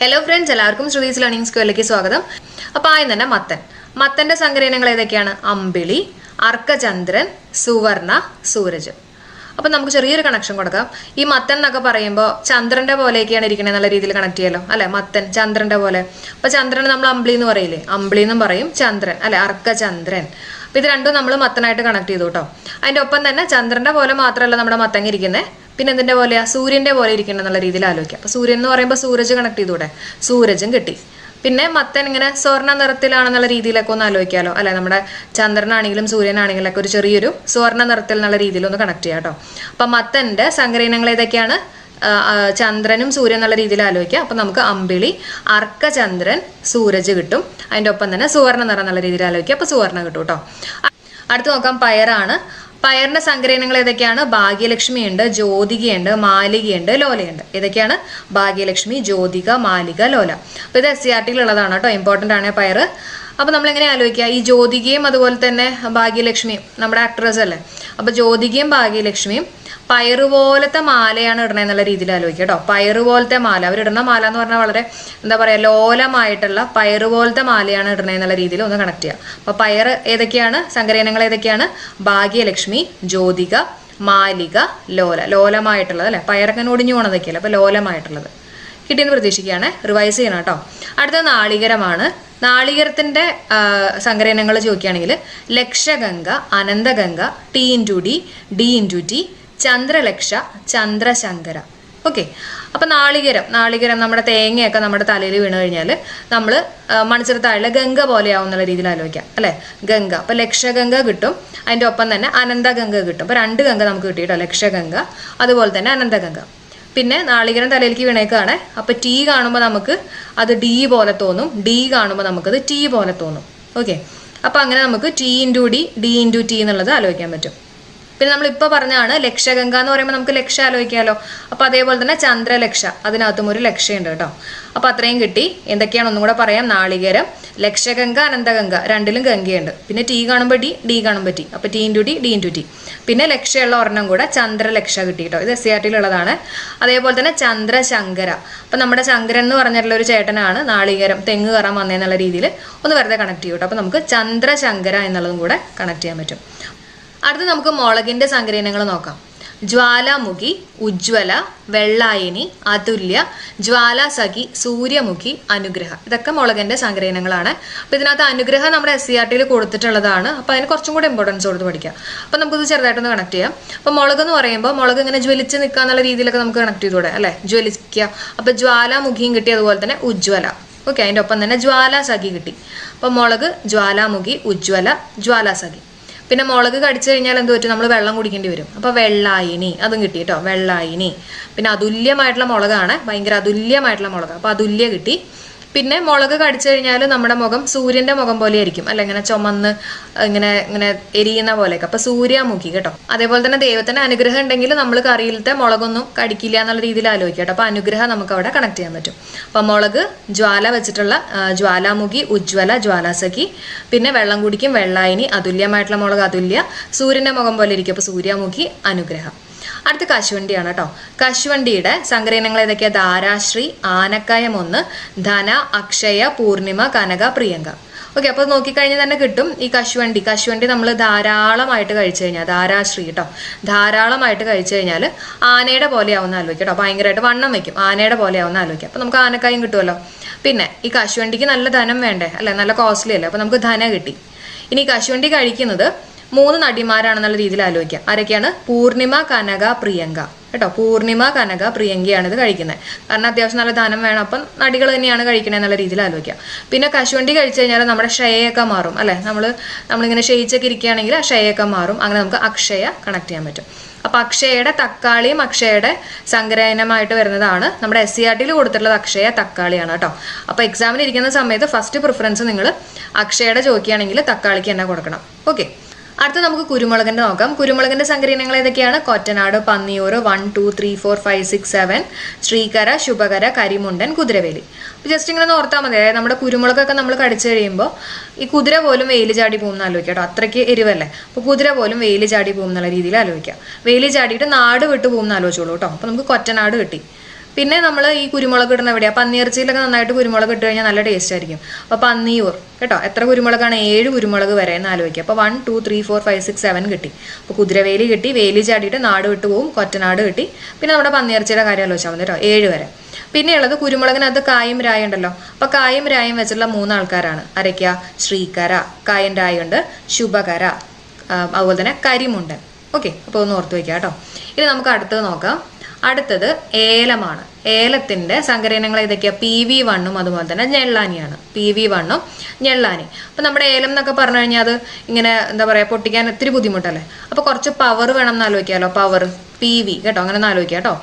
Hello friends, എല്ലാവർക്കും Shruthi's learning സ്ക്വയറിലേക്ക് സ്വാഗതം. അപ്പോൾ ആദ്യം തന്നെ മത്തന്റെ സങ്കരയിനങ്ങൾ ഏതൊക്കെയാണ്? അമ്പിളി, അർക്കചന്ദ്രൻ, സുവർണ, സൂരജ്. അപ്പം നമുക്ക് ചെറിയൊരു കണക്ഷൻ കൊടുക്കാം. ഈ മത്തൻ എന്നൊക്കെ പറയുമ്പോൾ ചന്ദ്രന്റെ പോലെയൊക്കെയാണ് ഇരിക്കുന്നത് എന്നുള്ള രീതിയിൽ കണക്ട് ചെയ്യാലോ അല്ലെ. മത്തൻ ചന്ദ്രന്റെ പോലെ. അപ്പൊ ചന്ദ്രൻ നമ്മൾ അമ്പിളി എന്ന് പറയില്ലേ, അമ്പിളി എന്നും പറയും. ചന്ദ്രൻ അല്ലെ, അർക്കചന്ദ്രൻ. അപ്പൊ ഇത് രണ്ടും നമ്മൾ മത്തനായിട്ട് കണക്ട് ചെയ്തു കേട്ടോ. അതിന്റെ ഒപ്പം തന്നെ ചന്ദ്രന്റെ പോലെ മാത്രമല്ല നമ്മുടെ മത്തങ്ങ ഇരിക്കുന്നത്, പിന്നെ എന്തിന്റെ പോലെയാ? സൂര്യന്റെ പോലെ ഇരിക്കണം എന്നുള്ള രീതിയിൽ ആലോചിക്കാം. അപ്പൊ സൂര്യൻ എന്ന് പറയുമ്പോൾ സൂരജ് കണക്ട് ചെയ്തൂടെ, സൂരജും കിട്ടി. പിന്നെ മത്തൻ ഇങ്ങനെ സ്വർണ്ണ നിറത്തിലാണെന്നുള്ള രീതിയിലൊക്കെ ഒന്ന് ആലോചിക്കാമല്ലോ അല്ലെ. നമ്മുടെ ചന്ദ്രനാണെങ്കിലും സൂര്യനാണെങ്കിലും ഒക്കെ ഒരു ചെറിയൊരു സ്വർണ്ണ നിറത്തിൽ എന്നുള്ള രീതിയിൽ ഒന്ന് കണക്ട് ചെയ്യാം കേട്ടോ. അപ്പൊ മത്തന്റെ സങ്കരയിനങ്ങൾ ഏതൊക്കെയാണ്? ചന്ദ്രനും സൂര്യൻ എന്നുള്ള രീതിയിൽ ആലോചിക്കാം. അപ്പൊ നമുക്ക് അമ്പിളി, അർക്കചന്ദ്രൻ, സൂരജ് കിട്ടും. അതിന്റെ ഒപ്പം തന്നെ സുവർണ്ണ നിറം എന്നുള്ള രീതിയിൽ ആലോചിക്കാം. അപ്പൊ സുവർണ്ണ കിട്ടും കേട്ടോ. അടുത്ത് നോക്കാം, പയറാണ്. പയറിന്റെ സങ്കരയിനങ്ങൾ ഏതൊക്കെയാണ്? ഭാഗ്യലക്ഷ്മി ഉണ്ട്, ജ്യോതികയുണ്ട്, മാലികയുണ്ട്, ലോലയുണ്ട്. ഏതൊക്കെയാണ്? ഭാഗ്യലക്ഷ്മി, ജ്യോതിക, മാലിക, ലോല. അപ്പൊ ഇത് SCRT ഉള്ളതാണ് കേട്ടോ, ഇമ്പോർട്ടന്റ് ആണ് പയറ്. അപ്പൊ നമ്മൾ എങ്ങനെ ആലോചിക്കുക? ഈ ജ്യോതികയും അതുപോലെ തന്നെ ഭാഗ്യലക്ഷ്മിയും നമ്മുടെ ആക്ട്രസ് അല്ലേ. അപ്പൊ ജ്യോതികയും ഭാഗ്യലക്ഷ്മിയും പയറ് പോലത്തെ മാലയാണ് ഇടണേ എന്നുള്ള രീതിയിൽ ആലോചിക്കുക കേട്ടോ. പയറ് പോലത്തെ മാല, അവരിടുന്ന മാല എന്ന് പറഞ്ഞാൽ വളരെ എന്താ പറയാ, ലോലമായിട്ടുള്ള പയറ് പോലത്തെ മാലയാണ് ഇടണേ എന്നുള്ള രീതിയിൽ ഒന്ന് കണക്ട് ചെയ്യാം. അപ്പൊ പയറ് ഏതൊക്കെയാണ്? സങ്കരയിനങ്ങൾ ഏതൊക്കെയാണ്? ഭാഗ്യലക്ഷ്മി, ജ്യോതിക, മാലിക, ലോല. ലോലമായിട്ടുള്ളത് അല്ലെ. പയറൊക്കെ ഒടിഞ്ഞു പോണതൊക്കെയല്ലേ, അപ്പൊ ലോലമായിട്ടുള്ളത് കിട്ടിയെന്ന് പ്രതീക്ഷിക്കുകയാണ്. റിവൈസ് ചെയ്യണം കേട്ടോ. അടുത്ത നാളികരമാണ്. നാളികരത്തിന്റെ സങ്കരയിനങ്ങൾ ചോദിക്കുകയാണെങ്കിൽ Lakshaganga, Ananthaganga, T × D, D × T, Chandralaksha, Chandrashankara. Okay. അപ്പൊ നാളികരം നമ്മുടെ തേങ്ങയൊക്കെ നമ്മുടെ തലയിൽ വീണ് കഴിഞ്ഞാൽ നമ്മൾ മണിച്ചിറത്താഴിലെ ഗംഗ പോലെയാവും എന്നുള്ള രീതിയിൽ ആലോചിക്കാം അല്ലെ. ഗംഗ. അപ്പൊ ലക്ഷഗംഗ കിട്ടും. അതിന്റെ ഒപ്പം തന്നെ അനന്തഗംഗ കിട്ടും. അപ്പൊ 2 ഗംഗ നമുക്ക് കിട്ടി കേട്ടോ, ലക്ഷഗംഗ അതുപോലെ തന്നെ അനന്തഗംഗ. പിന്നെ നാളികരം തലയിലേക്ക് വീണേക്കാണ്. അപ്പൊ T കാണുമ്പോൾ നമുക്ക് അത് D പോലെ തോന്നും, D കാണുമ്പോൾ നമുക്കത് T പോലെ തോന്നും. ഓക്കെ. അപ്പൊ അങ്ങനെ നമുക്ക് T × D, D × T എന്നുള്ളത് ആലോചിക്കാൻ പറ്റും. പിന്നെ നമ്മളിപ്പോൾ പറഞ്ഞാണ് ലക്ഷഗംഗ എന്ന് പറയുമ്പോൾ നമുക്ക് ലക്ഷ ആലോചിക്കാമല്ലോ. അപ്പൊ അതേപോലെ തന്നെ ചന്ദ്രലക്ഷ, അതിനകത്തും ഒരു ലക്ഷയുണ്ട് കേട്ടോ. അപ്പൊ അത്രയും കിട്ടി. എന്തൊക്കെയാണ് ഒന്നും കൂടെ പറയാം. നാളികേരം, ലക്ഷഗംഗ, അനന്തഗംഗ, രണ്ടിലും ഗംഗയുണ്ട്. പിന്നെ T കാണുമ്പോൾ D, D കാണുമ്പോൾ T. അപ്പൊ T × D, D × T. പിന്നെ ലക്ഷയുള്ള ഒരെണ്ണം കൂടെ ചന്ദ്രലക്ഷ കിട്ടി കേട്ടോ. ഇത് SCRT ഉള്ളതാണ്. അതേപോലെ തന്നെ ചന്ദ്രശങ്കര. അപ്പൊ നമ്മുടെ ശങ്കരൻ എന്ന് പറഞ്ഞിട്ടുള്ള ഒരു ചേട്ടനാണ് നാളികേരം തെങ്ങ് കയറാൻ വന്നതെന്നുള്ള രീതിയിൽ ഒന്ന് വെറുതെ കണക്ട് ചെയ്യും കേട്ടോ. അപ്പൊ നമുക്ക് ചന്ദ്രശങ്കര എന്നുള്ളതും കൂടെ കണക്ട് ചെയ്യാൻ പറ്റും. അടുത്ത് നമുക്ക് മുളകിന്റെ സങ്കരയിനങ്ങൾ നോക്കാം. ജ്വാലാമുഖി, ഉജ്ജ്വല, വെള്ളായനി, അതുല്യ, ജ്വാലാസഖി, സൂര്യമുഖി, അനുഗ്രഹ. ഇതൊക്കെ മുളകിന്റെ സങ്കരയിനങ്ങളാണ്. അപ്പൊ ഇതിനകത്ത് അനുഗ്രഹം നമ്മുടെ SCRT കൊടുത്തിട്ടുള്ളതാണ്. അപ്പൊ അതിന് കുറച്ചും കൂടെ ഇമ്പോർട്ടൻസ് കൊടുത്ത് പഠിക്കാം. അപ്പൊ നമുക്കിത് ചെറുതായിട്ടൊന്ന് കണക്ട് ചെയ്യാം. അപ്പൊ മുളക് എന്ന് പറയുമ്പോൾ മുളക് ഇങ്ങനെ ജ്വലിച്ച് നിൽക്കുക എന്നുള്ള രീതിയിലൊക്കെ നമുക്ക് കണക്ട് ചെയ്തൂടെ അല്ലെ, ജ്വലിക്കുക. അപ്പൊ ജ്വാലാമുഖിയും കിട്ടി, അതുപോലെ തന്നെ ഉജ്ജ്വല. ഓക്കെ. അതിന്റെ ഒപ്പം തന്നെ ജ്വാലാസഖി കിട്ടി. അപ്പൊ മുളക്, ജ്വാലാമുഖി, ഉജ്ജ്വല, ജ്വാലാസഖി. പിന്നെ മുളക് കടിച്ചു കഴിഞ്ഞാൽ എന്ത് പറ്റും? നമ്മൾ വെള്ളം കുടിക്കേണ്ടി വരും. അപ്പൊ വെള്ളായിനി, അതും കിട്ടി കേട്ടോ, വെള്ളായിനി. പിന്നെ അതുല്യമായിട്ടുള്ള മുളകാണ്, ഭയങ്കര അതുല്യമായിട്ടുള്ള മുളക്. അപ്പൊ അതുല്യ കിട്ടി. പിന്നെ മുളക് കടിച്ചു കഴിഞ്ഞാൽ നമ്മുടെ മുഖം സൂര്യന്റെ മുഖം പോലെ ആയിരിക്കും അല്ലെ, ഇങ്ങനെ ചുമന്ന് ഇങ്ങനെ ഇങ്ങനെ എരിയുന്ന പോലെയൊക്കെ. അപ്പൊ സൂര്യമുഖി കേട്ടോ. അതേപോലെ തന്നെ ദൈവത്തിന്റെ അനുഗ്രഹം ഉണ്ടെങ്കിൽ നമ്മൾ കറിയിലത്തെ മുളകൊന്നും കടിക്കില്ല എന്നുള്ള രീതിയിൽ ആലോചിക്കാം കേട്ടോ. അപ്പൊ അനുഗ്രഹം നമുക്ക് അവിടെ കണക്ട് ചെയ്യാൻ പറ്റും. അപ്പൊ മുളക്, ജ്വാല വെച്ചിട്ടുള്ള ജ്വാലാമുഖി, ഉജ്ജ്വല, ജ്വാലാസഖി. പിന്നെ വെള്ളം കുടിക്കും, വെള്ളായിനി. അതുല്യമായിട്ടുള്ള മുളക് അതുല്യ, സൂര്യന്റെ മുഖം പോലെ ഇരിക്കും. അപ്പൊ സൂര്യമുഖി, അനുഗ്രഹം. അടുത്ത കശുവണ്ടിയാണ് കേട്ടോ. കശുവണ്ടിയുടെ സങ്കരയിനങ്ങൾ ഏതൊക്കെയാ? ധാരാശ്രീ, ആനക്കയം 1, ധന, അക്ഷയ, പൂർണിമ, കനക, പ്രിയങ്ക. ഓക്കെ. അപ്പൊ നോക്കിക്കഴിഞ്ഞാൽ തന്നെ കിട്ടും ഈ കശുവണ്ടി നമ്മൾ ധാരാളമായിട്ട് കഴിച്ചു കഴിഞ്ഞാൽ, ധാരാശ്രീ കേട്ടോ, ധാരാളമായിട്ട് കഴിച്ചു കഴിഞ്ഞാൽ ആനയുടെ പോലെ ആവുന്ന ആലോചിക്കാം കേട്ടോ. ഭയങ്കരമായിട്ട് വണ്ണം വെക്കും, ആനയുടെ പോലെ ആവുന്ന ആലോചിക്കാം. അപ്പൊ നമുക്ക് ആനക്കായും കിട്ടുമല്ലോ. പിന്നെ ഈ കശുവണ്ടിക്ക് നല്ല ധനം വേണ്ടേ അല്ലെ, നല്ല കോസ്റ്റ്ലി അല്ലേ. അപ്പൊ നമുക്ക് ധന കിട്ടി. ഇനി കശുവണ്ടി കഴിക്കുന്നത് 3 നടിമാരാണെന്നുള്ള രീതിയിൽ ആലോചിക്കാം. ആരൊക്കെയാണ്? പൂർണിമ, കനക, പ്രിയങ്ക കേട്ടോ. പൂർണിമ, കനക, പ്രിയങ്കയാണ് ഇത് കഴിക്കുന്നത്. കാരണം അത്യാവശ്യം നല്ല ധനം വേണം, അപ്പം നടികൾ തന്നെയാണ് കഴിക്കണത് എന്നുള്ള രീതിയിൽ ആലോചിക്കാം. പിന്നെ കശുവണ്ടി കഴിച്ചു കഴിഞ്ഞാൽ നമ്മുടെ ക്ഷയൊക്കെ മാറും അല്ലെ. നമ്മളിങ്ങനെ ക്ഷയിച്ചൊക്കെ ഇരിക്കുകയാണെങ്കിൽ ആ ക്ഷയൊക്കെ മാറും. അങ്ങനെ നമുക്ക് അക്ഷയ കണക്ട് ചെയ്യാൻ പറ്റും. അപ്പൊ അക്ഷയയുടെ തക്കാളിയും അക്ഷയയുടെ സങ്കരയനമായിട്ട് വരുന്നതാണ്. നമ്മുടെ SCRT കൊടുത്തിട്ടുള്ളത് അക്ഷയ തക്കാളിയാണ് കേട്ടോ. അപ്പൊ എക്സാമിന് ഇരിക്കുന്ന സമയത്ത് ഫസ്റ്റ് പ്രിഫറൻസ് നിങ്ങൾ അക്ഷയയുടെ ചോദിക്കുകയാണെങ്കിൽ തക്കാളിക്ക് തന്നെ കൊടുക്കണം. ഓക്കെ. അടുത്ത നമുക്ക് കുരുമുളകിന്റെ നോക്കാം. കുരുമുളകിന്റെ സങ്കരയിനങ്ങൾ ഏതൊക്കെയാണ്? കൊറ്റനാട്, പന്നിയൂർ, 1, 2, 3, 4, 5, 6, 7, ശ്രീകര, ശുഭകര, കരിമുണ്ടൻ, കുതിരവേലി. ജസ്റ്റ് ഇങ്ങനെ ഓർത്താൽ മതി. അതായത് നമ്മുടെ കുരുമുളകൊക്കെ നമ്മൾ കടിച്ചു കഴിയുമ്പോൾ ഈ കുതിര പോലും വെയിൽ ചാടി പോകുന്ന ആലോചിക്കാം കേട്ടോ. അത്രയ്ക്ക് എരിവല്ലേ. അപ്പൊ കുതിര പോലും വെയിൽ ചാടി പോകും എന്നുള്ള രീതിയിൽ ആലോചിക്കാം. വെയിൽ ചാടിയിട്ട് നാട് വിട്ടു പോകുന്ന ആലോചിച്ചോളൂ കേട്ടോ. അപ്പൊ നമുക്ക് കൊറ്റനാട് കിട്ടി. പിന്നെ നമ്മൾ ഈ കുരുമുളക് ഇടുന്ന എവിടെയാണ്? പന്നിയിറച്ചിയിലൊക്കെ നന്നായിട്ട് കുരുമുളക് ഇട്ട് കഴിഞ്ഞാൽ നല്ല ടേസ്റ്റ് ആയിരിക്കും. അപ്പോൾ പന്നിയൂർ കേട്ടോ. എത്ര കുരുമുളകാണ്? 7 കുരുമുളക് വരെ എന്ന് ആലോചിക്കുക. അപ്പോൾ 1 2 3 4 5 6 7 കിട്ടി. അപ്പോൾ കുതിരവേലി കിട്ടി, വേലി ചാടിയിട്ട് നാട് വിട്ടു പോവും, കൊറ്റനാട് കിട്ടി. പിന്നെ നമ്മുടെ പന്നിയിറച്ചിയുടെ കാര്യം ആലോചിച്ചാൽ മതി കേട്ടോ, 7 വരെ. പിന്നെയുള്ളത് കുരുമുളകിനകത്ത് കായും രായും ഉണ്ടല്ലോ. അപ്പോൾ കായും രായും വെച്ചിട്ടുള്ള 3 ആൾക്കാരാണ്. ആരൊക്കെയാ? ശ്രീകര, കായൻ രായുണ്ട്, ശുഭകര, അതുപോലെ തന്നെ കരിമുണ്ടൻ. ഓക്കെ, അപ്പോൾ ഒന്ന് ഓർത്ത് വയ്ക്കുക കേട്ടോ. ഇനി നമുക്ക് അടുത്തത് നോക്കാം. അടുത്തത് ഏലമാണ്. ഏലത്തിന്റെ സങ്കരയിനങ്ങൾ ഏതൊക്കെയാ? PV1 അതുപോലെ തന്നെ ഞെള്ളാനിയാണ്. PV1 ഞെള്ളാനി. അപ്പൊ നമ്മുടെ ഏലം എന്നൊക്കെ പറഞ്ഞു കഴിഞ്ഞാൽ അത് ഇങ്ങനെ എന്താ പറയാ, പൊട്ടിക്കാൻ ഒത്തിരി ബുദ്ധിമുട്ടല്ലേ. അപ്പൊ കുറച്ച് പവർ വേണം എന്ന് ആലോചിക്കാമല്ലോ. പവർ PV കേട്ടോ, അങ്ങനെ ഒന്ന് ആലോചിക്കുക കേട്ടോ.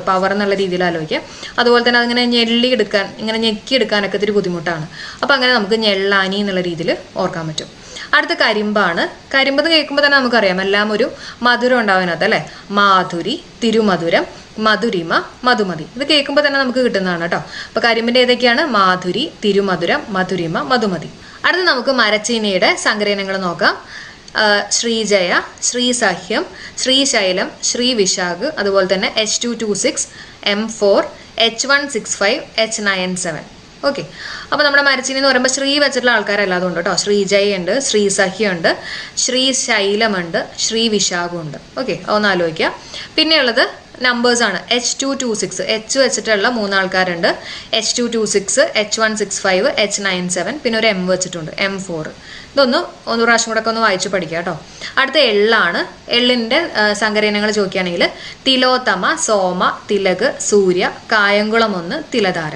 പവർ എന്നുള്ള രീതിയിൽ ആലോചിക്കുക. അതുപോലെ തന്നെ അതിങ്ങനെ ഞെള്ളി എടുക്കാൻ, ഇങ്ങനെ ഞെക്കി എടുക്കാനൊക്കെ ഒത്തിരി ബുദ്ധിമുട്ടാണ്. അപ്പൊ അങ്ങനെ നമുക്ക് ഞെള്ളാനി എന്നുള്ള രീതിയിൽ ഓർക്കാൻ പറ്റും. അടുത്ത കരിമ്പാണ്. കരിമ്പ് എന്ന് കേൾക്കുമ്പോൾ തന്നെ നമുക്കറിയാം എല്ലാം ഒരു മധുരം ഉണ്ടാവുന്നത് അല്ലേ. മാധുരി, തിരുമധുരം, മധുരിമ, മധുമതി. ഇത് കേൾക്കുമ്പോൾ തന്നെ നമുക്ക് കിട്ടുന്നതാണ് കേട്ടോ. അപ്പൊ കരിമ്പിന്റെ ഏതൊക്കെയാണ്? മാധുരി, തിരുമധുരം, മധുരിമ, മധുമതി. അടുത്ത് നമുക്ക് മരച്ചീനിയുടെ സങ്കരയിനങ്ങൾ നോക്കാം. ശ്രീജയ, ശ്രീസഹ്യം, ശ്രീശൈലം, ശ്രീവിശാഖ്, അതുപോലെ തന്നെ H226, M4, H165, H97. Okay, അപ്പൊ നമ്മുടെ മരച്ചീനി എന്ന് പറയുമ്പോൾ ശ്രീ വെച്ചിട്ടുള്ള ആൾക്കാരെല്ലാതും ഉണ്ട് കേട്ടോ. ശ്രീജയ ഉണ്ട്, ശ്രീസഹ്യുണ്ട്, ശ്രീശൈലമുണ്ട്, ശ്രീവിശാഖുണ്ട്. ഓക്കെ, അതൊന്ന് ആലോചിക്കുക. പിന്നെയുള്ളത് നമ്പേഴ്സ് ആണ്. H226, H വെച്ചിട്ടുള്ള 3 ആൾക്കാരുണ്ട്. H226, H165, H97, പിന്നെ ഒരു M വെച്ചിട്ടുണ്ട്, M4. ഇതൊന്ന് പ്രാവശ്യം കൂടെ ഒക്കെ ഒന്ന് വായിച്ചു പഠിക്കുക കേട്ടോ. അടുത്ത എള്ളാണ്. എള്ളിന്റെ സങ്കരയിനങ്ങൾ ചോദിക്കുകയാണെങ്കിൽ തിലോത്തമ, സോമ, തിലക്, സൂര്യ, കായംകുളം 1, തിലധാര.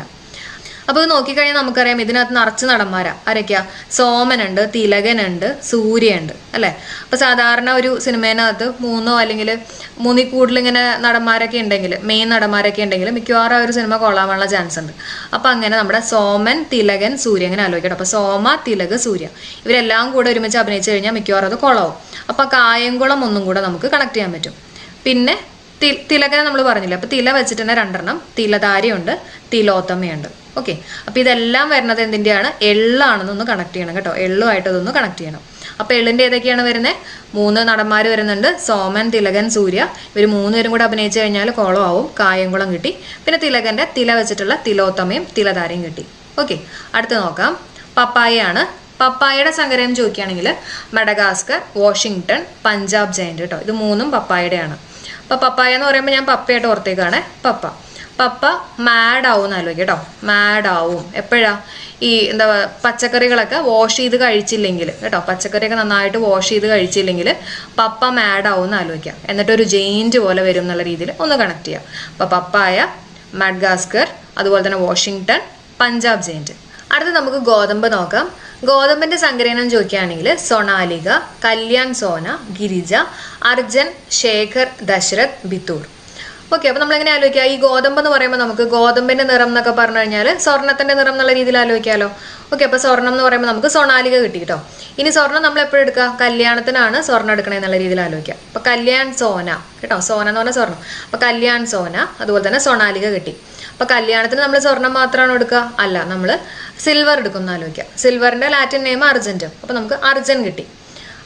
അപ്പോൾ ഇത് നോക്കിക്കഴിഞ്ഞാൽ നമുക്കറിയാം ഇതിനകത്ത് നിറച്ച് നടന്മാരാ. ആരൊക്കെയാ? സോമനുണ്ട്, തിലകനുണ്ട്, സൂര്യയുണ്ട് അല്ലേ. അപ്പൊ സാധാരണ ഒരു സിനിമേനകത്ത് 3 അല്ലെങ്കിൽ 3 കൂടുതൽ ഇങ്ങനെ നടന്മാരൊക്കെ ഉണ്ടെങ്കിൽ, മെയിൻ നടന്മാരൊക്കെ ഉണ്ടെങ്കിൽ മിക്കവാറും ആ ഒരു സിനിമ കൊള്ളാനുള്ള ചാൻസ് ഉണ്ട്. അപ്പൊ അങ്ങനെ നമ്മുടെ സോമൻ, തിലകൻ, സൂര്യ അങ്ങനെ ആലോചിക്കട്ടെ. അപ്പൊ സോമ, തിലക്, സൂര്യ ഇവരെല്ലാം കൂടെ ഒരുമിച്ച് അഭിനയിച്ചു കഴിഞ്ഞാൽ മിക്കവാറും അത് കൊള്ളാവും. അപ്പൊ കായംകുളം 1 കൂടെ നമുക്ക് കണക്ട് ചെയ്യാൻ പറ്റും. പിന്നെ തിലകനെ നമ്മൾ പറഞ്ഞില്ല. അപ്പൊ തില വെച്ചിട്ട് തന്നെ 2 തിലധാരയുണ്ട്, തിലോത്തമയുണ്ട്. ഓക്കെ, അപ്പൊ ഇതെല്ലാം വരുന്നത് എന്തിന്റെയാണ്? എള്ളാണെന്നൊന്ന് കണക്ട് ചെയ്യണം കേട്ടോ. എള്ളുമായിട്ട് അതൊന്ന് കണക്ട് ചെയ്യണം. അപ്പൊ എള്ളിന്റെ ഏതൊക്കെയാണ് വരുന്നത്? 3 നടന്മാർ വരുന്നുണ്ട്. സോമൻ, തിലകൻ, സൂര്യ. ഇവർ 3 പേരും കൂടെ അഭിനയിച്ചു കഴിഞ്ഞാൽ കോളമാവും. കായംകുളം കിട്ടി. പിന്നെ തിലകന്റെ തില വെച്ചിട്ടുള്ള തിലോത്തമയും തിലധാരയും കിട്ടി. ഓക്കെ, അടുത്ത് നോക്കാം. പപ്പായയാണ്. പപ്പായയുടെ സങ്കരം ചോദിക്കുകയാണെങ്കിൽ മഡഗാസ്കർ, വാഷിങ്ടൺ, പഞ്ചാബ് ജയന്റ് കേട്ടോ. ഇത് 3ഉം പപ്പായയുടെയാണ്. അപ്പൊ പപ്പായ എന്ന് പറയുമ്പോൾ ഞാൻ പപ്പയായിട്ട് ഓർത്തേക്കാണ്. പപ്പ മാഡ് ആവും എന്ന് ആലോചിക്കുക കേട്ടോ. മാഡ് ആവും എപ്പോഴാ? ഈ എന്താ പച്ചക്കറികളൊക്കെ വാഷ് ചെയ്ത് കഴിച്ചില്ലെങ്കിൽ കേട്ടോ. പച്ചക്കറിയൊക്കെ നന്നായിട്ട് വാഷ് ചെയ്ത് കഴിച്ചില്ലെങ്കിൽ പപ്പ മാഡ് ആവും എന്ന് ആലോചിക്കാം. എന്നിട്ട് ഒരു ജെയിന്റ് പോലെ വരും എന്നുള്ള രീതിയിൽ ഒന്ന് കണക്ട് ചെയ്യാം. അപ്പൊ പപ്പായ, മഡഗാസ്കർ, അതുപോലെ തന്നെ വാഷിങ്ടൺ, പഞ്ചാബ് ജെയിന്റ്. അടുത്ത് നമുക്ക് ഗോതമ്പ് നോക്കാം. ഗോതമ്പിന്റെ സങ്കരനം ചോദിക്കുകയാണെങ്കിൽ സൊണാലിക, കല്യാൺ സോന, ഗിരിജ, അർജൻ, ശേഖർ, ദശരഥ്, ബിത്തൂർ. ഓക്കെ, അപ്പൊ നമ്മളെങ്ങനെ ആലോചിക്കുക? ഈ ഗോതമ്പ് എന്ന് പറയുമ്പോൾ നമുക്ക് ഗോതമ്പിന്റെ നിറം എന്നൊക്കെ പറഞ്ഞു കഴിഞ്ഞാൽ സ്വർണ്ണത്തിന്റെ നിറം എന്നുള്ള രീതിയിൽ ആലോചിക്കാമല്ലോ. ഓക്കെ, അപ്പൊ സ്വർണം എന്ന് പറയുമ്പോൾ നമുക്ക് സൊണാലിക കിട്ടി കേട്ടോ. ഇനി സ്വർണം നമ്മൾ എപ്പോഴും എടുക്കുക? കല്യാണത്തിനാണ് സ്വർണ്ണം എടുക്കണേ എന്നുള്ള രീതിയിൽ ആലോചിക്കുക. അപ്പൊ കല്യാൺ സോന കേട്ടോ. സോന എന്ന് പറഞ്ഞാൽ സ്വർണം. അപ്പൊ കല്യാൺ സോന, അതുപോലെ തന്നെ സൊണാലിക കിട്ടി. അപ്പൊ കല്യാണത്തിന് നമ്മൾ സ്വർണം മാത്രമാണ് എടുക്കുക? അല്ല, നമ്മൾ സിൽവർ എടുക്കും എന്ന് ആലോചിക്കുക. സിൽവറിന്റെ ലാറ്റിൻ നെയിം അർജന്റും. അപ്പൊ നമുക്ക് അർജൻ കിട്ടി.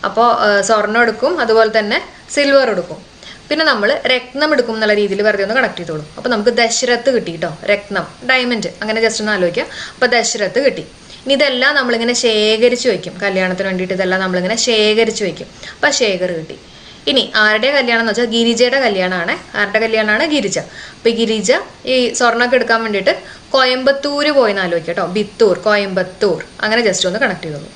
അപ്പോൾ സ്വർണം എടുക്കും, അതുപോലെ തന്നെ സിൽവർ എടുക്കും. പിന്നെ നമ്മൾ രത്നം എടുക്കും എന്നുള്ള രീതിയിൽ വെറുതെ ഒന്ന് കണക്ട് ചെയ്തോളൂ. അപ്പൊ നമുക്ക് ദശരഥ് കിട്ടി കേട്ടോ. രത്നം, ഡയമണ്ട്, അങ്ങനെ ജസ്റ്റ് ഒന്ന് ആലോചിക്കുക. അപ്പൊ ദശരഥ് കിട്ടി. ഇനി ഇതെല്ലാം നമ്മളിങ്ങനെ ശേഖരിച്ചു വെക്കും. കല്യാണത്തിന് വേണ്ടിയിട്ട് ഇതെല്ലാം നമ്മളിങ്ങനെ ശേഖരിച്ചു വെക്കും. അപ്പൊ ശേഖർ കിട്ടി. ഇനി ആരുടെ കല്യാണം എന്ന് വെച്ചാൽ ഗിരിജയുടെ കല്യാണമാണ്. ആരുടെ കല്യാണമാണ്? ഗിരിജ. അപ്പൊ ഗിരിജ ഈ സ്വർണ്ണമൊക്കെ എടുക്കാൻ വേണ്ടിയിട്ട് കോയമ്പത്തൂര് പോയെന്ന് ആലോചിക്കുക കേട്ടോ. ബിത്തൂർ, കോയമ്പത്തൂർ, അങ്ങനെ ജസ്റ്റ് ഒന്ന് കണക്ട് ചെയ്തോളൂ.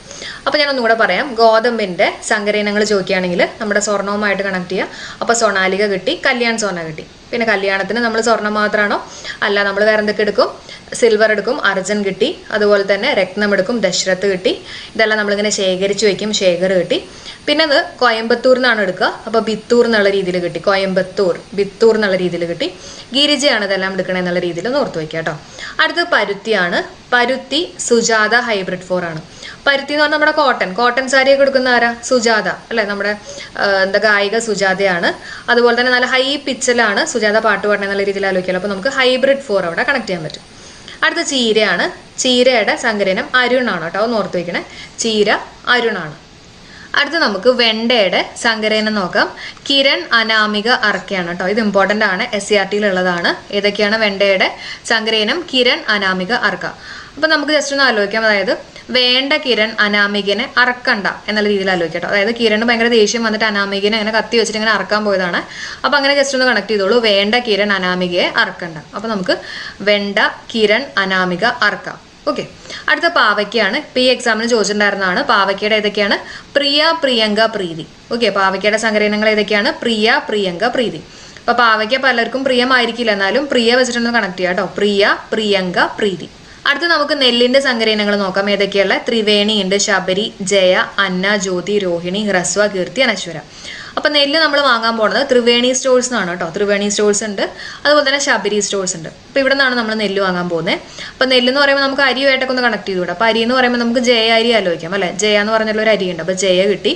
അപ്പൊ ഞാൻ ഒന്നുകൂടെ പറയാം. ഗോതമ്പിന്റെ സങ്കരയിനങ്ങൾ ചോദിക്കുകയാണെങ്കിൽ നമ്മുടെ സ്വർണവുമായിട്ട് കണക്ട് ചെയ്യുക. അപ്പൊ സൊണാലിക കിട്ടി, കല്യാൺ സോന കിട്ടി. പിന്നെ കല്യാണത്തിന് നമ്മൾ സ്വർണം മാത്രമാണോ? അല്ല, നമ്മൾ വേറെ എന്തൊക്കെ എടുക്കും? സിൽവർ എടുക്കും, അർജൻ കിട്ടി, അതുപോലെ തന്നെ രത്നം എടുക്കും, ദശരഥ് കിട്ടി. ഇതെല്ലാം നമ്മളിങ്ങനെ ശേഖരിച്ചു വെക്കും, ശേഖർ കിട്ടി. പിന്നെ അത് കോയമ്പത്തൂർ നിന്നാണ് എടുക്കുക. അപ്പൊ ബിത്തൂർ എന്നുള്ള രീതിയിൽ കിട്ടി. കോയമ്പത്തൂർ, ബിത്തൂർ എന്നുള്ള രീതിയിൽ കിട്ടി. ഗിരിജയാണ് ഇതെല്ലാം എടുക്കണേ എന്നുള്ള രീതിയിൽ ഒന്ന് ഓർത്ത് വയ്ക്കുക കേട്ടോ. അടുത്ത് പരുത്തിയാണ്. പരുത്തി സുജാത ഹൈബ്രിഡ് 4 ആണ്. പരുത്തി എന്ന് പറഞ്ഞാൽ നമ്മുടെ കോട്ടൺ സാരിയൊക്കെ എടുക്കുന്ന ആരാ? സുജാത അല്ലെ. നമ്മുടെ എന്താ ഗായിക സുജാതയാണ്. അതുപോലെ തന്നെ നല്ല ഹൈ പിച്ചിലാണ് സുജാത പാട്ട് പാടണ എന്നുള്ള രീതിയിൽ ആലോചിക്കാമല്ലോ. അപ്പൊ നമുക്ക് ഹൈബ്രിഡ് 4 അവിടെ കണക്ട് ചെയ്യാൻ പറ്റും. അടുത്ത ചീരയാണ്. ചീരയുടെ സങ്കരനം അരുണാണ് കേട്ടോ. ഒന്ന് ഓർത്ത് വയ്ക്കണേ. ചീര അരുണാണ്. അടുത്ത നമുക്ക് വെണ്ടയുടെ സങ്കരയിനം നോക്കാം. കിരൺ, അനാമിക, അർക്കയാണ് കേട്ടോ. ഇത് ഇമ്പോർട്ടൻ്റ് ആണ്, SCRT ഉള്ളതാണ്. ഏതൊക്കെയാണ് വെണ്ടയുടെ സങ്കരയിനം? കിരൺ, അനാമിക, അർക്ക. അപ്പൊ നമുക്ക് ജസ്റ്റ് ഒന്ന് ആലോചിക്കാം. അതായത് വേണ്ട കിരൺ അനാമികനെ അറക്കണ്ട എന്നുള്ള രീതിയിൽ ആലോചിക്കട്ടോ. അതായത് കിരണ് ഭയങ്കര ദേഷ്യം വന്നിട്ട് അനാമികനെ അങ്ങനെ കത്തി വെച്ചിട്ട് ഇങ്ങനെ അറക്കാൻ പോയതാണ്. അപ്പൊ അങ്ങനെ ജസ്റ്റ് ഒന്ന് കണക്ട് ചെയ്തോളൂ. വേണ്ട കിരൺ അനാമികയെ അറക്കണ്ട. അപ്പൊ നമുക്ക് വെണ്ട, കിരൺ, അനാമിക, അർക്ക. ഓക്കെ. അടുത്ത പാവയ്ക്കാണ്. ഇപ്പൊ ഈ എക്സാമിന് ചോദിച്ചിട്ടുണ്ടായിരുന്നതാണ്. പാവയ്ക്കയുടെ ഏതൊക്കെയാണ്? പ്രിയ, പ്രിയങ്ക, പ്രീതി. ഓക്കെ. പാവയ്ക്കയുടെ സങ്കരയിനങ്ങൾ ഏതൊക്കെയാണ്? പ്രിയ, പ്രിയങ്ക, പ്രീതി. അപ്പൊ പാവയ്ക്ക പലർക്കും പ്രിയമായിരിക്കില്ല, എന്നാലും പ്രിയ വെച്ചിട്ടൊന്ന് കണക്ട് ചെയ്യാം കേട്ടോ. പ്രിയ, പ്രിയങ്ക, പ്രീതി. അടുത്ത നമുക്ക് നെല്ലിന്റെ സങ്കരയിനങ്ങൾ നോക്കാം. ഏതൊക്കെയുള്ള? ത്രിവേണി ഉണ്ട്, ശബരി, ജയ, അന്ന, ജ്യോതി, രോഹിണി, ഹ്രസ്വ, കീർത്തി, അനശ്വര. അപ്പൊ നെല്ല് നമ്മൾ വാങ്ങാൻ പോകുന്നത് ത്രിവേണി സ്റ്റോഴ്സ് എന്നാണ് കേട്ടോ. ത്രിവേണി സ്റ്റോഴ്സ് ഉണ്ട്, അതുപോലെ തന്നെ ശബരി സ്റ്റോഴ്സ് ഉണ്ട്. അപ്പൊ ഇവിടെ നിന്നാണ് നമ്മൾ നെല്ല് വാങ്ങാൻ പോകുന്നത്. അപ്പൊ നെല്ല് എന്ന് പറയുമ്പോൾ നമുക്ക് അരിയുമായിട്ടൊക്കെ ഒന്ന് കണക്ട് ചെയ്തുകൂടാ. അപ്പൊ അരി എന്ന് പറയുമ്പോൾ നമുക്ക് ജയ അരി ആലോചിക്കാം അല്ലെ. ജയ എന്ന് പറഞ്ഞുള്ള ഒരു അരി ഉണ്ട്. അപ്പൊ ജയ കിട്ടി.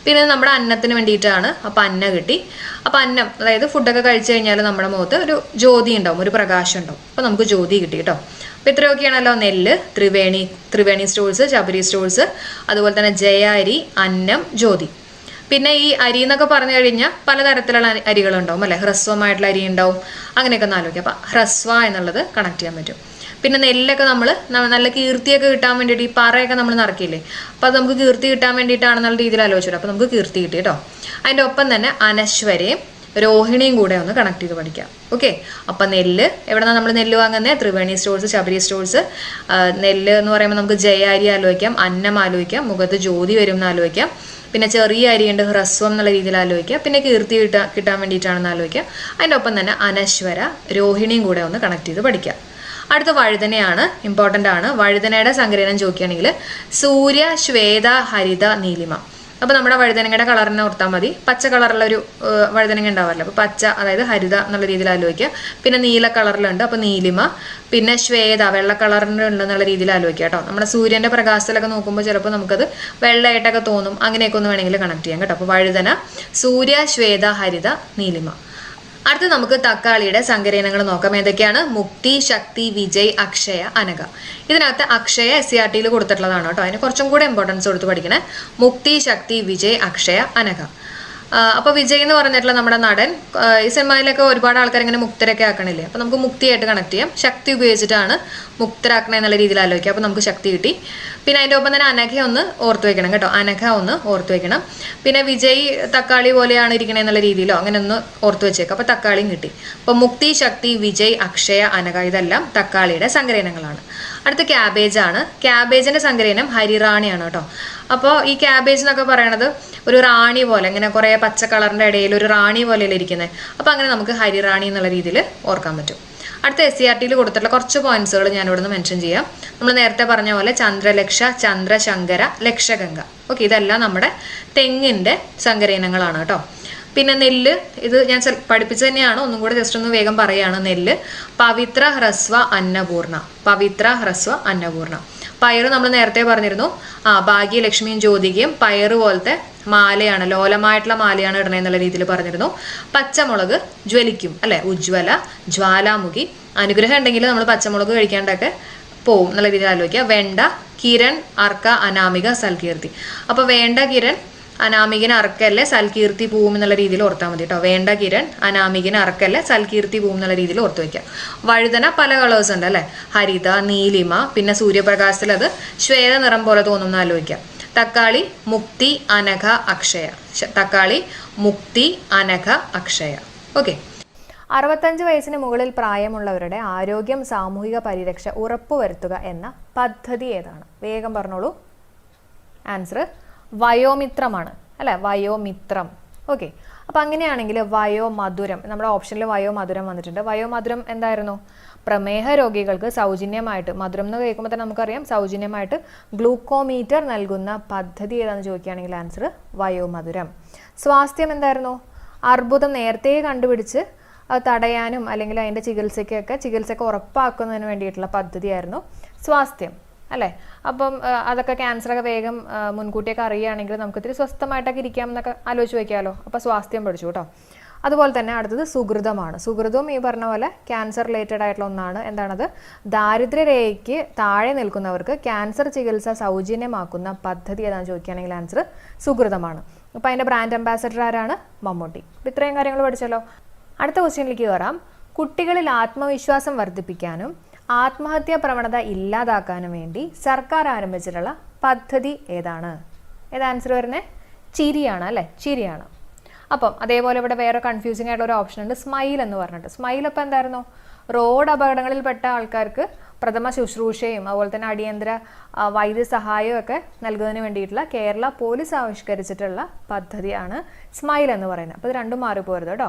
പിന്നെ നമ്മുടെ അന്നത്തിന് വേണ്ടിയിട്ടാണ്. അപ്പൊ അന്ന കിട്ടി. അപ്പൊ അന്നം, അതായത് ഫുഡൊക്കെ കഴിച്ചു കഴിഞ്ഞാൽ നമ്മുടെ മുഖത്ത് ഒരു ജ്യോതി ഉണ്ടാവും, ഒരു പ്രകാശം ഉണ്ടാവും. അപ്പൊ നമുക്ക് ജ്യോതി കിട്ടി കേട്ടോ. അപ്പൊ ഇത്രയൊക്കെയാണല്ലോ നെല്ല്, ത്രിവേണി സ്റ്റോഴ്സ്, ശബരി സ്റ്റോഴ്സ്, അതുപോലെ തന്നെ ജയ അരി, അന്നം, ജ്യോതി. പിന്നെ ഈ അരി എന്നൊക്കെ പറഞ്ഞു കഴിഞ്ഞാൽ പലതരത്തിലുള്ള അരികളുണ്ടാവും അല്ലെ. ഹ്രസ്വമായിട്ടുള്ള അരി ഉണ്ടാവും. അങ്ങനെയൊക്കെ ഒന്ന് ആലോചിക്കാം. അപ്പൊ ഹ്രസ്വ എന്നുള്ളത് കണക്ട് ചെയ്യാൻ പറ്റും. പിന്നെ നെല്ലൊക്കെ നമ്മൾ നല്ല കീർത്തിയൊക്കെ കിട്ടാൻ വേണ്ടിയിട്ട് ഈ പറയൊക്കെ നമ്മൾ നിറക്കില്ലേ. അപ്പൊ അത് നമുക്ക് കീർത്തി കിട്ടാൻ വേണ്ടിയിട്ടാണെന്നുള്ള രീതിയിൽ ആലോചിച്ചു. അപ്പൊ നമുക്ക് കീർത്തി കിട്ടി കേട്ടോ. അതിന്റെ ഒപ്പം തന്നെ അനശ്വരയും രോഹിണിയും കൂടെ ഒന്ന് കണക്ട് ചെയ്ത് പഠിക്കാം. ഓക്കെ. അപ്പൊ നെല്ല് എവിടെന്നാണ് നമ്മൾ നെല്ല് വാങ്ങുന്നത്? Triveni stores, Sabari stores. നെല്ല് എന്ന് പറയുമ്പോൾ നമുക്ക് ജയ അരി ആലോചിക്കാം, അന്നം ആലോചിക്കാം, മുഖത്ത് ജ്യോതി വരും എന്ന് ആലോചിക്കാം. പിന്നെ ചെറിയ അരിയുണ്ട്, ഹ്രസ്വം എന്നുള്ള രീതിയിൽ ആലോചിക്കുക. പിന്നെ കീർത്തി കിട്ടാൻ വേണ്ടിയിട്ടാണെന്ന് ആലോചിക്കുക. അതിൻ്റെ ഒപ്പം തന്നെ അനശ്വര, രോഹിണിയും കൂടെ ഒന്ന് കണക്ട് ചെയ്ത് പഠിക്കുക. അടുത്ത വഴുതനയാണ്, ഇമ്പോർട്ടൻ്റ് ആണ്. വഴുതനയുടെ സങ്കരയിനം ചോദിക്കുകയാണെങ്കിൽ സൂര്യ, ശ്വേത, ഹരിത, നീലിമ. അപ്പൊ നമ്മുടെ വഴുതനങ്ങയുടെ കളറിനെ ഓർത്താൽ മതി. പച്ച കളറുള്ള ഒരു വഴുതനങ്ങ ഉണ്ടാവാറില്ല. അപ്പൊ പച്ച, അതായത് ഹരിത എന്നുള്ള രീതിയിൽ ആലോചിക്കുക. പിന്നെ നീല കളറിലുണ്ട്, അപ്പൊ നീലിമ. പിന്നെ ശ്വേത, വെള്ള കളറിനുണ്ടെന്നുള്ള രീതിയിൽ ആലോചിക്കുക കേട്ടോ. നമ്മുടെ സൂര്യന്റെ പ്രകാശത്തിലൊക്കെ നോക്കുമ്പോൾ ചിലപ്പോൾ നമുക്കത് വെള്ളയായിട്ടൊക്കെ തോന്നും. അങ്ങനെയൊക്കെ ഒന്ന് വേണമെങ്കിൽ കണക്ട് ചെയ്യാം കേട്ടോ. അപ്പൊ വഴുതന, സൂര്യ, ശ്വേത, ഹരിത, നീലിമ. അടുത്ത നമുക്ക് തക്കാളിയുടെ സങ്കരയിനങ്ങൾ നോക്കാം. ഏതൊക്കെയാണ്? മുക്തി, ശക്തി, വിജയ്, അക്ഷയ, അനഘ. ഇതിനകത്ത് അക്ഷയ SCRT കൊടുത്തിട്ടുള്ളതാണ് കേട്ടോ. അതിന് കുറച്ചും കൂടെ ഇമ്പോർട്ടൻസ് കൊടുത്ത് പഠിക്കണേ. മുക്തി, ശക്തി, വിജയ്, അക്ഷയ, അനഘ. അപ്പൊ വിജയ് എന്ന് പറഞ്ഞിട്ടുള്ള നമ്മുടെ നടൻ, ഈ സിനിമയിലൊക്കെ ഒരുപാട് ആൾക്കാർ ഇങ്ങനെ മുക്തരൊക്കെ ആക്കണില്ലേ. അപ്പൊ നമുക്ക് മുക്തിയായിട്ട് കണക്ട് ചെയ്യാം. ശക്തി ഉപയോഗിച്ചിട്ടാണ് മുക്തരാക്കണ എന്നുള്ള രീതിയിൽ ആലോചിക്കുക. അപ്പൊ നമുക്ക് ശക്തി കിട്ടി. പിന്നെ അതിന്റെ ഒപ്പം തന്നെ അനഘ ഒന്ന് ഓർത്ത് വെക്കണം കേട്ടോ. അനഘ ഒന്ന് ഓർത്ത് വെക്കണം. പിന്നെ വിജയ് തക്കാളി പോലെയാണ് ഇരിക്കണേ എന്നുള്ള രീതിയിലോ അങ്ങനെ ഒന്ന് ഓർത്ത് വെച്ചേക്കാം. അപ്പൊ തക്കാളിയും കിട്ടി. അപ്പൊ മുക്തി, ശക്തി, വിജയ്, അക്ഷയ, അനഘ ഇതെല്ലാം തക്കാളിയുടെ സങ്കരയിനങ്ങളാണ്. അടുത്ത ക്യാബേജ് ആണ്. ക്യാബേജിന്റെ സങ്കരയിനം ഹരിറാണിയാണ് കേട്ടോ. അപ്പോൾ ഈ ക്യാബേജ് എന്നൊക്കെ പറയണത് ഒരു റാണി പോലെ, ഇങ്ങനെ കുറെ പച്ച കളറിന്റെ ഇടയിൽ ഒരു റാണി പോലെയല്ലേ ഇരിക്കുന്നത്. അപ്പൊ അങ്ങനെ നമുക്ക് ഹരിറാണി എന്നുള്ള രീതിയിൽ ഓർക്കാൻ പറ്റും. അടുത്ത SCRT കൊടുത്തിട്ടുള്ള കുറച്ച് പോയിന്റ്സുകൾ ഞാൻ ഇവിടെ നിന്ന് മെൻഷൻ ചെയ്യാം. നമ്മൾ നേരത്തെ പറഞ്ഞ പോലെ ചന്ദ്രലക്ഷ, ചന്ദ്രശങ്കര, ലക്ഷഗംഗ. ഓക്കെ. ഇതെല്ലാം നമ്മുടെ തെങ്ങിന്റെ സങ്കരയിനങ്ങളാണ് കേട്ടോ. പിന്നെ നെല്ല്, ഇത് ഞാൻ പഠിപ്പിച്ചു തന്നെയാണ്, ഒന്നും കൂടെ ജസ്റ്റ് ഒന്ന് വേഗം പറയാണ്. നെല്ല് പവിത്ര, ഹ്രസ്വ, അന്നപൂർണ. പവിത്ര, ഹ്രസ്വ, അന്നപൂർണ. പയറ് നമ്മൾ നേരത്തെ പറഞ്ഞിരുന്നു. ഭാഗ്യലക്ഷ്മിയും ജ്യോതികയും പയറ് പോലത്തെ മാലയാണ്, ലോലമായിട്ടുള്ള മാലയാണ് ഇടണേ എന്നുള്ള രീതിയിൽ പറഞ്ഞിരുന്നു. പച്ചമുളക് ജ്വലിക്കും അല്ലെ. ഉജ്ജ്വല, ജ്വാലാമുഖി. അനുഗ്രഹം ഉണ്ടെങ്കിൽ നമ്മൾ പച്ചമുളക് കഴിക്കാണ്ടൊക്കെ പോവും എന്നുള്ള രീതിയിൽ ആലോചിക്കുക. വെണ്ട, കിരൺ, അർക്ക, അനാമിക, സൽകീർത്തി. അപ്പൊ വേണ്ട കിരൺ അനാമികന് അർക്കല്ലേ സൽകീർത്തി പൂവും എന്നുള്ള രീതിയിൽ ഓർത്താൽ മതി കേട്ടോ. വേണ്ട കിരൺ അനാമികന് അർക്കല്ലേ സൽകീർത്തി പൂവും എന്നുള്ള രീതിയിൽ ഓർത്ത് വെക്കാം. വഴുതന പല കളേഴ്സ് ഉണ്ട് അല്ലെ. ഹരിത, നീലിമ, പിന്നെ സൂര്യപ്രകാശത്തിൽ അത് ശ്വേത നിറം പോലെ തോന്നുന്ന ആലോചിക്കാം. തക്കാളി, മുക്തി, അനഘ, അക്ഷയ. തക്കാളി, മുക്തി, അനഘ, അക്ഷയ. ഓക്കെ. 65 വയസ്സിന് മുകളിൽ പ്രായമുള്ളവരുടെ ആരോഗ്യം, സാമൂഹിക പരിരക്ഷ ഉറപ്പുവരുത്തുക എന്ന പദ്ധതി ഏതാണ്? വേഗം പറഞ്ഞോളൂ. ആൻസർ വയോമിത്രമാണ് അല്ലെ. വയോമിത്രം. ഓക്കെ. അപ്പൊ അങ്ങനെയാണെങ്കിൽ വയോമധുരം, നമ്മുടെ ഓപ്ഷനിൽ വയോമധുരം വന്നിട്ടുണ്ട്. വയോമധുരം എന്തായിരുന്നു? പ്രമേഹ രോഗികൾക്ക് സൗജന്യമായിട്ട്, മധുരം എന്ന് കേൾക്കുമ്പോൾ തന്നെ നമുക്കറിയാം സൗജന്യമായിട്ട് ഗ്ലൂക്കോമീറ്റർ നൽകുന്ന പദ്ധതി ഏതാണെന്ന് ചോദിക്കുകയാണെങ്കിൽ ആൻസർ വയോമധുരം. സ്വാസ്ഥ്യം എന്തായിരുന്നു? അർബുദം നേരത്തെ കണ്ടുപിടിച്ച് അത് തടയാനും അല്ലെങ്കിൽ അതിൻ്റെ ചികിത്സയ്ക്ക് ഉറപ്പാക്കുന്നതിന് വേണ്ടിയിട്ടുള്ള പദ്ധതിയായിരുന്നു സ്വാസ്ഥ്യം അല്ലേ. അപ്പം അതൊക്കെ ക്യാൻസറൊക്കെ വേഗം മുൻകൂട്ടിയൊക്കെ അറിയുകയാണെങ്കിൽ നമുക്ക് ഇത്തിരി സ്വസ്ഥമായിട്ടൊക്കെ ഇരിക്കാം എന്നൊക്കെ ആലോചിച്ച് വയ്ക്കാമല്ലോ. അപ്പോൾ സ്വാസ്ഥ്യം പഠിച്ചു കേട്ടോ. അതുപോലെ തന്നെ അടുത്തത് സുഹൃതമാണ്. സുഹൃതവും ഈ പറഞ്ഞ പോലെ ക്യാൻസർ റിലേറ്റഡ് ആയിട്ടുള്ള ഒന്നാണ്. എന്താണത്? ദാരിദ്ര്യരേഖയ്ക്ക് താഴെ നിൽക്കുന്നവർക്ക് ക്യാൻസർ ചികിത്സ സൗജന്യമാക്കുന്ന പദ്ധതി ഏതാണെന്ന് ചോദിക്കുകയാണെങ്കിൽ ആൻസർ സുഹൃതമാണ്. അപ്പോൾ അതിൻ്റെ ബ്രാൻഡ് അംബാസഡർ ആരാണ്? മമ്മൂട്ടി. അപ്പോൾ ഇത്രയും കാര്യങ്ങൾ പഠിച്ചല്ലോ. അടുത്ത ക്വസ്റ്റ്യനിലേക്ക് കയറാം. കുട്ടികളിൽ ആത്മവിശ്വാസം വർദ്ധിപ്പിക്കാനും ആത്മഹത്യാ പ്രവണത ഇല്ലാതാക്കാനും വേണ്ടി സർക്കാർ ആരംഭിച്ചിട്ടുള്ള പദ്ധതി ഏതാണ്? ഏത് ആൻസർ വരുന്നത്? ചിരിയാണ് അല്ലേ? ചിരിയാണ്. അപ്പം അതേപോലെ ഇവിടെ വേറെ കൺഫ്യൂസിങ് ആയിട്ടുള്ള ഒരു ഓപ്ഷൻ ഉണ്ട്, സ്മൈൽ എന്ന് പറഞ്ഞിട്ട്. സ്മൈൽ അപ്പം എന്തായിരുന്നു? റോഡ് അപകടങ്ങളിൽപ്പെട്ട ആൾക്കാർക്ക് പ്രഥമ ശുശ്രൂഷയും അതുപോലെ തന്നെ അടിയന്തര വൈദ്യസഹായവും ഒക്കെ നൽകുന്നതിന് വേണ്ടിയിട്ടുള്ള കേരള പോലീസ് ആവിഷ്കരിച്ചിട്ടുള്ള പദ്ധതിയാണ് സ്മൈൽ എന്ന് പറയുന്നത്. അപ്പോൾ ഇത് രണ്ടും മാറിപ്പോരുത് കേട്ടോ.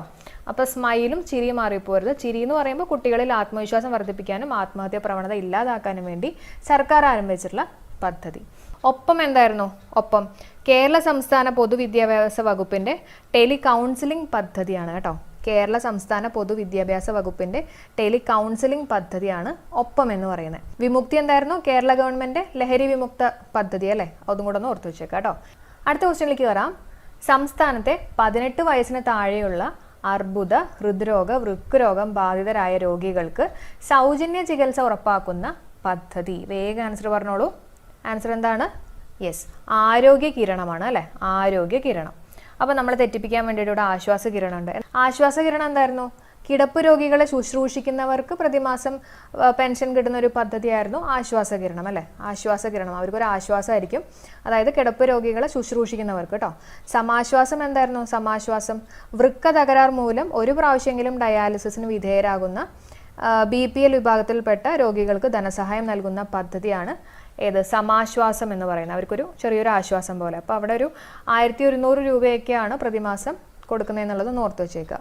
അപ്പോൾ സ്മൈലും ചിരിയും മാറിപ്പോരുത്. ചിരി എന്ന് പറയുമ്പോൾ കുട്ടികളിൽ ആത്മവിശ്വാസം വർദ്ധിപ്പിക്കാനും ആത്മഹത്യാ പ്രവണത ഇല്ലാതാക്കാനും വേണ്ടി സർക്കാർ ആരംഭിച്ചിട്ടുള്ള പദ്ധതി. ഒപ്പം എന്തായിരുന്നു? ഒപ്പം കേരള സംസ്ഥാന പൊതുവിദ്യാഭ്യാസ വകുപ്പിൻ്റെ ടെലി കൗൺസിലിംഗ് പദ്ധതിയാണ് കേട്ടോ. കേരള സംസ്ഥാന പൊതുവിദ്യാഭ്യാസ വകുപ്പിൻ്റെ ടെലി കൗൺസിലിംഗ് പദ്ധതിയാണ് ഒപ്പം എന്ന് പറയുന്നത്. വിമുക്തി എന്തായിരുന്നു? കേരള ഗവൺമെൻറ് ലഹരി വിമുക്ത പദ്ധതി അല്ലേ? അതും കൂടെ ഒന്ന് ഓർത്ത് വെച്ചേക്കാം കേട്ടോ. അടുത്ത ക്വസ്റ്റ്യനിലേക്ക് വരാം. സംസ്ഥാനത്തെ 18 വയസ്സിന് താഴെയുള്ള അർബുദ, ഹൃദ്രോഗ, വൃക്കരോഗം ബാധിതരായ രോഗികൾക്ക് സൗജന്യ ചികിത്സ ഉറപ്പാക്കുന്ന പദ്ധതി. വേഗം ആൻസർ പറഞ്ഞോളൂ. ആൻസർ എന്താണ്? യെസ്, ആരോഗ്യ കിരണമാണ് അല്ലേ? ആരോഗ്യ കിരണം. അപ്പോൾ നമ്മൾ തെറ്റിപ്പിക്കാൻ വേണ്ടിയിട്ട് ഇവിടെ ആശ്വാസ കിരണം ഉണ്ട്. ആശ്വാസ കിരണം എന്തായിരുന്നു? കിടപ്പ് രോഗികളെ ശുശ്രൂഷിക്കുന്നവർക്ക് പ്രതിമാസം പെൻഷൻ കിട്ടുന്ന ഒരു പദ്ധതിയായിരുന്നു ആശ്വാസ കിരണം അല്ലേ? ആശ്വാസ കിരണം. അവർക്കൊരു ആശ്വാസമായിരിക്കും. അതായത് കിടപ്പ് രോഗികളെ ശുശ്രൂഷിക്കുന്നവർക്ക് കേട്ടോ. സമാശ്വാസം എന്തായിരുന്നു? സമാശ്വാസം വൃക്ക തകരാർ മൂലം ഒരു പ്രാവശ്യമെങ്കിലും ഡയാലിസിസിന് വിധേയരാകുന്ന BPL വിഭാഗത്തിൽപ്പെട്ട രോഗികൾക്ക് ധനസഹായം നൽകുന്ന പദ്ധതിയാണ് ഏത്? സമാശ്വാസം എന്ന് പറയുന്നത്. അവർക്കൊരു ചെറിയൊരു ആശ്വാസം പോലെ. അപ്പോൾ അവിടെ ഒരു 1100 രൂപയൊക്കെയാണ് പ്രതിമാസം കൊടുക്കുന്നതെന്നുള്ളത് ഓർത്ത് വെച്ചേക്കുക.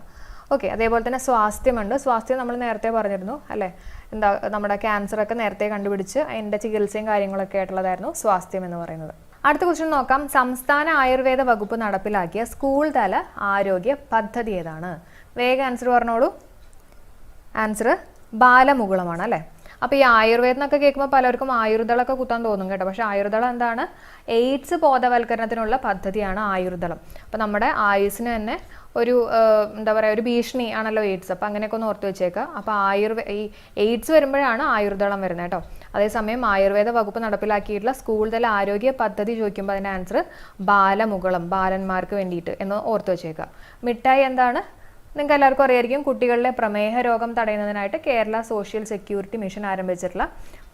ഓക്കെ. അതേപോലെ തന്നെ സ്വാസ്ഥ്യമുണ്ട്. സ്വാസ്ഥ്യം നമ്മൾ നേരത്തെ പറഞ്ഞിരുന്നു അല്ലേ? എന്താ, നമ്മുടെ ക്യാൻസറൊക്കെ നേരത്തെ കണ്ടുപിടിച്ച് അതിൻ്റെ ചികിത്സയും കാര്യങ്ങളൊക്കെ ആയിട്ടുള്ളതായിരുന്നു സ്വാസ്ഥ്യം എന്ന് പറയുന്നത്. അടുത്ത ക്വസ്റ്റ്യൻ നോക്കാം. സംസ്ഥാന ആയുർവേദ വകുപ്പ് നടപ്പിലാക്കിയ സ്കൂൾ തല ആരോഗ്യ പദ്ധതി ഏതാണ്? വേഗം ആൻസർ പറഞ്ഞോളൂ. ആൻസർ ബാലമുകുളമാണ് അല്ലേ? അപ്പോൾ ഈ ആയുർവേദം എന്നൊക്കെ കേൾക്കുമ്പോൾ പലർക്കും ആയുർദളമൊക്കെ കുത്താൻ തോന്നും കേട്ടോ. പക്ഷേ ആയുർദളം എന്താണ്? എയ്ഡ്സ് ബോധവൽക്കരണത്തിനുള്ള പദ്ധതിയാണ് ആയുർദളം. അപ്പോൾ നമ്മുടെ ആയുസ്സിന് തന്നെ ഒരു എന്താ പറയുക, ഒരു ഭീഷണി ആണല്ലോ എയ്ഡ്സ്. അപ്പോൾ അങ്ങനെയൊക്കെ ഒന്ന് ഓർത്ത് വെച്ചേക്കുക. അപ്പോൾ ഈ എയ്ഡ്സ് വരുമ്പോഴാണ് ആയുർദളം വരുന്നത് കേട്ടോ. അതേസമയം ആയുർവേദ വകുപ്പ് നടപ്പിലാക്കിയിട്ടുള്ള സ്കൂൾ തല ആരോഗ്യ പദ്ധതി ചോദിക്കുമ്പോൾ അതിൻ്റെ ആൻസർ ബാലമുകുളം, ബാലന്മാർക്ക് വേണ്ടിയിട്ട് എന്ന് ഓർത്ത് വെച്ചേക്കുക. മിഠായി എന്താണ്? നിങ്ങൾക്ക് എല്ലാവർക്കും അറിയായിരിക്കും. കുട്ടികളിലെ പ്രമേഹ രോഗം തടയുന്നതിനായിട്ട് കേരള സോഷ്യൽ സെക്യൂരിറ്റി മിഷൻ ആരംഭിച്ചിട്ടുള്ള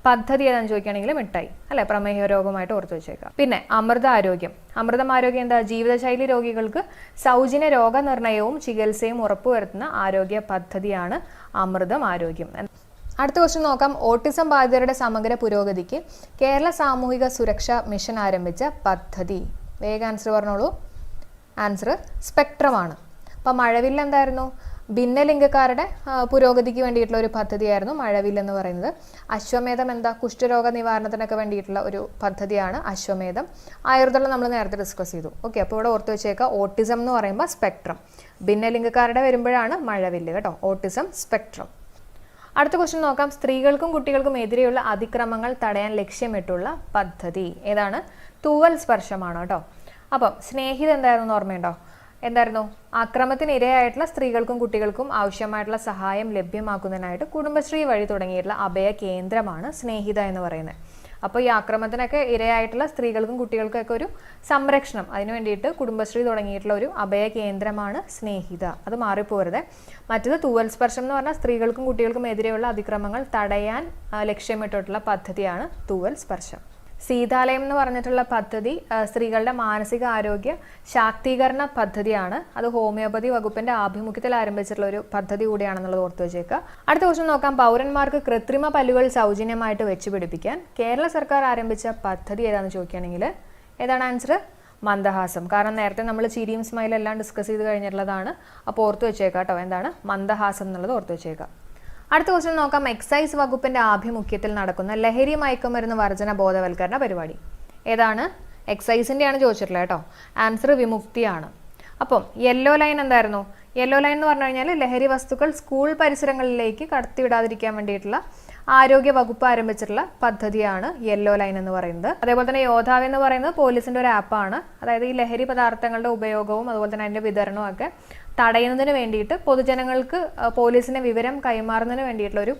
പദ്ധതി ഏതാണെന്ന് ചോദിക്കുകയാണെങ്കിൽ മിഠായി അല്ലെ? പ്രമേഹ രോഗമായിട്ട് ഓർത്ത് വെച്ചേക്കാം. പിന്നെ അമൃത ആരോഗ്യം. അമൃതം ആരോഗ്യം എന്താ? ജീവിതശൈലി രോഗികൾക്ക് സൗജന്യ രോഗനിർണയവും ചികിത്സയും ഉറപ്പുവരുത്തുന്ന ആരോഗ്യ പദ്ധതിയാണ് അമൃതം ആരോഗ്യം. അടുത്ത ക്വസ്റ്റ്യൻ നോക്കാം. ഓട്ടിസം ബാധിതരുടെ സമഗ്ര പുരോഗതിക്ക് കേരള സാമൂഹിക സുരക്ഷാ മിഷൻ ആരംഭിച്ച പദ്ധതി. വേഗം ആൻസർ പറഞ്ഞോളൂ. ആൻസർ സ്പെക്ട്രമാണ്. അപ്പോൾ മഴവില്ല് എന്തായിരുന്നു? ഭിന്നലിംഗക്കാരുടെ പുരോഗതിക്ക് വേണ്ടിയിട്ടുള്ള ഒരു പദ്ധതിയായിരുന്നു മഴവില്ല് എന്ന് പറയുന്നത്. അശ്വമേധം എന്താ? കുഷ്ഠരോഗ നിവാരണത്തിനൊക്കെ വേണ്ടിയിട്ടുള്ള ഒരു പദ്ധതിയാണ് അശ്വമേധം. ആയുർദളം നമ്മൾ നേരത്തെ ഡിസ്കസ് ചെയ്തു. ഓക്കെ. അപ്പോൾ ഇവിടെ ഓർത്ത് വെച്ചേക്കുക. ഓട്ടിസം എന്ന് പറയുമ്പോൾ സ്പെക്ട്രം, ഭിന്നലിംഗക്കാരുടെ വരുമ്പോഴാണ് മഴവില്ല് കേട്ടോ. Autism, spectrum. അടുത്ത ക്വസ്റ്റ്യൻ നോക്കാം. സ്ത്രീകൾക്കും കുട്ടികൾക്കും എതിരെയുള്ള അതിക്രമങ്ങൾ തടയാൻ ലക്ഷ്യമിട്ടുള്ള പദ്ധതി ഏതാണ്? തൂവൽ സ്പർശമാണ് കേട്ടോ. അപ്പം സ്നേഹിത എന്തായിരുന്നു ഓർമ്മയുണ്ടോ? എന്തായിരുന്നു? ആക്രമണത്തിന് ഇരയായിട്ടുള്ള സ്ത്രീകൾക്കും കുട്ടികൾക്കും ആവശ്യമായിട്ടുള്ള സഹായം ലഭ്യമാക്കുന്നതിനായിട്ട് കുടുംബശ്രീ വഴി തുടങ്ങിയിട്ടുള്ള അഭയ കേന്ദ്രമാണ് സ്നേഹിത എന്ന് പറയുന്നത്. അപ്പോൾ ഈ ആക്രമണത്തിനൊക്കെ ഇരയായിട്ടുള്ള സ്ത്രീകൾക്കും കുട്ടികൾക്കും ഒക്കെ ഒരു സംരക്ഷണം അതിനു വേണ്ടിയിട്ട് കുടുംബശ്രീ തുടങ്ങിയിട്ടുള്ള ഒരു അഭയ കേന്ദ്രമാണ് സ്നേഹിത. അത് മാറിപ്പോരുത്. മറ്റത് തൂവൽ സ്പർശം എന്ന് പറഞ്ഞാൽ സ്ത്രീകൾക്കും കുട്ടികൾക്കും എതിരെയുള്ള അതിക്രമങ്ങൾ തടയാൻ ലക്ഷ്യമിട്ടിട്ടുള്ള പദ്ധതിയാണ് തൂവൽ സ്പർശം. സീതാലയം എന്ന് പറഞ്ഞിട്ടുള്ള പദ്ധതി സ്ത്രീകളുടെ മാനസിക ആരോഗ്യ ശാക്തീകരണ പദ്ധതിയാണ്. അത് ഹോമിയോപ്പതി വകുപ്പിന്റെ ആഭിമുഖ്യത്തിൽ ആരംഭിച്ചിട്ടുള്ള ഒരു പദ്ധതി കൂടിയാണെന്നുള്ളത് ഓർത്ത് വെച്ചേക്കുക. അടുത്ത ക്വസ്റ്റ്യൻ നോക്കാം. പൗരന്മാർക്ക് കൃത്രിമ പല്ലുകൾ സൗജന്യമായിട്ട് വെച്ച് പിടിപ്പിക്കാൻ കേരള സർക്കാർ ആരംഭിച്ച പദ്ധതി ഏതാണെന്ന് ചോദിക്കുകയാണെങ്കിൽ ഏതാണ് ആൻസർ? മന്ദഹാസം. കാരണം നേരത്തെ നമ്മൾ ചിരിയും സ്മൈലും എല്ലാം ഡിസ്കസ് ചെയ്ത് കഴിഞ്ഞിട്ടുള്ളതാണ്. അപ്പോൾ ഓർത്ത് വെച്ചേക്കാം കേട്ടോ. എന്താണ് മന്ദഹാസം എന്നുള്ളത് ഓർത്ത് വെച്ചേക്കാം. അടുത്ത ക്വസ്റ്റ്യൻ നോക്കാം. എക്സൈസ് വകുപ്പിന്റെ ആഭിമുഖ്യത്തിൽ നടക്കുന്ന ലഹരി മയക്കുമരുന്ന് വർജന ബോധവൽക്കരണ പരിപാടി ഏതാണ്? എക്സൈസിൻ്റെയാണ് ചോദിച്ചിട്ടുള്ളത് കേട്ടോ. ആൻസർ വിമുക്തിയാണ്. അപ്പം യെല്ലോ ലൈൻ എന്തായിരുന്നു? യെല്ലോ ലൈൻ എന്ന് പറഞ്ഞു കഴിഞ്ഞാൽ ലഹരി വസ്തുക്കൾ സ്കൂൾ പരിസരങ്ങളിലേക്ക് കടത്തിവിടാതിരിക്കാൻ വേണ്ടിയിട്ടുള്ള ആരോഗ്യ വകുപ്പ് ആരംഭിച്ചിട്ടുള്ള പദ്ധതിയാണ് യെല്ലോ ലൈൻ എന്ന് പറയുന്നത്. അതേപോലെ തന്നെ യോദ്ധാവ് എന്ന് പറയുന്നത് പോലീസിന്റെ ഒരു ആപ്പാണ്. അതായത് ഈ ലഹരി പദാർത്ഥങ്ങളുടെ ഉപയോഗവും അതുപോലെ തന്നെ അതിന്റെ വിതരണവും ഒക്കെ തടയുന്നതിന് വേണ്ടിയിട്ട് പൊതുജനങ്ങൾക്ക് പോലീസിന്റെ വിവരം കൈമാറുന്നതിന് വേണ്ടിയിട്ടുള്ള ഒരു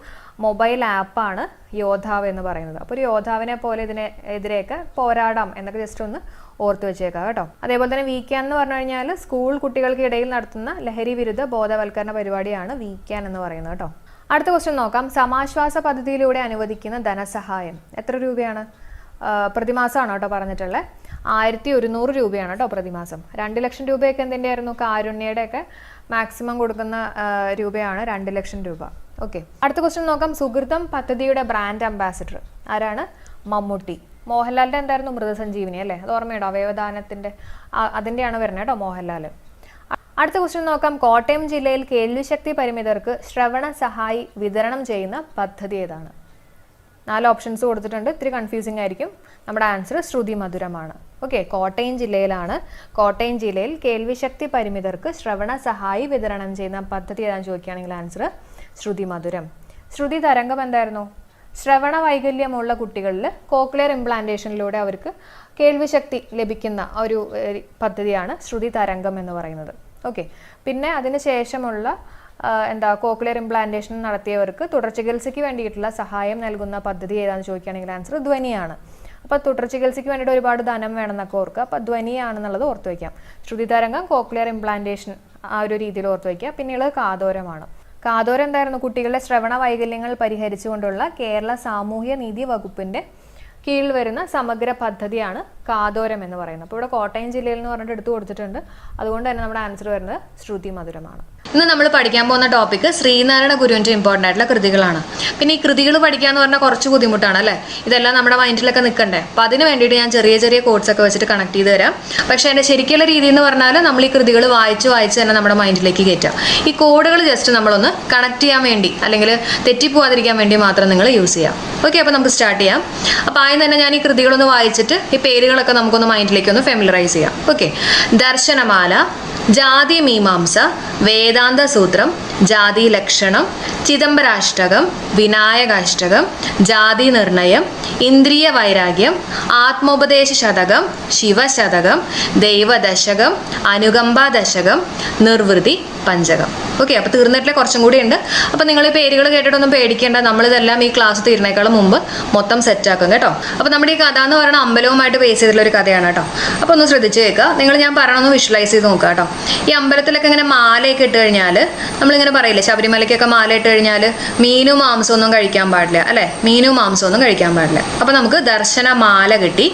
മൊബൈൽ ആപ്പാണ് യോദ്ധാവ് എന്ന് പറയുന്നത്. അപ്പോൾ ഒരു യോദ്ധാവിനെ പോലെ ഇതിനെതിരെയൊക്കെ പോരാടാം എന്നൊക്കെ ജസ്റ്റ് ഒന്ന് ഓർത്ത് വെച്ചേക്കാം കേട്ടോ. അതേപോലെ തന്നെ വീക്യാൻ എന്ന് പറഞ്ഞു കഴിഞ്ഞാൽ സ്കൂൾ കുട്ടികൾക്ക് ഇടയിൽ നടത്തുന്ന ലഹരി വിരുദ്ധ ബോധവൽക്കരണ പരിപാടിയാണ് വീക്യാൻ എന്ന് പറയുന്നത് കേട്ടോ. അടുത്ത ക്വസ്റ്റ്യൻ നോക്കാം. സമാശ്വാസ പദ്ധതിയിലൂടെ അനുവദിക്കുന്ന ധനസഹായം എത്ര രൂപയാണ്? പ്രതിമാസമാണ് കേട്ടോ പറഞ്ഞിട്ടുള്ളത്. 1100 രൂപയാണ് കേട്ടോ പ്രതിമാസം. 2 ലക്ഷം രൂപയൊക്കെ എന്തിൻ്റെ ആയിരുന്നു? കാരുണ്യയുടെ ഒക്കെ മാക്സിമം കൊടുക്കുന്ന രൂപയാണ് 2 ലക്ഷം രൂപ. ഓക്കെ, അടുത്ത ക്വസ്റ്റ്യൻ നോക്കാം. സുഹൃതം പദ്ധതിയുടെ ബ്രാൻഡ് അംബാസിഡർ ആരാണ്? മമ്മൂട്ടി. മോഹൻലാലിൻ്റെ എന്തായിരുന്നു? മൃതസഞ്ജീവനി അല്ലേ? അത് ഓർമ്മയുണ്ടോ? അവയവദാനത്തിൻ്റെ അതിൻ്റെയാണ് വരുന്നത് കേട്ടോ മോഹൻലാൽ. അടുത്ത ക്വസ്റ്റ്യൻ നോക്കാം. കോട്ടയം ജില്ലയിൽ കേൾവിശക്തി പരിമിതർക്ക് ശ്രവണ സഹായി വിതരണം ചെയ്യുന്ന പദ്ധതി ഏതാണ്? 4 ഓപ്ഷൻസ് കൊടുത്തിട്ടുണ്ട്. ഇത്തിരി കൺഫ്യൂസിംഗ് ആയിരിക്കും. നമ്മുടെ ആൻസർ ശ്രുതി മധുരമാണ്. ഓക്കെ, കോട്ടയം ജില്ലയിലാണ്. കോട്ടയം ജില്ലയിൽ കേൾവിശക്തി പരിമിതർക്ക് ശ്രവണ സഹായി വിതരണം ചെയ്യുന്ന പദ്ധതി ഏതാണെന്ന് ചോദിക്കുകയാണെങ്കിൽ ആൻസർ ശ്രുതി മധുരം. ശ്രുതി തരംഗം എന്തായിരുന്നു? ശ്രവണ വൈകല്യമുള്ള കുട്ടികളിൽ കോക്ലിയർ ഇംപ്ലാന്റേഷനിലൂടെ അവർക്ക് കേൾവിശക്തി ലഭിക്കുന്ന ഒരു പദ്ധതിയാണ് ശ്രുതി തരംഗം എന്ന് പറയുന്നത്. ഓക്കെ, പിന്നെ അതിന് ശേഷമുള്ള കോക്ലിയർ ഇംപ്ലാന്റേഷൻ നടത്തിയവർക്ക് തുടർ ചികിത്സയ്ക്ക് വേണ്ടിയിട്ടുള്ള സഹായം നൽകുന്ന പദ്ധതി ഏതാണെന്ന് ചോദിക്കുകയാണെങ്കിൽ ആൻസർ ധ്വനിയാണ്. അപ്പോൾ തുടർ ചികിത്സയ്ക്ക് വേണ്ടിയിട്ട് ഒരുപാട് ധനം വേണമെന്നൊക്കെ ഓർക്കുക. അപ്പോൾ ധ്വനിയാണെന്നുള്ളത് ഓർത്ത് വയ്ക്കാം. ശ്രുതി തരംഗം, കോക്ലിയർ ഇംപ്ലാന്റേഷൻ ആ ഒരു രീതിയിൽ ഓർത്ത് വയ്ക്കുക. പിന്നെയുള്ളത് കാതോരമാണ്. കാതോരം എന്തായിരുന്നു? കുട്ടികളുടെ ശ്രവണ വൈകല്യങ്ങൾ പരിഹരിച്ചുകൊണ്ടുള്ള കേരള സാമൂഹ്യ നീതി വകുപ്പിന്റെ കീഴിൽ വരുന്ന സമഗ്ര പദ്ധതിയാണ് കാതോരം എന്ന് പറയുന്നത്. അപ്പോൾ ഇവിടെ കോട്ടയം ജില്ലയിൽ എന്ന് പറഞ്ഞിട്ട് എടുത്തു കൊടുത്തിട്ടുണ്ട്. അതുകൊണ്ട് തന്നെ നമ്മുടെ ആൻസർ വരുന്നത് ശ്രുതി മധുരമാണ്. ഇന്ന് നമ്മൾ പഠിക്കാൻ പോകുന്ന ടോപ്പിക് ശ്രീനാരായണ ഗുരുവിന്റെ ഇമ്പോർട്ടൻ്റ് ആയിട്ടുള്ള കൃതികളാണ്. പിന്നെ ഈ കൃതികൾ പഠിക്കുക എന്ന് പറഞ്ഞാൽ കുറച്ച് ബുദ്ധിമുട്ടാണ് അല്ലേ? ഇതെല്ലാം നമ്മുടെ മൈൻഡിലൊക്കെ നിൽക്കണ്ടേ? അപ്പം അതിന് വേണ്ടിയിട്ട് ഞാൻ ചെറിയ ചെറിയ കോഡ്സ് ഒക്കെ വെച്ചിട്ട് കണക്ട് ചെയ്ത് തരാം. പക്ഷേ എൻ്റെ ശരിക്കുള്ള രീതി എന്ന് പറഞ്ഞാൽ നമ്മൾ ഈ കൃതികൾ വായിച്ച് തന്നെ നമ്മുടെ മൈൻഡിലേക്ക് കയറ്റാം. ഈ കോഡുകൾ ജസ്റ്റ് നമ്മളൊന്ന് കണക്ട് ചെയ്യാൻ വേണ്ടി അല്ലെങ്കിൽ തെറ്റിപ്പോവാതിരിക്കാൻ വേണ്ടി മാത്രം നിങ്ങൾ യൂസ് ചെയ്യാം. ഓക്കെ, അപ്പോൾ നമുക്ക് സ്റ്റാർട്ട് ചെയ്യാം. അപ്പോൾ ആദ്യം തന്നെ ഞാൻ ഈ കൃതികളൊന്ന് വായിച്ചിട്ട് ഈ പേരുകളൊക്കെ നമുക്കൊന്ന് മൈൻഡിലേക്ക് ഒന്ന് ഫെമിലറൈസ് ചെയ്യാം. ഓക്കെ, ദർശനമാല, ജാതി മീമാംസ, വേദാന്ത സൂത്രം, ജാതി ലക്ഷണം, ചിദംബരാഷ്ടകം, വിനായകാഷ്ടകം, ജാതി നിർണയം, ഇന്ദ്രിയ വൈരാഗ്യം, ആത്മോപദേശ ശതകം, ശിവശതകം, ദൈവദശകം, അനുകമ്പ ദശകം, നിർവൃതി പഞ്ചകം. ഓക്കെ, അപ്പോൾ തീർന്നിട്ടില്ല, കുറച്ചും കൂടി ഉണ്ട്. അപ്പോൾ നിങ്ങൾ ഈ പേരുകൾ കേട്ടിട്ടൊന്നും പേടിക്കേണ്ട. നമ്മളിതെല്ലാം ഈ ക്ലാസ് തീരുന്നേക്കാളും മുമ്പ് മൊത്തം സെറ്റാക്കും കേട്ടോ. അപ്പോൾ നമ്മുടെ ഈ കഥ എന്ന് പറയുന്നത് അമ്പലവുമായിട്ട് ബേസ് ചെയ്തിട്ടുള്ള ഒരു കഥയാണ് കേട്ടോ. അപ്പോൾ ഒന്ന് ശ്രദ്ധിച്ച് കേൾക്കുക. നിങ്ങൾ ഞാൻ പറയണമെന്ന് വിഷ്വലൈസ് ചെയ്ത് നോക്കുക കേട്ടോ. ഈ അമ്പലത്തിലൊക്കെ ഇങ്ങനെ മാലയൊക്കെ ഇട്ട് കഴിഞ്ഞാൽ നമ്മളിങ്ങനെ പറയില്ലേ, ശബരിമലയ്ക്കൊക്കെ മാല ഇട്ട് കഴിഞ്ഞാൽ മീനും മാംസമൊന്നും കഴിക്കാൻ പാടില്ല അല്ലേ? മീനും മാംസമൊന്നും കഴിക്കാൻ പാടില്ല. അപ്പോൾ നമുക്ക് ദർശന മാല കിട്ടി.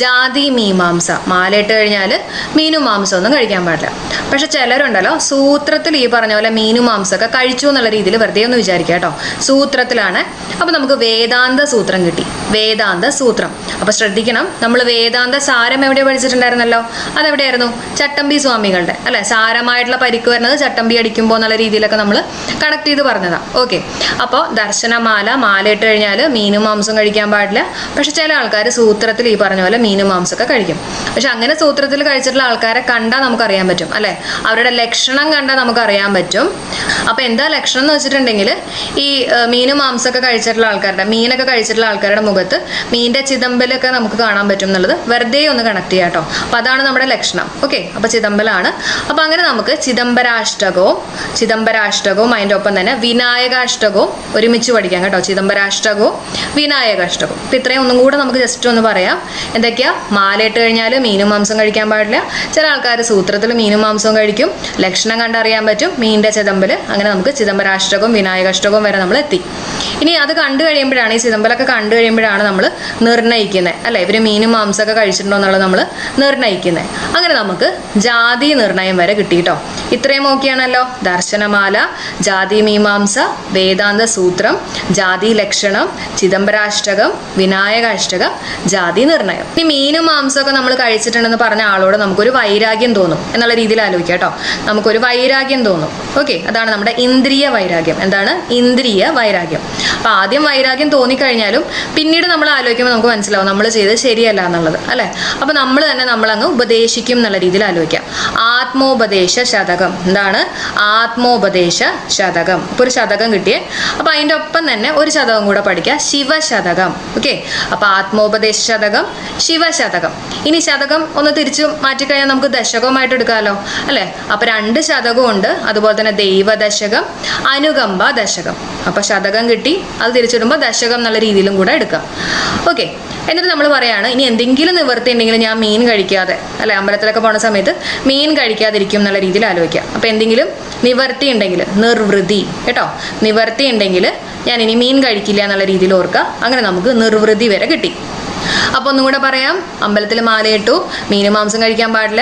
ജാതി മീമാംസ, മാല ഇട്ട് കഴിഞ്ഞാൽ മീനും മാംസമൊന്നും കഴിക്കാൻ പാടില്ല. പക്ഷെ ചിലരുണ്ടല്ലോ സൂത്രത്തിൽ ഈ പറഞ്ഞ പോലെ മീനും മാംസമൊക്കെ കഴിച്ചു എന്നുള്ള രീതിയിൽ വെറുതെ ഒന്ന് വിചാരിക്കുക കേട്ടോ. സൂത്രത്തിലാണ്. അപ്പോൾ നമുക്ക് വേദാന്ത സൂത്രം കിട്ടി. വേദാന്ത സൂത്രം. അപ്പോൾ ശ്രദ്ധിക്കണം, നമ്മൾ വേദാന്ത സാരം എവിടെ പഠിച്ചിട്ടുണ്ടായിരുന്നല്ലോ? അതെവിടെയായിരുന്നു? ചട്ടമ്പി സ്വാമികളുടെ അല്ലെ? സാരമായിട്ടുള്ള പരിക്ക് വരുന്നത് ചട്ടമ്പി അടിക്കുമ്പോൾ എന്നുള്ള രീതിയിലൊക്കെ നമ്മൾ കണക്ട് ചെയ്ത് പറഞ്ഞതാണ്. ഓക്കെ, അപ്പോൾ ദർശനമാല, മാല ഇട്ട് കഴിഞ്ഞാൽ മീനും മാംസം കഴിക്കാൻ പാടില്ല. പക്ഷെ ചില ആൾക്കാർ സൂത്രത്തിൽ ഈ പറഞ്ഞ പോലെ മീനും മാംസമൊക്കെ കഴിക്കും. പക്ഷെ അങ്ങനെ സൂത്രത്തിൽ കഴിച്ചിട്ടുള്ള ആൾക്കാരെ കണ്ടാൽ നമുക്കറിയാൻ പറ്റും അല്ലെ? അവരുടെ ലക്ഷണം കണ്ടാൽ നമുക്കറിയാൻ പറ്റും. അപ്പോൾ എന്താ ലക്ഷണം എന്ന് വെച്ചിട്ടുണ്ടെങ്കിൽ ഈ മീനും മാംസമൊക്കെ കഴിച്ചിട്ടുള്ള ആൾക്കാരുടെ, മീനൊക്കെ കഴിച്ചിട്ടുള്ള ആൾക്കാരുടെ മുഖത്ത് മീനിന്റെ ചിദംബലൊക്കെ നമുക്ക് കാണാൻ പറ്റും എന്നുള്ളത് വെറുതെ ഒന്ന് കണക്ട് ചെയ്യാം കേട്ടോ. അപ്പോൾ അതാണ് നമ്മുടെ ലക്ഷണം. ഓക്കെ, അപ്പോൾ ചിദംബലാണ്. അപ്പോൾ അങ്ങനെ നമുക്ക് ചിദംബരാഷ്ടകവും അതിൻ്റെ ഒപ്പം തന്നെ വിനായകാഷ്ടകവും ഒരുമിച്ച് പഠിക്കാം കേട്ടോ. ചിദംബരാഷ്ടകവും വിനായകാഷ്ടകവും. അപ്പോൾ ഇത്രയും ഒന്നും കൂടെ നമുക്ക് ജസ്റ്റ് ഒന്ന് പറയാം. എന്തൊക്കെയാ? മാലയിട്ട് കഴിഞ്ഞാൽ മീനും മാംസം കഴിക്കാൻ പാടില്ല. ചില ആൾക്കാർ സൂത്രത്തിൽ മീനും മാംസവും കഴിക്കും. ലക്ഷണം കണ്ടറിയാൻ പറ്റും, മീനിന്റെ ചിദംബല്. അങ്ങനെ നമുക്ക് ചിദംബരാഷ്ടകവും വിനായകാഷ്ടകവും വരെ നമ്മൾ എത്തി. ഇനി അത് കണ്ടു കഴിയുമ്പോഴാണ്, ഈ ചിദംബലൊക്കെ കണ്ടു കഴിയുമ്പോഴാണ് നമ്മൾ നിർണ്ണയിക്കുന്നത് അല്ലെ? ഇവർ മീനും മാംസമൊക്കെ കഴിച്ചിട്ടുണ്ടോ എന്നുള്ളത് നമ്മൾ നിർണ്ണയിക്കുന്നത്. അങ്ങനെ നമുക്ക് ജാതി നിർണയം വരെ കിട്ടിയിട്ടോ. ഇത്രയും ഓക്കെയാണല്ലോ. ദർശനമാല, ജാതി മീമാംസ, വേദാന്ത സൂത്രം, ജാതി ലക്ഷണം, ചിദംബരാഷ്ടകം, വിനായകാഷ്ടകം, ജാതി നിർണയം. ഈ മീനും മാംസമൊക്കെ നമ്മൾ കഴിച്ചിട്ടുണ്ടെന്ന് പറഞ്ഞ ആളോട് നമുക്കൊരു വൈരാഗ്യം തോന്നും എന്നുള്ള രീതിയിൽ ആലോചിക്കാം കേട്ടോ. നമുക്കൊരു വൈരാഗ്യം തോന്നും. ഓക്കെ, അതാണ് നമ്മുടെ ഇന്ദ്രിയ വൈരാഗ്യം. എന്താണ്? ഇന്ദ്രിയ വൈരാഗ്യം. അപ്പൊ ആദ്യം വൈരാഗ്യം തോന്നിക്കഴിഞ്ഞാലും പിന്നീട് നമ്മൾ ആലോചിക്കുമ്പോൾ നമുക്ക് മനസ്സിലാവും നമ്മൾ ചെയ്തത് ശരിയല്ല എന്നുള്ളത് അല്ലെ? അപ്പൊ നമ്മൾ തന്നെ നമ്മളങ്ങ് ഉപദേശിക്കും എന്നുള്ള രീതിയിൽ ആലോചിക്കാം. ആത്മോപദേശ ശതകം. എന്താണ്? ആത്മോപദേശ ആത്മോപദേശ ശതകം. അപ്പോൾ ഒരു ശതകം കിട്ടിയേ. അപ്പോൾ അതിൻ്റെ ഒപ്പം തന്നെ ഒരു ശതകം കൂടെ പഠിക്കുക, ശിവശതകം. ഓക്കെ, അപ്പോൾ ആത്മോപദേശ ശതകം, ശിവശതകം. ഇനി ശതകം ഒന്ന് തിരിച്ചു മാറ്റിക്കഴിഞ്ഞാൽ നമുക്ക് ദശകമായിട്ട് എടുക്കാമല്ലോ അല്ലേ. അപ്പോൾ 2 ശതകവും ഉണ്ട്. അതുപോലെ തന്നെ ദൈവദശകം, അനുകമ്പ ദശകം. അപ്പോൾ ശതകം കിട്ടി, അത് തിരിച്ചിടുമ്പോൾ ദശകം എന്നുള്ള രീതിയിലും കൂടെ എടുക്കാം. ഓക്കെ, എന്നിട്ട് നമ്മൾ പറയാണ് ഇനി എന്തെങ്കിലും നിവൃത്തി ഉണ്ടെങ്കിൽ ഞാൻ മീൻ കഴിക്കാതെ അല്ലെ, അമ്പലത്തിലൊക്കെ പോകുന്ന സമയത്ത് മീൻ കഴിക്കാതിരിക്കും എന്നുള്ള രീതിയിൽ ആലോചിക്കാം. അപ്പോൾ എന്തെങ്കിലും നിവർത്തി ഉണ്ടെങ്കിൽ, നിർവൃതി കേട്ടോ, നിവർത്തി ഉണ്ടെങ്കിൽ ഞാൻ ഇനി മീൻ കഴിക്കില്ല എന്നുള്ള രീതിയിൽ ഓർക്കുക. അങ്ങനെ നമുക്ക് നിർവൃതി വരെ കിട്ടി. അപ്പോൾ ഒന്നും കൂടെ പറയാം, അമ്പലത്തിൽ മാലയിട്ടു, മീനും മാംസം കഴിക്കാൻ പാടില്ല.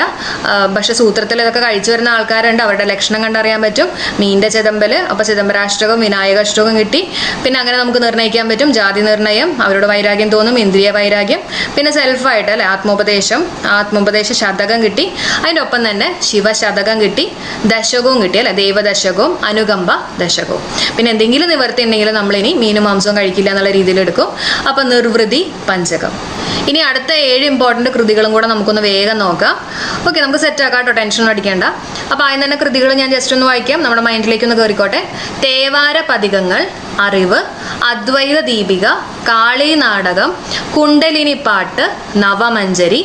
പക്ഷെ സൂത്രത്തിൽ ഇതൊക്കെ കഴിച്ചു വരുന്ന ആൾക്കാരുണ്ട്, അവരുടെ ലക്ഷണം കണ്ടറിയാൻ പറ്റും. മീനിന്റെ ചിദംബല്, അപ്പോൾ ചിദംബരാഷ്ടകം, വിനായകാഷ്ടകം കിട്ടി. പിന്നെ അങ്ങനെ നമുക്ക് നിർണ്ണയിക്കാൻ പറ്റും ജാതി നിർണ്ണയം, അവരുടെ വൈരാഗ്യം തോന്നും, ഇന്ദ്രിയ വൈരാഗ്യം. പിന്നെ സെൽഫായിട്ട് അല്ലെ ആത്മോപദേശ ശതകം കിട്ടി. അതിൻ്റെ ഒപ്പം തന്നെ ശിവശതകം കിട്ടി, ദശകവും കിട്ടി അല്ലെ, ദൈവദശകവും അനുകമ്പ ദശകവും. പിന്നെ എന്തെങ്കിലും നിവർത്തി ഉണ്ടെങ്കിൽ നമ്മളിനി മീനും മാംസവും കഴിക്കില്ല എന്നുള്ള രീതിയിൽ എടുക്കും. അപ്പം നിർവൃതി പഞ്ചകം. ഇനി അടുത്ത 7 ഇമ്പോർട്ടൻറ്റ് കൃതികളും കൂടെ നമുക്കൊന്ന് വേഗം നോക്കാം. ഓക്കെ, നമുക്ക് സെറ്റ് ആക്കാം കേട്ടോ, ടെൻഷൻ അടിക്കേണ്ട. അപ്പോൾ ആദ്യം തന്നെ കൃതികൾ ഞാൻ ജസ്റ്റ് ഒന്ന് വായിക്കാം, നമ്മുടെ മൈൻഡിലേക്ക് ഒന്ന് കയറിക്കോട്ടെ. തേവാര പതികങ്ങൾ, അറിവ്, അദ്വൈത ദീപിക, കാളി നാടകം, കുണ്ടലിനി പാട്ട്, നവമഞ്ജരി,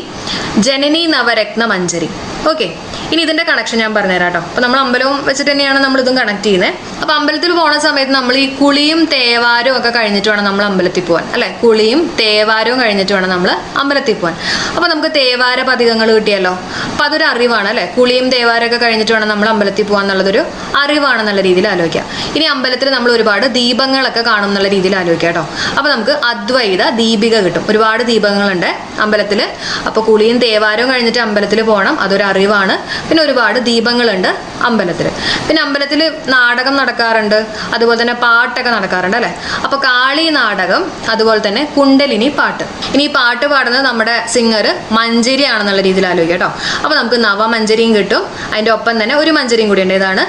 ജനനി നവരത്ന മഞ്ജരി. ഓക്കെ, ഇനി ഇതിന്റെ കണക്ഷൻ ഞാൻ പറഞ്ഞുതരാം കേട്ടോ. അപ്പോൾ നമ്മൾ അമ്പലവും വെച്ചിട്ട് തന്നെയാണ് നമ്മൾ ഇതും കണക്ട് ചെയ്യുന്നത്. അപ്പോൾ അമ്പലത്തിൽ പോകുന്ന സമയത്ത് നമ്മൾ ഈ കുളിയും തേവാരവും ഒക്കെ കഴിഞ്ഞിട്ട് വേണം നമ്മൾ അമ്പലത്തിൽ പോകാൻ അല്ലെ. കുളിയും തേവാരവും കഴിഞ്ഞിട്ട് വേണം നമ്മൾ അമ്പലത്തിൽ പോകാൻ. അപ്പോൾ നമുക്ക് തേവാര പതികങ്ങൾ കിട്ടിയല്ലോ. അപ്പോൾ അതൊരു അറിവാണ് അല്ലെ. കുളിയും തേവാരമൊക്കെ കഴിഞ്ഞിട്ട് വേണം നമ്മൾ അമ്പലത്തിൽ പോകാൻ എന്നുള്ളതൊരു അറിവാണെന്നുള്ള രീതിയിൽ ആലോചിക്കാം. ഇനി അമ്പലത്തിൽ നമ്മൾ ഒരുപാട് ദീപങ്ങളൊക്കെ കാണും എന്നുള്ള രീതിയിൽ ആലോചിക്കാം കേട്ടോ. അപ്പോൾ നമുക്ക് അദ്വൈത ദീപിക കിട്ടും. ഒരുപാട് ദീപങ്ങളുണ്ട് അമ്പലത്തിൽ. അപ്പോൾ കുളിയും തേവാരവും കഴിഞ്ഞിട്ട് അമ്പലത്തിൽ പോകണം, അതൊരു അറിവാണ്. പിന്നെ ഒരുപാട് ദീപങ്ങളുണ്ട് അമ്പലത്തിൽ. പിന്നെ അമ്പലത്തിൽ നാടകം നടക്കാറുണ്ട്, അതുപോലെ തന്നെ പാട്ടൊക്കെ നടക്കാറുണ്ട് അല്ലെ. അപ്പോൾ കാളി നാടകം, അതുപോലെ തന്നെ കുണ്ടലിനി പാട്ട്. ഇനി ഈ പാട്ട് പാടുന്നത് നമ്മുടെ സിംഗർ മഞ്ജരി ആണെന്നുള്ള രീതിയിൽ ആലോചിക്കാം കേട്ടോ. അപ്പോൾ നമുക്ക് നവമഞ്ജരിയും കിട്ടും. അതിൻ്റെ ഒപ്പം തന്നെ ഒരു മഞ്ജരിയും കൂടി ഉണ്ട്, ഇതാണ്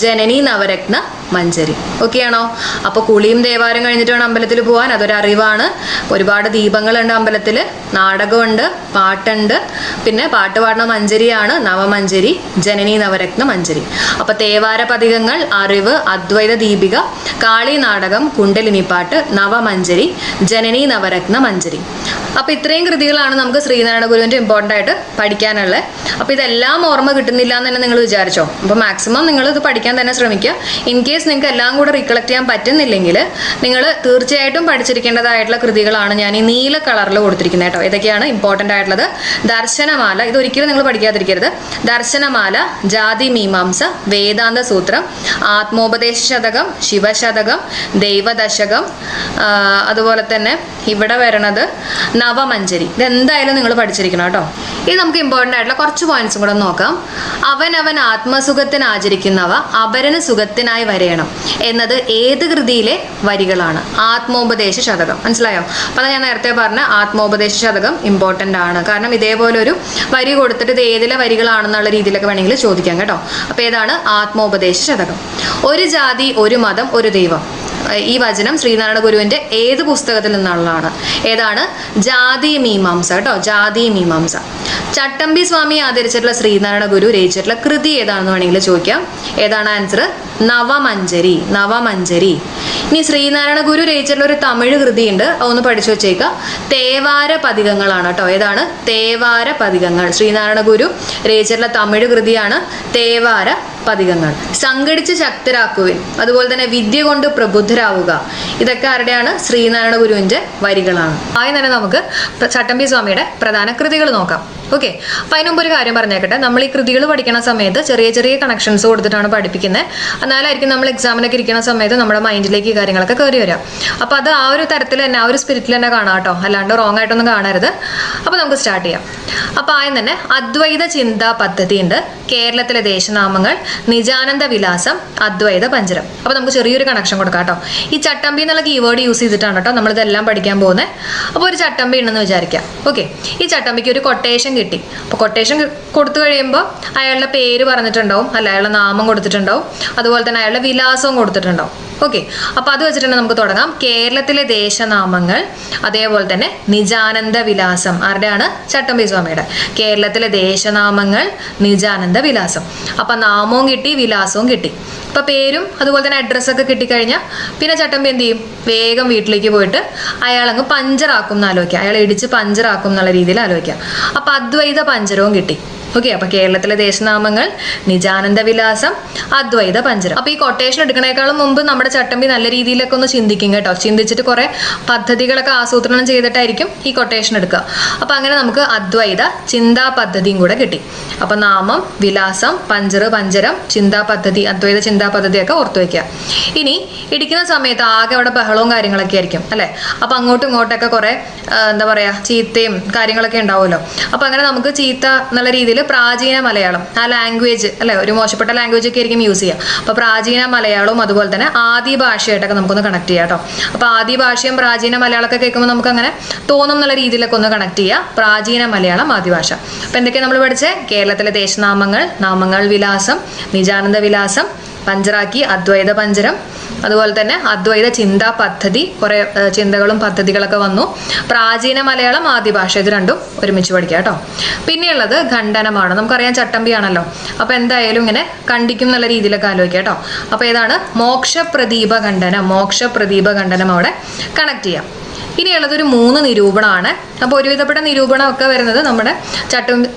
ജനനി നവരത്ന മഞ്ജരി. ഓക്കെ ആണോ? അപ്പോൾ കുളിയും ദേവാരം കഴിഞ്ഞിട്ട് വേണം അമ്പലത്തിൽ പോകാൻ, അതൊരു അറിവാണ്. ഒരുപാട് ദീപങ്ങളുണ്ട് അമ്പലത്തിൽ, നാടകമുണ്ട്, പാട്ടുണ്ട്. പിന്നെ പാട്ട് പാടുന്ന മഞ്ജരിയാണ് നവമഞ്ജരി, ജനനി നവരത്ന മഞ്ജരി. അപ്പോൾ തേവാര പതികങ്ങൾ, അറിവ്, അദ്വൈത ദീപിക, കാളി നാടകം, കുണ്ടലിനി പാട്ട്, നവമഞ്ജരി, ജനനി നവരത്ന മഞ്ജരി. അപ്പോൾ ഇത്രയും കൃതികളാണ് നമുക്ക് ശ്രീനാരായണ ഗുരുവിൻ്റെ ഇമ്പോർട്ടൻ്റ് ആയിട്ട് പഠിക്കാനുള്ളത്. അപ്പോൾ ഇതെല്ലാം ഓർമ്മ കിട്ടുന്നില്ല എന്ന് തന്നെ നിങ്ങൾ വിചാരിച്ചോ? അപ്പോൾ മാക്സിമം നിങ്ങൾ ഇത് പഠിക്കാൻ തന്നെ ശ്രമിക്കുക. ഇൻ കേസ് നിങ്ങൾക്ക് എല്ലാം കൂടെ റീകളക്ട് ചെയ്യാൻ പറ്റുന്നില്ലെങ്കിൽ നിങ്ങൾ തീർച്ചയായിട്ടും പഠിച്ചിരിക്കേണ്ടതായിട്ടുള്ള കൃതികളാണ് ഞാൻ ഈ നീല കളറിൽ കൊടുത്തിരിക്കുന്നത് കേട്ടോ. ഇതൊക്കെയാണ് ഇമ്പോർട്ടൻ്റ് ആയിട്ടുള്ളത്. ദർശനമാല, ഇതൊരിക്കലും നിങ്ങൾ പഠിക്കാതിരിക്കരുത്. ദർശനമാല, ജാതി മീമാംസ, വേദാന്ത സൂത്രം, ആത്മോപദേശ ശതകം, ശിവശതകം, ദൈവദശകം, അതുപോലെ തന്നെ ഇവിടെ വരണത് നവമഞ്ജരി. ഇതെന്തായാലും നിങ്ങൾ പഠിച്ചിരിക്കണം കേട്ടോ. ഇത് നമുക്ക് ഇമ്പോർട്ടൻ്റ് ആയിട്ടുള്ള കുറച്ച് പോയിന്റ്സും കൂടെ നോക്കാം. അവനവൻ ആത്മസുഖത്തിന് ആചരിക്കുന്നവ അപരന് സുഖത്തിനായി വരയണം എന്നത് ഏത് കൃതിയിലെ വരികളാണ്? ആത്മോപദേശ ശതകം. മനസ്സിലായോ? അപ്പം ഞാൻ നേരത്തെ പറഞ്ഞ ആത്മോപദേശ ശതകം ഇമ്പോർട്ടൻ്റ് ആണ്. കാരണം ഇതേപോലെ ഒരു വരി കൊടുത്തിട്ട് ഇത് ഏതിലെ വരികളാണെന്നുള്ള രീതിയിലൊക്കെ വേണമെങ്കിൽ ചോദിക്കാം കേട്ടോ. അപ്പോൾ ഏതാണ്? ആത്മോപദേശ ശതകം. ഒരു ജാതി, ഒരു മതം, ഒരു ദൈവം. ഈ വചനം ശ്രീനാരായണ ഗുരുവിന്റെ ഏത് പുസ്തകത്തിൽ നിന്നുള്ളതാണ്? ഏതാണ്? ജാതി മീമാംസ കേട്ടോ, ജാതി മീമാംസ. ചട്ടമ്പി സ്വാമി ആദരിച്ചിട്ടുള്ള ശ്രീനാരായണ ഗുരു രചിച്ചിട്ടുള്ള കൃതി ഏതാണെന്ന് വേണമെങ്കിൽ ചോദിക്കാം. ഏതാണ് ആൻസർ? നവമഞ്ജരി, നവമഞ്ജരി. ഇനി ശ്രീനാരായണ ഗുരു രചിച്ചിട്ടുള്ള ഒരു തമിഴ് കൃതിയുണ്ട്, അതൊന്ന് പഠിച്ചു വെച്ചേക്കുക. തേവാര പതികങ്ങളാണ് കേട്ടോ. ഏതാണ്? തേവാര പതികങ്ങൾ. ശ്രീനാരായണ ഗുരു രചിച്ചിട്ടുള്ള തമിഴ് കൃതിയാണ് തേവാര പതികങ്ങൾ. സംഘടിച്ച് ശക്തരാക്കുവിൻ, അതുപോലെ തന്നെ വിദ്യ കൊണ്ട് പ്രബുദ്ധരാവുക. ഇതൊക്കെ ആരുടെയാണ്? ശ്രീനാരായണ ഗുരുവിന്റെ വരികളാണ്. ആദ്യം തന്നെ നമുക്ക് ചട്ടമ്പി സ്വാമിയുടെ പ്രധാന കൃതികൾ നോക്കാം. ഓക്കെ, അപ്പം അതിനുമുമ്പ് ഒരു കാര്യം പറഞ്ഞേക്കട്ടെ. നമ്മൾ ഈ കൃതികൾ പഠിക്കുന്ന സമയത്ത് ചെറിയ ചെറിയ കണക്ഷൻസ് കൊടുത്തിട്ടാണ് പഠിപ്പിക്കുന്നത്. എന്നാലായിരിക്കും നമ്മൾ എക്സാമിനൊക്കെ ഇരിക്കുന്ന സമയത്ത് നമ്മുടെ മൈൻഡിലേക്ക് ഈ കാര്യങ്ങളൊക്കെ കയറി വരാം. അപ്പോൾ അത് ആ ഒരു തരത്തിൽ തന്നെ, ആ ഒരു സ്പിരിറ്റിൽ തന്നെ കാണാം കേട്ടോ, അല്ലാണ്ട് റോങ് ആയിട്ടൊന്നും കാണരുത്. അപ്പോൾ നമുക്ക് സ്റ്റാർട്ട് ചെയ്യാം. അപ്പോൾ ആദ്യം തന്നെ അദ്വൈത ചിന്താ പദ്ധതി ഉണ്ട്, കേരളത്തിലെ ദേശനാമങ്ങൾ, നിജാനന്ദ വിലാസം, അദ്വൈത പഞ്ചരം. അപ്പോൾ നമുക്ക് ചെറിയൊരു കണക്ഷൻ കൊടുക്കാം കേട്ടോ. ഈ ചട്ടമ്പി എന്നുള്ള കീവേഡ് യൂസ് ചെയ്തിട്ടാണ് കേട്ടോ നമ്മളിതെല്ലാം പഠിക്കാൻ പോകുന്നത്. അപ്പോൾ ഒരു ചട്ടമ്പി ഉണ്ടെന്ന് വിചാരിക്കാം. ഓക്കെ, ഈ ചട്ടമ്പിക്ക് ഒരു കൊട്ടേഷൻ കിട്ടി. അപ്പോൾ കൊട്ടേഷൻ കൊടുത്തു കഴിയുമ്പോൾ അയാളുടെ പേര് പറഞ്ഞിട്ടുണ്ടാവും, അല്ല അയാളുടെ നാമം കൊടുത്തിട്ടുണ്ടാവും, അതുപോലെ തന്നെ അയാളുടെ വിലാസവും കൊടുത്തിട്ടുണ്ടാവും. ഓക്കെ, അപ്പൊ അത് വെച്ചിട്ട് നമുക്ക് തുടങ്ങാം. കേരളത്തിലെ ദേശനാമങ്ങൾ, അതേപോലെ തന്നെ നിജാനന്ദ വിലാസം. ആരുടെയാണ്? ചട്ടമ്പി സ്വാമിയുടെ. കേരളത്തിലെ ദേശനാമങ്ങൾ, നിജാനന്ദ വിലാസം. അപ്പൊ നാമവും കിട്ടി, വിലാസവും കിട്ടി. അപ്പൊ പേരും അതുപോലെ തന്നെ അഡ്രസ്സൊക്കെ കിട്ടിക്കഴിഞ്ഞാൽ പിന്നെ ചട്ടമ്പി എന്ത് ചെയ്യും? വേഗം വീട്ടിലേക്ക് പോയിട്ട് അയാളങ്ങ് പഞ്ചറാക്കും എന്ന് ആലോചിക്കാം. അയാൾ ഇടിച്ച് പഞ്ചറാക്കും എന്നുള്ള രീതിയിൽ ആലോചിക്കാം. അപ്പൊ അദ്വൈത പഞ്ചരവും കിട്ടി. ഓക്കെ, അപ്പൊ കേരളത്തിലെ ദേശനാമങ്ങൾ, നിജാനന്ദ വിലാസം, അദ്വൈത പഞ്ചരം. അപ്പൊ ഈ കൊട്ടേഷൻ എടുക്കണേക്കാളും മുമ്പ് നമ്മുടെ ചട്ടമ്പി നല്ല രീതിയിലൊക്കെ ഒന്ന് ചിന്തിക്കും കേട്ടോ. ചിന്തിച്ചിട്ട് കുറെ പദ്ധതികളൊക്കെ ആസൂത്രണം ചെയ്തിട്ടായിരിക്കും ഈ കൊട്ടേഷൻ എടുക്കുക. അപ്പൊ അങ്ങനെ നമുക്ക് അദ്വൈത ചിന്താ പദ്ധതിയും കൂടെ കിട്ടി. അപ്പൊ നാമം, വിലാസം, പഞ്ചറ്, പഞ്ചരം, ചിന്താ പദ്ധതി, അദ്വൈത ചിന്താ പദ്ധതിയൊക്കെ ഓർത്തു വെക്കുക. ഇനി ഇടിക്കുന്ന സമയത്ത് ആകെ അവിടെ ബഹളവും കാര്യങ്ങളൊക്കെ ആയിരിക്കും അല്ലെ. അപ്പൊ അങ്ങോട്ടും ഇങ്ങോട്ടൊക്കെ കുറെ എന്താ പറയാ ചീത്തയും കാര്യങ്ങളൊക്കെ ഉണ്ടാവുമല്ലോ. അപ്പൊ അങ്ങനെ നമുക്ക് ചീത്ത എന്നുള്ള രീതിയിൽ പ്രാചീന മലയാളം, ആ ലാംഗ്വേജ് അല്ലെ, ഒരു മോശപ്പെട്ട ലാംഗ്വേജ് ഒക്കെ ആയിരിക്കും യൂസ് ചെയ്യുക. അപ്പൊ പ്രാചീന മലയാളവും അതുപോലെ തന്നെ ആദി ഭാഷയായിട്ടൊക്കെ നമുക്കൊന്ന് കണക്ട് ചെയ്യാം കേട്ടോ. അപ്പൊ ആദി ഭാഷയും പ്രാചീന മലയാളമൊക്കെ കേൾക്കുമ്പോൾ നമുക്ക് അങ്ങനെ തോന്നും എന്നുള്ള രീതിയിലൊക്കെ ഒന്ന് കണക്ട് ചെയ്യാം. പ്രാചീന മലയാളം, ആദിഭാഷ. അപ്പൊ എന്തൊക്കെയാണ് നമ്മൾ പഠിച്ചത്? കേരളത്തിലെ ദേശനാമങ്ങൾ, നാമങ്ങൾ, വിലാസം, നിജാനന്ദ വിലാസം, പഞ്ചറാക്കി, അദ്വൈത പഞ്ചരം, അതുപോലെ തന്നെ അദ്വൈത ചിന്താ പദ്ധതി, കുറെ ചിന്തകളും പദ്ധതികളൊക്കെ വന്നു. പ്രാചീന മലയാളം, ആദിഭാഷ, ഇത് രണ്ടും ഒരുമിച്ച് പഠിക്കുക കേട്ടോ. പിന്നെയുള്ളത് ഖണ്ഡനമാണ്. നമുക്കറിയാം ചട്ടമ്പിയാണല്ലോ. അപ്പൊ എന്തായാലും ഇങ്ങനെ ഖണ്ഡിക്കും എന്നുള്ള രീതിയിലൊക്കെ ആലോചിക്കുക കേട്ടോ. അപ്പൊ ഏതാണ്? മോക്ഷപ്രദീപ ഖണ്ഡനം. മോക്ഷപ്രദീപ ഖണ്ഡനം അവിടെ കണക്ട് ചെയ്യാം. ഇനിയുള്ളത് ഒരു 3 നിരൂപണമാണ്. അപ്പോൾ ഒരുവിധപ്പെട്ട നിരൂപണമൊക്കെ വരുന്നത് നമ്മുടെ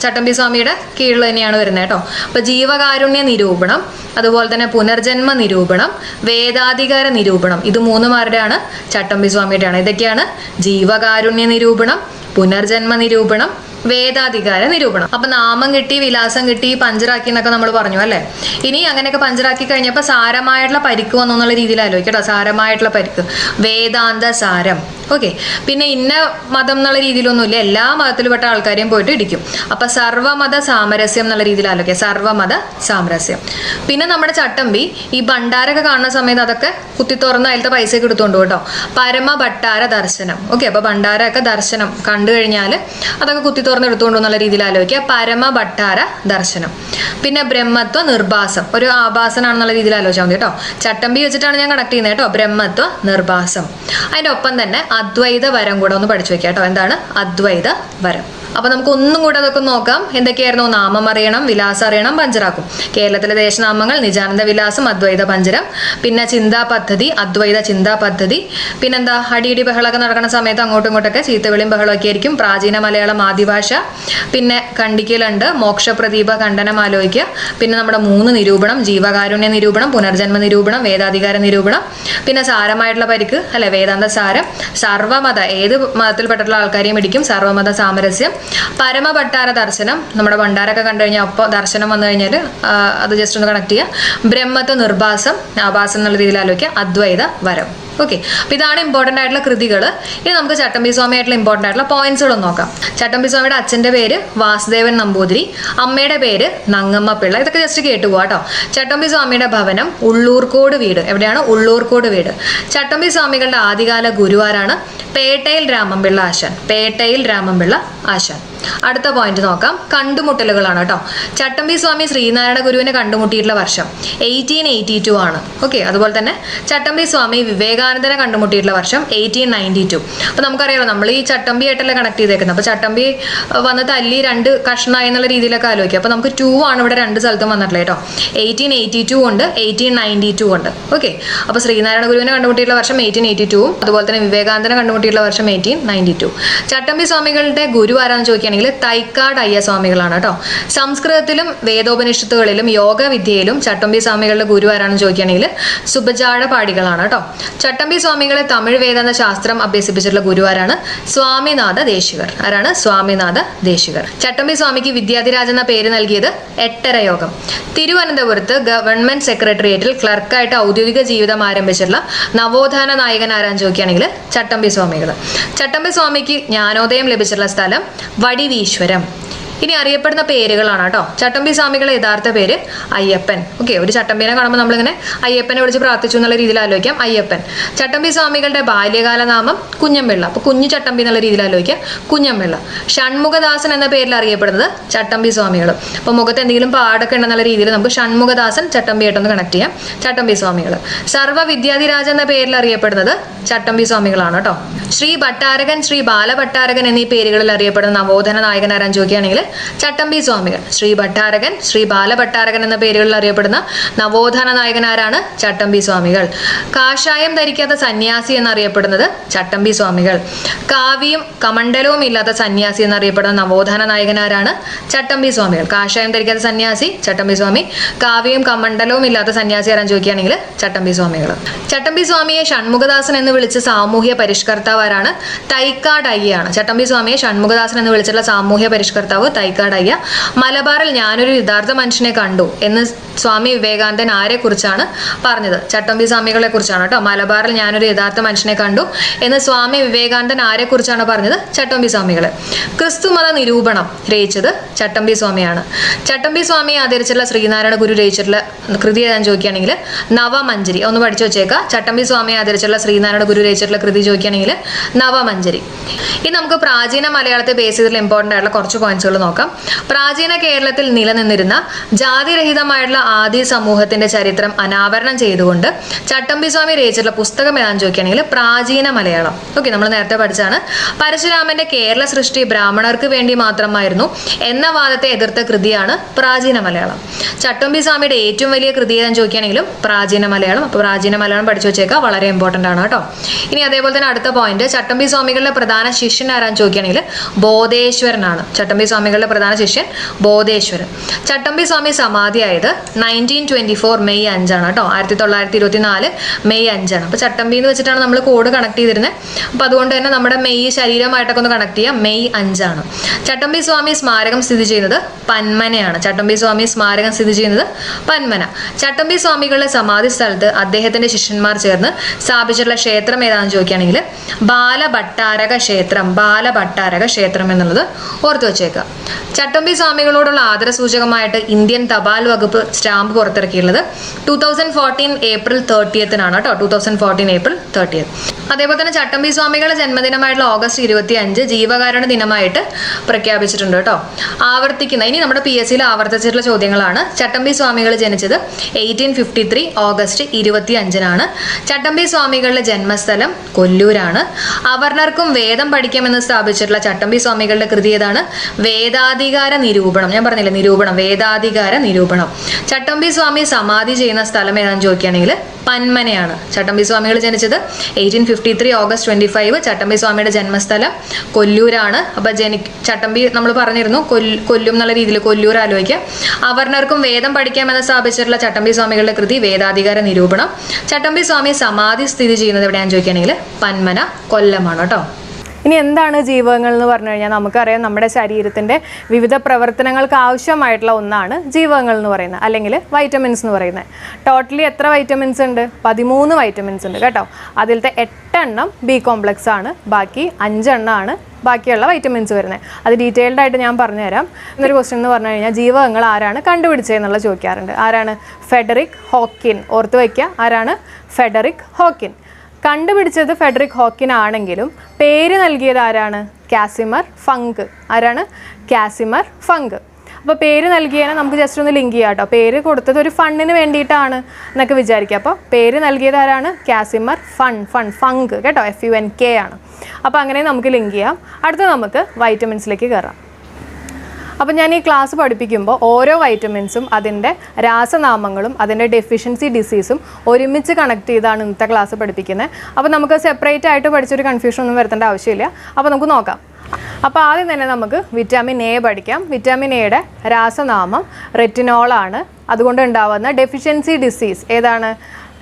ചട്ടമ്പി സ്വാമിയുടെ കീഴിൽ തന്നെയാണ് വരുന്നത് കേട്ടോ. അപ്പൊ ജീവകാരുണ്യ നിരൂപണം, അതുപോലെ തന്നെ പുനർജന്മ നിരൂപണം, വേദാധികാര നിരൂപണം, ഇത് 3 ചട്ടമ്പി സ്വാമിയുടെയാണ്. ഇതൊക്കെയാണ് ജീവകാരുണ്യ നിരൂപണം, പുനർജന്മ നിരൂപണം, വേദാധികാര നിരൂപണം. അപ്പൊ നാമം കിട്ടി, വിലാസം കിട്ടി, പഞ്ചറാക്കി എന്നൊക്കെ നമ്മൾ പറഞ്ഞു അല്ലെ. ഇനി അങ്ങനെയൊക്കെ പഞ്ചറാക്കി കഴിഞ്ഞപ്പോൾ സാരമായിട്ടുള്ള പരിക്ക് വന്നു എന്നുള്ള രീതിയിൽ ആലോചിക്കട്ടോ. സാരമായിട്ടുള്ള പരിക്ക്, വേദാന്ത സാരം. ഓക്കെ, പിന്നെ ഇന്ന മതം എന്നുള്ള രീതിയിലൊന്നുമില്ല, എല്ലാ മതത്തിൽപ്പെട്ട ആൾക്കാരെയും പോയിട്ട് ഇടിക്കും. അപ്പൊ സർവമത സാമരസ്യം എന്നുള്ള രീതിയിൽ ആലോചിക്കുക. സർവമത സാമരസ്യം. പിന്നെ നമ്മുടെ ചട്ടമ്പി ഈ ഭണ്ഡാരൊക്കെ കാണുന്ന സമയത്ത് അതൊക്കെ കുത്തി തുറന്ന് അതിലത്തെ പൈസയൊക്കെ എടുത്തുകൊണ്ട് കേട്ടോ. പരമഭട്ടാര ദർശനം. ഓക്കെ, അപ്പൊ ഭണ്ഡാരൊക്കെ ദർശനം കണ്ടു കഴിഞ്ഞാൽ അതൊക്കെ കുത്തി തുറന്ന് എടുത്തുകൊണ്ടു എന്നുള്ള രീതിയിൽ ആലോചിക്കുക. പരമഭട്ടാര ദർശനം. പിന്നെ ബ്രഹ്മത്വ നിർഭാസം, ഒരു ആഭാസനാണെന്നുള്ള രീതിയിൽ ആലോചിച്ചാൽ മതി കേട്ടോ. ചട്ടമ്പി വെച്ചിട്ടാണ് ഞാൻ കണക്ട് ചെയ്യുന്നത് കേട്ടോ. ബ്രഹ്മത്വ നിർഭാസം. അതിന്റെ ഒപ്പം തന്നെ അദ്വൈത വരം കൂടെ ഒന്ന് പഠിച്ചു വെക്കാം കേട്ടോ. എന്താണ് അദ്വൈത വരം? അപ്പൊ നമുക്ക് ഒന്നും കൂടെ അതൊക്കെ നോക്കാം. എന്തൊക്കെയായിരുന്നു? നാമം അറിയണം, വിലാസം അറിയണം, പഞ്ചറാക്കും. കേരളത്തിലെ ദേശനാമങ്ങൾ, നിജാനന്ദ വിലാസം, അദ്വൈത പഞ്ചരം. പിന്നെ ചിന്താ പദ്ധതി, അദ്വൈത ചിന്താ പദ്ധതി. പിന്നെന്താ? അടിയിടി ബഹളമൊക്കെ നടക്കുന്ന സമയത്ത് അങ്ങോട്ടും ഇങ്ങോട്ടൊക്കെ ചീത്തവിളിയും ബഹളമൊക്കെ ആയിരിക്കും. പ്രാചീന മലയാളം, ആദിഭാഷ. പിന്നെ ഖണ്ഡിക്കലുണ്ട്, മോക്ഷപ്രദീപ ഖണ്ഡനം ആലോചിക്കുക. പിന്നെ നമ്മുടെ 3 നിരൂപണം, ജീവകാരുണ്യ നിരൂപണം, പുനർജന്മ നിരൂപണം, വേദാധികാര നിരൂപണം. പിന്നെ സാരമായിട്ടുള്ള പരിക്ക് അല്ലെ, വേദാന്ത സാരം. സർവമത, ഏത് മതത്തിൽപ്പെട്ടിട്ടുള്ള ആൾക്കാരെയും ഇടിക്കും. സർവമത സാമരസ്യം. പരമഭട്ടാര ദർശനം, നമ്മുടെ ഭണ്ഡാരൊക്കെ കണ്ടു കഴിഞ്ഞാൽ അപ്പോൾ ദർശനം വന്നു കഴിഞ്ഞാൽ അത് ജസ്റ്റ് ഒന്ന് കണക്ട് ചെയ്യുക. ബ്രഹ്മത്വ നിർഭാസം, ആഭാസം എന്നുള്ള രീതിയിൽ ആലോചിക്കുക. അദ്വൈത വരം. ഓക്കെ, അപ്പൊ ഇതാണ് ഇമ്പോർട്ടൻ്റ് ആയിട്ടുള്ള കൃതികൾ. ഇനി നമുക്ക് ചട്ടമ്പി സ്വാമി ആയിട്ടുള്ള ഇമ്പോർട്ടൻ്റ് ആയിട്ടുള്ള പോയിന്റ്സുകളൊന്ന് നോക്കാം. ചട്ടമ്പി സ്വാമിയുടെ അച്ഛൻ്റെ പേര് വാസുദേവൻ നമ്പൂതിരി, അമ്മയുടെ പേര് നങ്ങമ്മ പിള്ള. ഇതൊക്കെ ജസ്റ്റ് കേട്ടുപോകാം കേട്ടോ. ചട്ടമ്പി സ്വാമിയുടെ ഭവനം ഉള്ളൂർക്കോട് വീട്. എവിടെയാണ്? ഉള്ളൂർക്കോട് വീട്. ചട്ടമ്പി സ്വാമികളുടെ ആദ്യകാല ഗുരുവാരാണ്? പേട്ടയിൽ രാമൻപിള്ള ആശാൻ. പേട്ടയിൽ രാമൻപിള്ള ആശാൻ. അടുത്ത പോയിന്റ് നോക്കാം. കണ്ടുമുട്ടലുകളാണ് കേട്ടോ. ചട്ടമ്പി സ്വാമി ശ്രീനാരായണ ഗുരുവിനെ കണ്ടുമുട്ടിയിട്ടുള്ള വർഷം 1882 ആണ്. ഓക്കെ, അതുപോലെ തന്നെ ചട്ടമ്പി സ്വാമി വിവേകാനന്ദനെ കണ്ടുമുട്ടിയിട്ടുള്ള വർഷം 1892. അപ്പൊ നമുക്കറിയാലോ, നമ്മൾ ഈ ചട്ടമ്പി ആയിട്ടല്ലേ കണക്ട് ചെയ്തേക്കുന്നത്. അപ്പൊ ചട്ടമ്പി വന്ന് തല്ലി 2 കഷ്ണമായി എന്നുള്ള രീതിയിലൊക്കെ ആലോചിക്കുക. അപ്പൊ നമുക്ക് 2 ആണ് ഇവിടെ 2 സ്ഥലത്തും വന്നിട്ടുള്ളത് കേട്ടോ. 1882 ഉണ്ട്, 1892 ഉണ്ട്. ഓക്കെ, അപ്പൊ ശ്രീനാരായണ ഗുരുവിനെ കണ്ടുമുട്ടിയിട്ടുള്ള വർഷം 1882, അതുപോലെ തന്നെ വിവേകാനന്ദനെ കണ്ടുമുട്ടിയിട്ടുള്ള വർഷം 1892. ചട്ടമ്പി സ്വാമികളുടെ ഗുരു ആരാന്ന് ചോദിക്കുകയാണെങ്കിൽ തൈക്കാട് അയ്യ സ്വാമികളാണ് കേട്ടോ. സംസ്കൃതത്തിലും വേദോപനിഷത്തുകളിലും യോഗവിദ്യയിലും ചട്ടമ്പി സ്വാമികളുടെ ഗുരു ആരാണെന്ന് ചോദിക്കുകയാണെങ്കിൽ സുബജാഴ പാടികളാണ് കേട്ടോ. ചട്ടമ്പി സ്വാമികളെ തമിഴ് വേദാന്ത ശാസ്ത്രം അഭ്യസിപ്പിച്ചിട്ടുള്ള ഗുരു ആരാണ്? സ്വാമിനാഥ ദേശികർ. ആരാണ്? സ്വാമിനാഥ ദേശികർ. ചട്ടമ്പി സ്വാമിക്ക് വിദ്യാധിരാജ് എന്ന പേര് നൽകിയത് 8 യോഗം. തിരുവനന്തപുരത്ത് ഗവൺമെന്റ് സെക്രട്ടേറിയറ്റിൽ ക്ലർക്കായിട്ട് ഔദ്യോഗിക ജീവിതം ആരംഭിച്ചിട്ടുള്ള നവോത്ഥാന നായകൻ ആരാന്ന് ചോദിക്കുകയാണെങ്കിൽ ചട്ടമ്പി സ്വാമികൾ. ചട്ടമ്പി സ്വാമിക്ക് ജ്ഞാനോദയം ലഭിച്ചിട്ടുള്ള സ്ഥലം വടിവീശ്വരം. ഇനി അറിയപ്പെടുന്ന പേരുകളാണ് കേട്ടോ. ചട്ടമ്പി സ്വാമികളുടെ യഥാർത്ഥ പേര് അയ്യപ്പൻ. ഓക്കെ, ഒരു ചട്ടമ്പിനെ കാണുമ്പോൾ നമ്മളിങ്ങനെ അയ്യപ്പനെ വിളിച്ച് പ്രാർത്ഥിച്ചു എന്നുള്ള രീതിയിൽ ആലോചിക്കാം, അയ്യപ്പൻ. ചട്ടമ്പി സ്വാമികളുടെ ബാല്യകാല നാമം കുഞ്ഞമ്പിള്ള. അപ്പോൾ കുഞ്ഞു ചട്ടമ്പി എന്നുള്ള രീതിയിൽ ആലോചിക്കാം, കുഞ്ഞമ്പിള്ള. ഷൺമുഖദാസൻ എന്ന പേരിൽ അറിയപ്പെടുന്നത് ചട്ടമ്പി സ്വാമികൾ. അപ്പോൾ മുഖത്ത് എന്തെങ്കിലും പാടൊക്കെ ഉണ്ടെന്നുള്ള രീതിയിൽ നമുക്ക് ഷൺമുഖദാസൻ ചട്ടമ്പിയായിട്ടൊന്ന് കണക്ട് ചെയ്യാം, ചട്ടമ്പി സ്വാമികൾ. സർവ്വ വിദ്യാധിരാജ എന്ന പേരിൽ അറിയപ്പെടുന്നത് ചട്ടമ്പി സ്വാമികളാണ് കേട്ടോ. ശ്രീ ഭട്ടാരകൻ, ശ്രീ ബാലഭട്ടാരകൻ എന്നീ പേരുകളിൽ അറിയപ്പെടുന്ന നവോത്ഥാന നായകൻ ആരാൻ ചോദിക്കുകയാണെങ്കിൽ ചട്ടമ്പി സ്വാമികൾ. ശ്രീ ഭട്ടാരകൻ, ശ്രീ ബാലഭട്ടാരകൻ എന്ന പേരുകളിൽ അറിയപ്പെടുന്ന നവോത്ഥാന നായകൻ ആരാണ്? ചട്ടമ്പി സ്വാമികൾ. കാഷായം ധരിക്കാത്ത സന്യാസി എന്നറിയപ്പെടുന്നത് ചട്ടമ്പി സ്വാമികൾ. കാവിയും കമണ്ഡലവും ഇല്ലാത്ത സന്യാസി എന്നറിയപ്പെടുന്ന നവോത്ഥാന നായകൻ ആരാണ്? ചട്ടമ്പി സ്വാമികൾ. കാഷായം ധരിക്കാത്ത സന്യാസി ചട്ടമ്പി സ്വാമി, കാവിയും കമണ്ഡലവും ഇല്ലാത്ത സന്യാസി ആരാൻ ചോദിക്കുകയാണെങ്കിൽ ചട്ടമ്പി സ്വാമികൾ. ചട്ടമ്പി സ്വാമിയെ ഷൺമുഖദാസൻ എന്ന് വിളിച്ച സാമൂഹ്യ പരിഷ്കർത്താവ് ആരാണ്? തൈക്കാട് അയ്യയാണ്. ചട്ടമ്പി സ്വാമിയെ ഷൺമുഖദാസൻ എന്ന് വിളിച്ചിട്ടുള്ള സാമൂഹ്യ പരിഷ്കർത്താവ് തൈക്കാട് അയ്യ. മലബാറിൽ ഞാനൊരു യഥാർത്ഥ മനുഷ്യനെ കണ്ടു എന്ന് സ്വാമി വിവേകാനന്ദൻ ആരെ കുറിച്ചാണ് പറഞ്ഞത്? ചട്ടമ്പി സ്വാമികളെ കുറിച്ചാണ് കേട്ടോ. മലബാറിൽ ഞാനൊരു യഥാർത്ഥ മനുഷ്യനെ കണ്ടു എന്ന് സ്വാമി വിവേകാനന്ദൻ ആരെ കുറിച്ചാണ് പറഞ്ഞത്? ചട്ടമ്പി സ്വാമികളെ. ക്രിസ്തുമത നിരൂപണം രചിച്ചത് ചട്ടമ്പി സ്വാമിയാണ്. ചട്ടമ്പി സ്വാമിയെ ആദരിച്ചിട്ടുള്ള ശ്രീനാരായണ ഗുരു രചിച്ചിട്ടുള്ള കൃതി ഏതാൻ ചോദിക്കുകയാണെങ്കിൽ നവമഞ്ജരി. ഒന്ന് പഠിച്ചു വെച്ചേക്കാം. ചട്ടമ്പി സ്വാമിയെ ആദരിച്ചിട്ടുള്ള ശ്രീനാരായണ ഗുരു രചിച്ചിട്ടുള്ള കൃതി ചോദിക്കുകയാണെങ്കിൽ നവമഞ്ജരി. ഇനി നമുക്ക് പ്രാചീന മലയാളത്തെ ബേസ് ചെയ്തിട്ടുള്ള ഇമ്പോർട്ടൻ്റ് ആയിട്ടുള്ള കുറച്ച് പോയിന്റ്സുകൾ നോക്കാം. പ്രാചീന കേരളത്തിൽ നിലനിന്നിരുന്ന ജാതിരഹിതമായിട്ടുള്ള ആദി സമൂഹത്തിന്റെ ചരിത്രം അനാവരണം ചെയ്തുകൊണ്ട് ചട്ടമ്പി സ്വാമി രചിച്ചിട്ടുള്ള പുസ്തകം ഏതാണെന്ന് ചോദിക്കുകയാണെങ്കിൽ പ്രാചീന മലയാളം. ഓക്കെ, നമ്മൾ നേരത്തെ പഠിച്ചാണ്. പരശുരാമന്റെ കേരള സൃഷ്ടി ബ്രാഹ്മണർക്ക് വേണ്ടി മാത്രമായിരുന്നു എന്ന വാദത്തെ എതിർത്ത കൃതിയാണ് പ്രാചീന മലയാളം. ചട്ടമ്പി സ്വാമിയുടെ ഏറ്റവും വലിയ കൃതി ഏതാണെന്ന് ചോദിക്കുകയാണെങ്കിലും പ്രാചീന മലയാളം. അപ്പോൾ പ്രാചീന മലയാളം പഠിച്ചു വെച്ചേക്കാം, വളരെ ഇമ്പോർട്ടൻ്റ് ആണ് കേട്ടോ. ഇനി അതേപോലെ തന്നെ അടുത്ത പോയിന്റ്, ചട്ടമ്പി സ്വാമികളുടെ പ്രധാന ശിഷ്യൻ ആരാന്ന് ചോദിക്കുകയാണെങ്കിൽ ബോധേശ്വരനാണ്. ചട്ടമ്പി സ്വാമികളുടെ പ്രധാന ശിഷ്യൻ ബോധേശ്വരൻ. ചട്ടമ്പി സ്വാമി സമാധിയായത് 1924 മെയ് 5 കേട്ടോ. 1924 മെയ് 5. അപ്പോൾ ചട്ടമ്പി എന്ന് വെച്ചിട്ടാണ് നമ്മൾ കോഡ് കണക്ട് ചെയ്തിരുന്നത്. അപ്പോൾ അതുകൊണ്ട് തന്നെ നമ്മുടെ മെയ് ശരീരമായിട്ടൊക്കെ ഒന്ന് കണക്ട് ചെയ്യാം. മെയ് 5. ചട്ടമ്പി സ്വാമി സ്മാരകം സ്ഥിതി ചെയ്യുന്നത് പന്മനയാണ്. ചട്ടമ്പി സ്വാമി സ്മാരകം സ്ഥിതി ചെയ്യുന്നത് പന്മന. ചട്ടമ്പി സ്വാമികളുടെ സമാധി സ്ഥലത്ത് അദ്ദേഹത്തിന്റെ ശിഷ്യന്മാർ ചേർന്ന് സ്ഥാപിച്ചിട്ടുള്ള ക്ഷേത്രം ഏതാണെന്ന് ചോദിക്കുകയാണെങ്കിൽ ബാലഭട്ടാരക ക്ഷേത്രം. ബാലഭട്ടാരക ക്ഷേത്രം എന്നുള്ളത് ഓർത്തു വെച്ചേക്കാം. ചട്ടമ്പി സ്വാമികളോടുള്ള ആദരസൂചകമായിട്ട് ഇന്ത്യൻ തപാൽ വകുപ്പ് സ്റ്റാമ്പ് പുറത്തിറക്കിയിട്ടുള്ളത് 2014 ഏപ്രിൽ 30 കേട്ടോ. 2014 ഏപ്രിൽ 30. അതേപോലെ തന്നെ ചട്ടമ്പി സ്വാമികളുടെ ജന്മദിനമായിട്ടുള്ള ഓഗസ്റ്റ് 25 ജീവകാരുണ്യ ദിനമായിട്ട് പ്രഖ്യാപിച്ചിട്ടുണ്ട് കേട്ടോ. ആവർത്തിക്കുന്ന ഇനി നമ്മുടെ PSCയിൽ ആവർത്തിച്ചിട്ടുള്ള ചോദ്യങ്ങളാണ്. ചട്ടമ്പി സ്വാമികൾ ജനിച്ചത് 1853 ഓഗസ്റ്റ് 25. ചട്ടമ്പി സ്വാമികളുടെ ജന്മസ്ഥലം കൊല്ലൂരാണ്. അവർണർക്കും വേദം പഠിക്കാമെന്ന് സ്ഥാപിച്ചിട്ടുള്ള ചട്ടമ്പി സ്വാമികളുടെ കൃതി ഏതാണ്? വേദാധികാര നിരൂപണം. ഞാൻ പറഞ്ഞില്ലേ നിരൂപണം, വേദാധികാര നിരൂപണം. ചട്ടമ്പി സ്വാമി സമാധി ചെയ്യുന്ന സ്ഥലം ഏതാണെന്ന് ചോദിക്കുകയാണെങ്കിൽ പന്മനയാണ്. ചട്ടമ്പി സ്വാമികൾ ജനിച്ചത് 1853 ഓഗസ്റ്റ് 25. ചട്ടമ്പി സ്വാമിയുടെ ജന്മസ്ഥലം കൊല്ലൂരാണ്. അപ്പൊ ചട്ടമ്പി നമ്മൾ പറഞ്ഞിരുന്നു കൊല്ലും എന്നുള്ള രീതിയിൽ കൊല്ലൂർ ആലോചിക്കുക. അവർണർക്കും വേദം പഠിക്കാമെന്ന് സ്ഥാപിച്ചിട്ടുള്ള ചട്ടമ്പി സ്വാമികളുടെ കൃതി വേദാധികാര നിരൂപണം. ചട്ടമ്പി സ്വാമി സമാധി സ്ഥിതി ചെയ്യുന്നത് എവിടെയാണെന്ന് ചോദിക്കുകയാണെങ്കിൽ പന്മന, കൊല്ലമാണ് കേട്ടോ. ഇനി എന്താണ് ജീവകങ്ങൾ എന്ന് പറഞ്ഞു കഴിഞ്ഞാൽ നമുക്കറിയാം നമ്മുടെ ശരീരത്തിൻ്റെ വിവിധ പ്രവർത്തനങ്ങൾക്ക് ആവശ്യമായിട്ടുള്ള ഒന്നാണ് ജീവകങ്ങൾ എന്ന് പറയുന്നത്, അല്ലെങ്കിൽ വൈറ്റമിൻസ് എന്ന് പറയുന്നത്. ടോട്ടലി എത്ര വൈറ്റമിൻസ് ഉണ്ട്? 13 വൈറ്റമിൻസ് ഉണ്ട് കേട്ടോ. അതിലത്തെ 8 എണ്ണം ബി കോംപ്ലക്സ് ആണ്, ബാക്കി 5 എണ്ണമാണ് ബാക്കിയുള്ള വൈറ്റമിൻസ് വരുന്നത്. അത് ഡീറ്റെയിൽഡ് ആയിട്ട് ഞാൻ പറഞ്ഞുതരാം. എന്നൊരു ക്വസ്റ്റ്യൻ എന്ന് പറഞ്ഞു കഴിഞ്ഞാൽ ജീവകങ്ങൾ ആരാണ് കണ്ടുപിടിച്ചതെന്നുള്ള ചോദിക്കാറുണ്ട്. ആരാണ്? Frederick Hopkins. ഓർത്ത് വയ്ക്കുക, ആരാണ്? Frederick Hopkins. കണ്ടുപിടിച്ചത് ഫെഡറിക് ഹോക്കിൻ ആണെങ്കിലും പേര് നൽകിയത് ആരാണ്? Casimir Funk. ആരാണ്? Casimir Funk. അപ്പോൾ പേര് നൽകിയതിനെ നമുക്ക് ജസ്റ്റ് ഒന്ന് ലിങ്ക് ചെയ്യാം കേട്ടോ. പേര് കൊടുത്തത് ഒരു ഫണ്ടിന് വേണ്ടിയിട്ടാണ് എന്നൊക്കെ വിചാരിക്കുക. അപ്പോൾ പേര് നൽകിയത് ആരാണ്? കാസിമർ ഫങ്ക് കേട്ടോ. FUNK ആണ്. അപ്പോൾ അങ്ങനെ നമുക്ക് ലിങ്ക് ചെയ്യാം. അടുത്ത നമുക്ക് വൈറ്റമിൻസിലേക്ക് കയറാം. അപ്പോൾ ഞാൻ ഈ ക്ലാസ് പഠിപ്പിക്കുമ്പോൾ ഓരോ വൈറ്റമിൻസും അതിൻ്റെ രാസനാമങ്ങളും അതിൻ്റെ ഡെഫിഷ്യൻസി ഡിസീസും ഒരുമിച്ച് കണക്ട് ചെയ്താണ് ഇന്നത്തെ ക്ലാസ് പഠിപ്പിക്കുന്നത്. അപ്പോൾ നമുക്ക് സെപ്പറേറ്റ് ആയിട്ട് പഠിച്ചൊരു കൺഫ്യൂഷൻ ഒന്നും വരുത്തേണ്ട ആവശ്യമില്ല. അപ്പോൾ നമുക്ക് നോക്കാം. അപ്പോൾ ആദ്യം തന്നെ നമുക്ക് വിറ്റാമിൻ എ പഠിക്കാം. വിറ്റാമിൻ എയുടെ രാസനാമം റെറ്റിനോളാണ്. അതുകൊണ്ട് ഉണ്ടാവുന്ന ഡെഫിഷ്യൻസി ഡിസീസ് ഏതാണ്?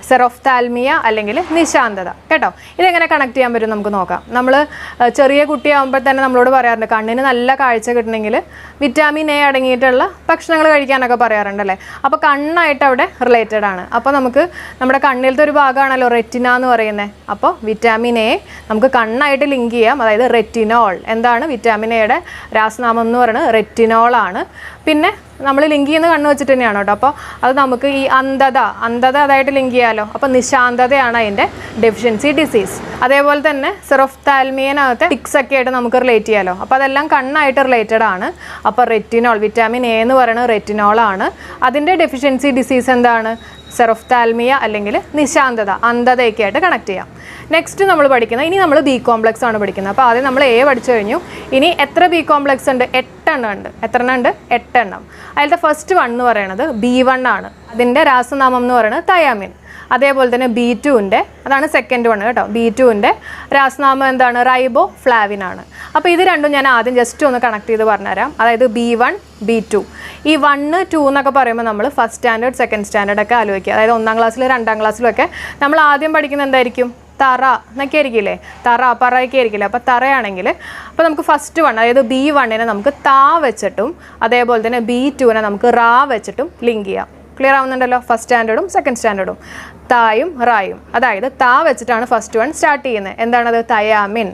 സെറോഫ്താൽമിയ അല്ലെങ്കിൽ നിശാന്തത കേട്ടോ. ഇതെങ്ങനെ കണക്ട് ചെയ്യാൻ പറ്റും നമുക്ക് നോക്കാം. നമ്മൾ ചെറിയ കുട്ടിയാകുമ്പോൾ തന്നെ നമ്മളോട് പറയാറുണ്ട് കണ്ണിന് നല്ല കാഴ്ച കിട്ടണമെങ്കിൽ വിറ്റാമിൻ എ അടങ്ങിയിട്ടുള്ള ഭക്ഷണങ്ങൾ കഴിക്കാനൊക്കെ പറയാറുണ്ടല്ലേ. അപ്പോൾ കണ്ണായിട്ട് അവിടെ റിലേറ്റഡ് ആണ്. അപ്പോൾ നമുക്ക് നമ്മുടെ കണ്ണിലത്തെ ഒരു ഭാഗമാണല്ലോ റെറ്റിന എന്ന് പറയുന്നത്. അപ്പോൾ വിറ്റാമിൻ എ നമുക്ക് കണ്ണായിട്ട് ലിങ്ക് ചെയ്യാം. അതായത് റെറ്റിനോൾ. എന്താണ് വിറ്റാമിൻ എയുടെ രാസനാമം എന്ന് പറയുന്നത്? റെറ്റിനോളാണ്. പിന്നെ നമ്മൾ ലിങ്ക് ചെയ്യുന്ന കണ്ണ് വെച്ചിട്ട് തന്നെയാണ് കേട്ടോ. അപ്പോൾ അത് നമുക്ക് ഈ അന്ധത അതായിട്ട് ലിങ്ക് ചെയ്യാമല്ലോ. അപ്പോൾ നിശാന്തതയാണ് അതിൻ്റെ ഡെഫിഷ്യൻസി ഡിസീസ്. അതേപോലെ തന്നെ സെറോഫ്താൽമിയനകത്തെ ടിക്സ് ഒക്കെ ആയിട്ട് നമുക്ക് റിലേറ്റ് ചെയ്യാമല്ലോ. അപ്പോൾ അതെല്ലാം കണ്ണായിട്ട് റിലേറ്റഡ് ആണ്. അപ്പോൾ റെറ്റിനോൾ, വിറ്റാമിൻ എ എന്ന് പറയുന്നത് റെറ്റിനോളാണ്. അതിൻ്റെ ഡെഫിഷ്യൻസി ഡിസീസ് എന്താണ്? സെറോഫ്താൽമിയ അല്ലെങ്കിൽ നിശാന്തത, അന്ധതയൊക്കെ ആയിട്ട് കണക്ട് ചെയ്യാം. നെക്സ്റ്റ് നമ്മൾ പഠിക്കുന്നത്, ഇനി നമ്മൾ ബി കോംപ്ലക്സ് ആണ് പഠിക്കുന്നത്. അപ്പോൾ ആദ്യം നമ്മൾ എ പഠിച്ചു കഴിഞ്ഞു. ഇനി എത്ര ബി കോംപ്ലക്സ് ഉണ്ട്? 8 എണ്ണം ഉണ്ട്. എത്ര എണ്ണം ഉണ്ട്? 8 എണ്ണം. അതിലത്തെ ഫസ്റ്റ് വൺ എന്ന് പറയുന്നത് B1 ആണ്. അതിൻ്റെ രാസനാമം എന്ന് പറയുന്നത് തയാമിൻ. അതേപോലെ തന്നെ B2ൻ്റെ, അതാണ് സെക്കൻഡ് വൺ കേട്ടോ. B2ൻ്റെ രാസനാമം എന്താണ്? റൈബോ ഫ്ലാവിൻ ആണ്. അപ്പോൾ ഇത് രണ്ടും ഞാൻ ആദ്യം ജസ്റ്റ് ഒന്ന് കണക്ട് ചെയ്ത് പറഞ്ഞുതരാം. അതായത് B1, B2. ഈ 1, 2 എന്നൊക്കെ പറയുമ്പോൾ നമ്മൾ ഫസ്റ്റ് സ്റ്റാൻഡേർഡ്, സെക്കൻഡ് സ്റ്റാൻഡേർഡ് ഒക്കെ ആലോചിക്കുക. അതായത് 1ാം ക്ലാസ്സിലും 2ാം ക്ലാസ്സിലും ഒക്കെ നമ്മൾ ആദ്യം പഠിക്കുന്നത് എന്തായിരിക്കും? തറ എന്നൊക്കെ ആയിരിക്കില്ലേ? തറ, പറയൊക്കെ ആയിരിക്കില്ലേ? അപ്പോൾ തറയാണെങ്കിൽ അപ്പോൾ നമുക്ക് ഫസ്റ്റ് വൺ, അതായത് B1നെ നമുക്ക് താ വെച്ചിട്ടും അതേപോലെ തന്നെ B2നെ നമുക്ക് റാ വെച്ചിട്ടും ലിങ്ക് ചെയ്യാം. ക്ലിയർ ആവുന്നുണ്ടല്ലോ? ഫസ്റ്റ് സ്റ്റാൻഡേർഡും സെക്കൻഡ് സ്റ്റാൻഡേർഡും തായും റായും. അതായത് താ വെച്ചിട്ടാണ് ഫസ്റ്റ് വൺ സ്റ്റാർട്ട് ചെയ്യുന്നത്. എന്താണത്? തയാമിൻ.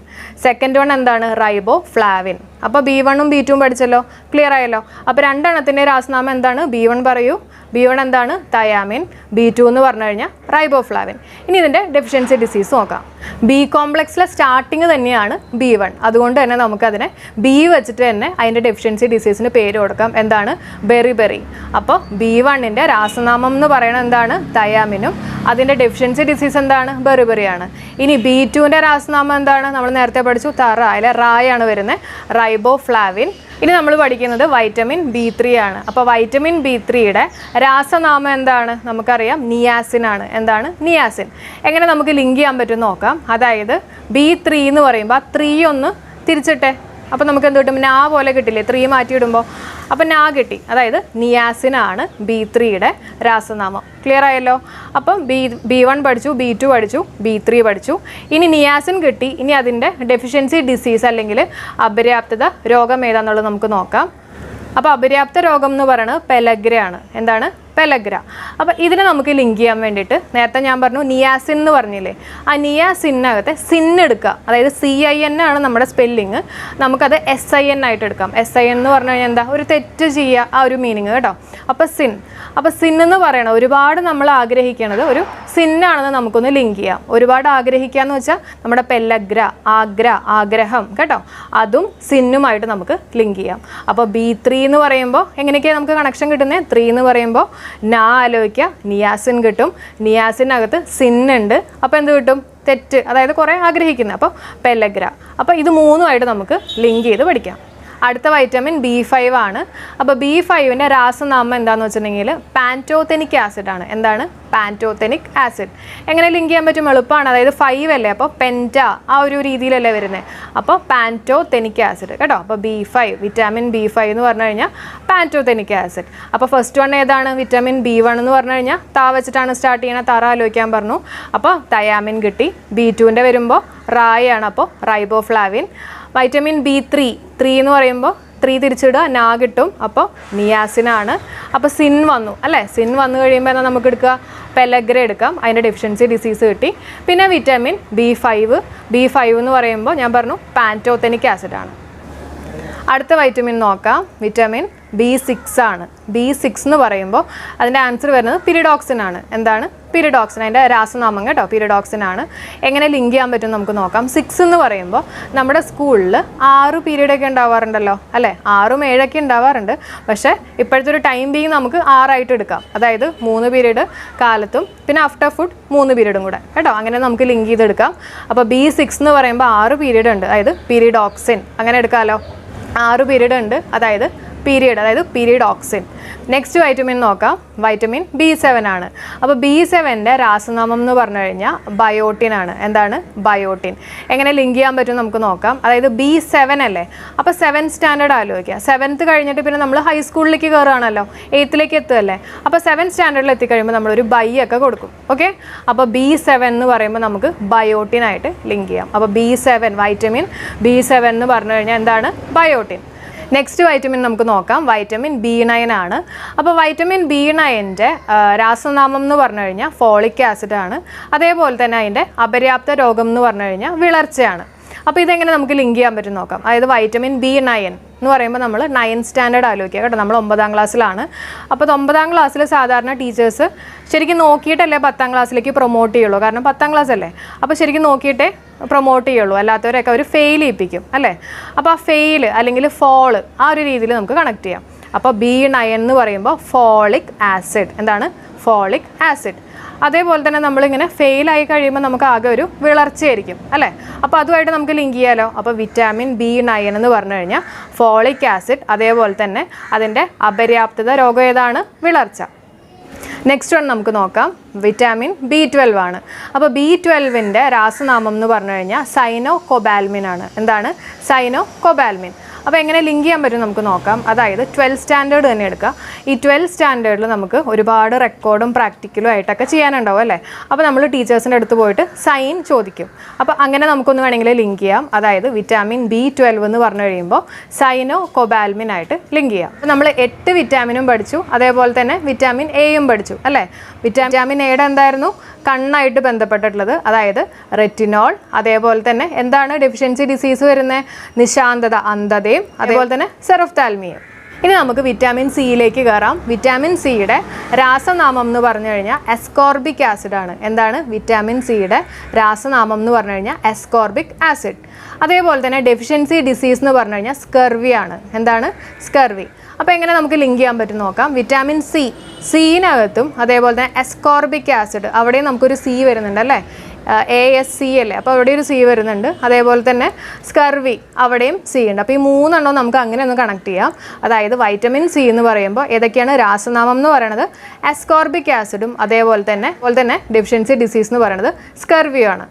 സെക്കൻഡ് വൺ എന്താണ്? റൈബോ ഫ്ലാവിൻ. അപ്പോൾ B1ഉം B2ഉം പഠിച്ചല്ലോ. ക്ലിയർ ആയല്ലോ? അപ്പോൾ രണ്ടെണ്ണത്തിൻ്റെ രാസനാമം എന്താണ്? B1 പറയൂ. B1 എന്താണ്? തയാമിൻ. B2 എന്ന് പറഞ്ഞു കഴിഞ്ഞാൽ റൈബോ ഫ്ലാവിൻ. ഇനി ഇതിൻ്റെ ഡെഫിഷ്യൻസി ഡിസീസ് നോക്കാം. ബി കോംപ്ലക്സിലെ സ്റ്റാർട്ടിങ് തന്നെയാണ് B1. അതുകൊണ്ട് തന്നെ നമുക്കതിനെ B വെച്ചിട്ട് തന്നെ അതിൻ്റെ ഡെഫിഷ്യൻസി ഡിസീസിന് പേര് കൊടുക്കാം. എന്താണ്? ബെറിബെറി. അപ്പോൾ B1ൻ്റെ രാസനാമം എന്ന് പറയുന്നത് എന്താണ്? തയാമിനും അതിൻ്റെ ഡെഫിഷ്യൻസി ഡിസീസ് എന്താണ്? ബെറിബെറിയാണ്. ഇനി B2ൻ്റെ രാസനാമം എന്താണ്? നമ്മൾ നേരത്തെ പഠിച്ചു തറ, അതിലെ റായാണ് വരുന്നത്, റൈബോ ഫ്ലാവിൻ. ഇനി നമ്മൾ പഠിക്കുന്നത് വൈറ്റമിൻ B3 ആണ്. അപ്പോൾ വൈറ്റമിൻ B3യുടെ രാസനാമം എന്താണ്? നമുക്കറിയാം നിയാസിൻ ആണ്. എന്താണ്? നിയാസിൻ. എങ്ങനെ നമുക്ക് ലിങ്ക് ചെയ്യാൻ പറ്റും നോക്കാം. അതായത് B3 എന്ന് പറയുമ്പോൾ ആ 3 ഒന്ന് തിരിച്ചിട്ടെ. അപ്പോൾ നമുക്ക് എന്ത് കിട്ടും? നാ പോലെ കിട്ടില്ലേ? 3 മാറ്റിയിടുമ്പോൾ. അപ്പോൾ നാ കിട്ടി. അതായത് നിയാസിനാണ് B3യുടെ രാസനാമം. ക്ലിയർ ആയല്ലോ? അപ്പം B1 പഠിച്ചു, B2 പഠിച്ചു, B3 പഠിച്ചു. ഇനി നിയാസിൻ കിട്ടി. ഇനി അതിൻ്റെ ഡെഫിഷ്യൻസി ഡിസീസ് അല്ലെങ്കിൽ അപര്യാപ്തത രോഗം ഏതാണെന്നുള്ളത് നമുക്ക് നോക്കാം. അപ്പോൾ അപര്യാപ്ത രോഗം എന്ന് പറയുന്നത് പെലഗ്രയാണ്. എന്താണ്? പെലഗ്ര. അപ്പോൾ ഇതിനെ നമുക്ക് ലിങ്ക് ചെയ്യാൻ വേണ്ടിയിട്ട് നേരത്തെ ഞാൻ പറഞ്ഞു നിയാസിൻ എന്ന് പറഞ്ഞില്ലേ? ആ നിയാസിനകത്തെ സിൻ എടുക്കുക. അതായത് CIN ആണ് നമ്മുടെ സ്പെല്ലിങ്. നമുക്കത് SIN ആയിട്ട് എടുക്കാം. SIN എന്ന് പറഞ്ഞു കഴിഞ്ഞാൽ എന്താ? ഒരു തെറ്റ് ചെയ്യുക, ആ ഒരു മീനിങ് കേട്ടോ. അപ്പോൾ സിൻ. അപ്പോൾ സിൻ എന്ന് പറയണത് ഒരുപാട് നമ്മൾ ആഗ്രഹിക്കണത് ഒരു സിന്നാണെന്ന് നമുക്കൊന്ന് ലിങ്ക് ചെയ്യാം. ഒരുപാട് ആഗ്രഹിക്കുക എന്ന് വെച്ചാൽ നമ്മുടെ പെലഗ്ര, ആഗ്രഹം കേട്ടോ. അതും സിന്നുമായിട്ട് നമുക്ക് ലിങ്ക് ചെയ്യാം. അപ്പോൾ B3 എന്ന് പറയുമ്പോൾ എങ്ങനെയൊക്കെയാണ് നമുക്ക് കണക്ഷൻ കിട്ടുന്നത്? 3 എന്ന് പറയുമ്പോൾ നാ ആലോചിക്കുക, നിയാസിൻ കിട്ടും. നിയാസിനകത്ത് സിന്നുണ്ട്. അപ്പോൾ എന്ത് കിട്ടും? തെറ്റ്, അതായത് കുറേ ആഗ്രഹിക്കുന്നത്. അപ്പോൾ പെലഗ്ര. അപ്പോൾ ഇത് മൂന്നുമായിട്ട് നമുക്ക് ലിങ്ക് ചെയ്ത് പഠിക്കാം. അടുത്ത വൈറ്റമിൻ B5 ആണ്. അപ്പോൾ B5ൻ്റെ രാസനാമം എന്താണെന്ന് വെച്ചിട്ടുണ്ടെങ്കിൽ പാൻറ്റോതെനിക് ആസിഡ് ആണ്. എന്താണ്? Pantothenic acid. എങ്ങനെ ലിങ്ക് ചെയ്യാൻ പറ്റും? എളുപ്പമാണ്. അതായത് 5 അല്ലേ? അപ്പോൾ പെൻറ്റ ആ ഒരു രീതിയിലല്ലേ വരുന്നത്. അപ്പോൾ പാൻറ്റോതെനിക് ആസിഡ് കേട്ടോ. അപ്പോൾ B5, വിറ്റാമിൻ B5 എന്ന് പറഞ്ഞു കഴിഞ്ഞാൽ പാൻറ്റോതെനിക് ആസിഡ്. അപ്പോൾ ഫസ്റ്റ് വൺ ഏതാണ്? വിറ്റാമിൻ B1 എന്ന് പറഞ്ഞു കഴിഞ്ഞാൽ താ വെച്ചിട്ടാണ് സ്റ്റാർട്ട് ചെയ്യണത്. തറ ആലോചിക്കാൻ പറഞ്ഞു. അപ്പോൾ തയാമിൻ കിട്ടി. B2ൻ്റെ വരുമ്പോൾ റായാണ്. അപ്പോൾ റൈബോ ഫ്ലാവിൻ. വൈറ്റമിൻ B3 എന്ന് പറയുമ്പോൾ 3 തിരിച്ചിടുക, നാ കിട്ടും. അപ്പോൾ നിയാസിനാണ്. അപ്പോൾ സിൻ വന്നു അല്ലേ? സിൻ വന്നു കഴിയുമ്പോൾ എന്നാൽ നമുക്ക് എടുക്കുക? പെലഗ്ര എടുക്കാം. അതിൻ്റെ ഡെഫിഷ്യൻസി ഡിസീസ് കിട്ടി. പിന്നെ വിറ്റാമിൻ B5 എന്ന് പറയുമ്പോൾ ഞാൻ പറഞ്ഞു പാൻറ്റോതെനിക് ആസിഡാണ്. അടുത്ത വൈറ്റമിൻ നോക്കാം. വിറ്റാമിൻ B6 ആണ്. B6 എന്ന് പറയുമ്പോൾ അതിൻ്റെ ആൻസർ വരുന്നത് പിരിഡോക്സിൻ ആണ്. എന്താണ്? പിരിഡോക്സിൻ. അതിൻ്റെ രാസനാമം കേട്ടോ പിരിഡോക്സിൻ ആണ്. എങ്ങനെ ലിങ്ക് ചെയ്യാൻ പറ്റും നമുക്ക് നോക്കാം. 6 എന്ന് പറയുമ്പോൾ നമ്മുടെ സ്കൂളിൽ 6 പീരീഡൊക്കെ ഉണ്ടാവാറുണ്ടല്ലോ അല്ലേ? 6ഉം 7ഒക്കെ ഉണ്ടാവാറുണ്ട്. പക്ഷേ ഇപ്പോഴത്തെ ഒരു ടൈം ബീങ് നമുക്ക് 6 ആയിട്ട് എടുക്കാം. അതായത് 3 പീരീഡ് കാലത്തും പിന്നെ ആഫ്റ്റർ ഫുഡ് 3 പീരീഡും കൂടെ കേട്ടോ. അങ്ങനെ നമുക്ക് ലിങ്ക് ചെയ്തെടുക്കാം. അപ്പോൾ B6 എന്ന് പറയുമ്പോൾ 6 പീരീഡ് ഉണ്ട്. അതായത് പിരിഡോക്സിൻ. അങ്ങനെ എടുക്കാമല്ലോ. 6 പീരീഡ് ഉണ്ട്. അതായത് പീരിയഡ്, അതായത് പീരിയഡോക്സിൻ. നെക്സ്റ്റ് വൈറ്റമിൻ നോക്കാം, വൈറ്റമിൻ B7 ആണ്. അപ്പോൾ B7ൻ്റെ രാസനാമം എന്ന് പറഞ്ഞു കഴിഞ്ഞാൽ ബയോട്ടിൻ ആണ്. എന്താണ്? ബയോട്ടിൻ. എങ്ങനെ ലിങ്ക് ചെയ്യാൻ പറ്റും നമുക്ക് നോക്കാം. അതായത് B7 അല്ലേ, അപ്പോൾ 7th സ്റ്റാൻഡേർഡ് ആലോചിക്കുക. 7th കഴിഞ്ഞിട്ട് പിന്നെ നമ്മൾ ഹൈസ്കൂളിലേക്ക് കയറുകയാണല്ലോ, 8th എത്തുകയല്ലേ. അപ്പോൾ 7th സ്റ്റാൻഡേർഡിൽ എത്തിക്കഴിയുമ്പോൾ നമ്മളൊരു ബൈ ഒക്കെ കൊടുക്കും. ഓക്കെ, അപ്പോൾ B7 എന്ന് പറയുമ്പോൾ നമുക്ക് ബയോട്ടിനായിട്ട് ലിങ്ക് ചെയ്യാം. അപ്പോൾ B7, വൈറ്റമിൻ B7 എന്ന് പറഞ്ഞു കഴിഞ്ഞാൽ എന്താണ്? ബയോട്ടിൻ. നെക്സ്റ്റ് വൈറ്റമിൻ നമുക്ക് നോക്കാം, വൈറ്റമിൻ B9 ആണ്. അപ്പോൾ വൈറ്റമിൻ B9ൻ്റെ രാസനാമം എന്ന് പറഞ്ഞു കഴിഞ്ഞാൽ ഫോളിക് ആസിഡ് ആണ്. അതേപോലെ തന്നെ അതിൻ്റെ അപര്യാപ്ത രോഗം എന്ന് പറഞ്ഞു കഴിഞ്ഞാൽ വിളർച്ചയാണ്. അപ്പോൾ ഇതെങ്ങനെ നമുക്ക് ലിങ്ക് ചെയ്യാൻ പറ്റും നോക്കാം. അതായത് വൈറ്റമിൻ B9 എന്ന് പറയുമ്പോൾ നമ്മൾ 9th സ്റ്റാൻഡേർഡ് ആലോചിക്കുക കേട്ടോ, നമ്മൾ 9ാം ക്ലാസ്സിലാണ്. അപ്പോൾ 9ാം ക്ലാസ്സിൽ സാധാരണ ടീച്ചേഴ്സ് ശരിക്കും നോക്കിയിട്ടല്ലേ 10ാം ക്ലാസ്സിലേക്ക് പ്രൊമോട്ട് ചെയ്യുള്ളൂ, കാരണം 10ാം ക്ലാസ് അല്ലേ. അപ്പോൾ ശരിക്കും നോക്കിയിട്ടേ പ്രൊമോട്ട് ചെയ്യുള്ളൂ, അല്ലാത്തവരൊക്കെ അവർ ഫെയിൽ ചെയ്യിപ്പിക്കും അല്ലേ. അപ്പോൾ ആ ഫെയിൽ അല്ലെങ്കിൽ ഫോള് ആ ഒരു രീതിയിൽ നമുക്ക് കണക്ട് ചെയ്യാം. അപ്പോൾ B9 എന്ന് പറയുമ്പോൾ ഫോളിക് ആസിഡ്. എന്താണ്? Folic acid. അതേപോലെ തന്നെ നമ്മളിങ്ങനെ ഫെയിലായി കഴിയുമ്പോൾ നമുക്ക് ആകെ ഒരു വിളർച്ചയായിരിക്കും അല്ലേ. അപ്പോൾ അതുമായിട്ട് നമുക്ക് ലിങ്ക് ചെയ്യാലോ. അപ്പോൾ വിറ്റാമിൻ B9 എന്ന് പറഞ്ഞു കഴിഞ്ഞാൽ ഫോളിക് ആസിഡ്, അതേപോലെ തന്നെ അതിൻ്റെ അപര്യാപ്തത രോഗം ഏതാണ്? വിളർച്ച. നെക്സ്റ്റ് വൺ നമുക്ക് നോക്കാം, വിറ്റാമിൻ B12 ആണ്. അപ്പോൾ B12ൻ്റെ രാസനാമം എന്ന് പറഞ്ഞു കഴിഞ്ഞാൽ സൈനോകൊബാൽമിൻ ആണ്. എന്താണ്? സൈനോകൊബാൽമിൻ. അപ്പോൾ എങ്ങനെ ലിങ്ക് ചെയ്യാൻ പറ്റും നമുക്ക് നോക്കാം. അതായത് 12th സ്റ്റാൻഡേർഡ് തന്നെ എടുക്കുക. ഈ 12th സ്റ്റാൻഡേർഡിൽ നമുക്ക് ഒരുപാട് റെക്കോർഡും പ്രാക്ടിക്കലും ആയിട്ടൊക്കെ ചെയ്യാനുണ്ടാവും അല്ലേ. അപ്പോൾ നമ്മൾ ടീച്ചേഴ്സിൻ്റെ അടുത്ത് പോയിട്ട് സൈൻ ചോദിക്കും. അപ്പോൾ അങ്ങനെ നമുക്കൊന്ന് വേണമെങ്കിൽ ലിങ്ക് ചെയ്യാം. അതായത് വിറ്റാമിൻ B12 എന്ന് പറഞ്ഞു കഴിയുമ്പോൾ സൈനോകൊബാൽമിൻ ആയിട്ട് ലിങ്ക് ചെയ്യാം. അപ്പോൾ നമ്മൾ 8 വിറ്റാമിനും പഠിച്ചു, അതേപോലെ തന്നെ വിറ്റാമിൻ എയും പഠിച്ചു അല്ലേ. വിറ്റാമിൻ എയുടെ എന്തായിരുന്നു? കണ്ണായിട്ട് ബന്ധപ്പെട്ടിട്ടുള്ളത്, അതായത് റെറ്റിനോൾ. അതേപോലെ തന്നെ എന്താണ് ഡെഫിഷ്യൻസി ഡിസീസ് വരുന്നത്? നിശാന്തത, അന്ധതയും അതേപോലെ തന്നെ സെറോഫ്താൽമിയയും. ഇനി നമുക്ക് വിറ്റാമിൻ സിയിലേക്ക് കയറാം. വിറ്റാമിൻ സിയുടെ രാസനാമം എന്ന് പറഞ്ഞു കഴിഞ്ഞാൽ എസ്കോർബിക് ആസിഡ് ആണ്. എന്താണ്? വിറ്റാമിൻ സിയുടെ രാസനാമം എന്ന് പറഞ്ഞു കഴിഞ്ഞാൽ എസ്കോർബിക് ആസിഡ്. അതേപോലെ തന്നെ ഡെഫിഷ്യൻസി ഡിസീസ് എന്ന് പറഞ്ഞു കഴിഞ്ഞാൽ സ്കർവി ആണ്. എന്താണ്? സ്കർവി. അപ്പോൾ എങ്ങനെ നമുക്ക് ലിങ്ക് ചെയ്യാൻ പറ്റും നോക്കാം. വിറ്റാമിൻ സിനകത്തും അതേപോലെ തന്നെ എസ്കോർബിക് ആസിഡ്, അവിടെയും നമുക്കൊരു സി വരുന്നുണ്ട് അല്ലേ, ASC അല്ലേ. അപ്പോൾ അവിടെ ഒരു സി വരുന്നുണ്ട്. അതേപോലെ തന്നെ സ്കർവി, അവിടെയും സി ഉണ്ട്. അപ്പോൾ ഈ 3 എണ്ണം നമുക്ക് അങ്ങനെ ഒന്ന് കണക്ട് ചെയ്യാം. അതായത് വൈറ്റമിൻ സി എന്ന് പറയുമ്പോൾ ഏതൊക്കെയാണ് രാസനാമം എന്ന് പറയുന്നത്? എസ്കോർബിക് ആസിഡും അതേപോലെ തന്നെ ഡെഫിഷ്യൻസി ഡിസീസ് എന്ന് പറയുന്നത് സ്കർവിയാണ്.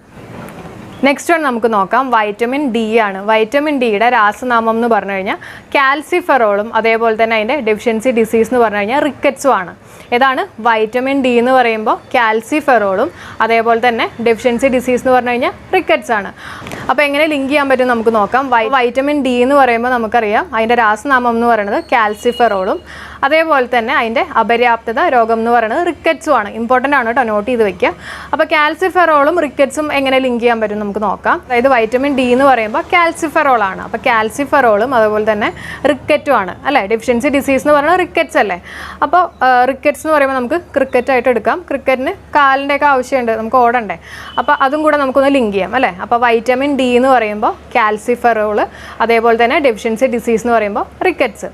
നെക്സ്റ്റ് വൺ നമുക്ക് നോക്കാം, വൈറ്റമിൻ D ആണ്. വൈറ്റമിൻ ഡിയുടെ രാസനാമം എന്ന് പറഞ്ഞു കഴിഞ്ഞാൽ കാൽസിഫെറോളും അതേപോലെ തന്നെ അതിൻ്റെ ഡെഫിഷ്യൻസി ഡിസീസ് എന്ന് പറഞ്ഞു കഴിഞ്ഞാൽ റിക്കറ്റ്സും ആണ്. ഏതാണ്? വൈറ്റമിൻ D എന്ന് പറയുമ്പോൾ കാൽസിഫെറോളും അതേപോലെ തന്നെ ഡെഫിഷ്യൻസി ഡിസീസ് എന്ന് പറഞ്ഞു കഴിഞ്ഞാൽ റിക്കറ്റ്സ് ആണ്. അപ്പോൾ എങ്ങനെ ലിങ്ക് ചെയ്യാൻ പറ്റും നമുക്ക് നോക്കാം. വൈറ്റമിൻ D എന്ന് പറയുമ്പോൾ നമുക്കറിയാം അതിൻ്റെ രാസനാമം എന്ന് പറയുന്നത് കാൽസിഫെറോളും അതേപോലെ തന്നെ അതിൻ്റെ അപര്യാപ്തത രോഗം എന്ന് പറയുന്നത് റിക്കറ്റ്സും ആണ്. ഇമ്പോർട്ടൻ്റ് ആണ് കേട്ടോ, നോട്ട് ചെയ്ത് വെക്കുക. അപ്പോൾ കാൽസിഫെറോളും റിക്കറ്റ്സും എങ്ങനെ ലിങ്ക് ചെയ്യാൻ പറ്റും നമുക്ക് നോക്കാം. അതായത് വൈറ്റമിൻ D എന്ന് പറയുമ്പോൾ കാൽസിഫെറോൾ ആണ്. അപ്പോൾ കാൽസിഫെറോളും അതുപോലെ തന്നെ റിക്കറ്റും ആണ് അല്ലേ. ഡെഫിഷ്യൻസി ഡിസീസ് എന്ന് പറയുന്നത് റിക്കറ്റ്സ് അല്ലേ. അപ്പോൾ റിക്കറ്റ്സ് എന്ന് പറയുമ്പോൾ നമുക്ക് ക്രിക്കറ്റ് ആയിട്ട് എടുക്കാം. ക്രിക്കറ്റിന് കാലിൻ്റെയൊക്കെ ആവശ്യമുണ്ട്, നമുക്ക് ഓടണ്ടേ. അപ്പോൾ അതും കൂടെ നമുക്കൊന്ന് ലിങ്ക് ചെയ്യാം അല്ലേ. അപ്പോൾ വൈറ്റമിൻ D എന്ന് പറയുമ്പോൾ കാൽസിഫെറോൾ, അതേപോലെ തന്നെ ഡെഫിഷ്യൻസി ഡിസീസ് എന്ന് പറയുമ്പോൾ റിക്കറ്റ്സ്.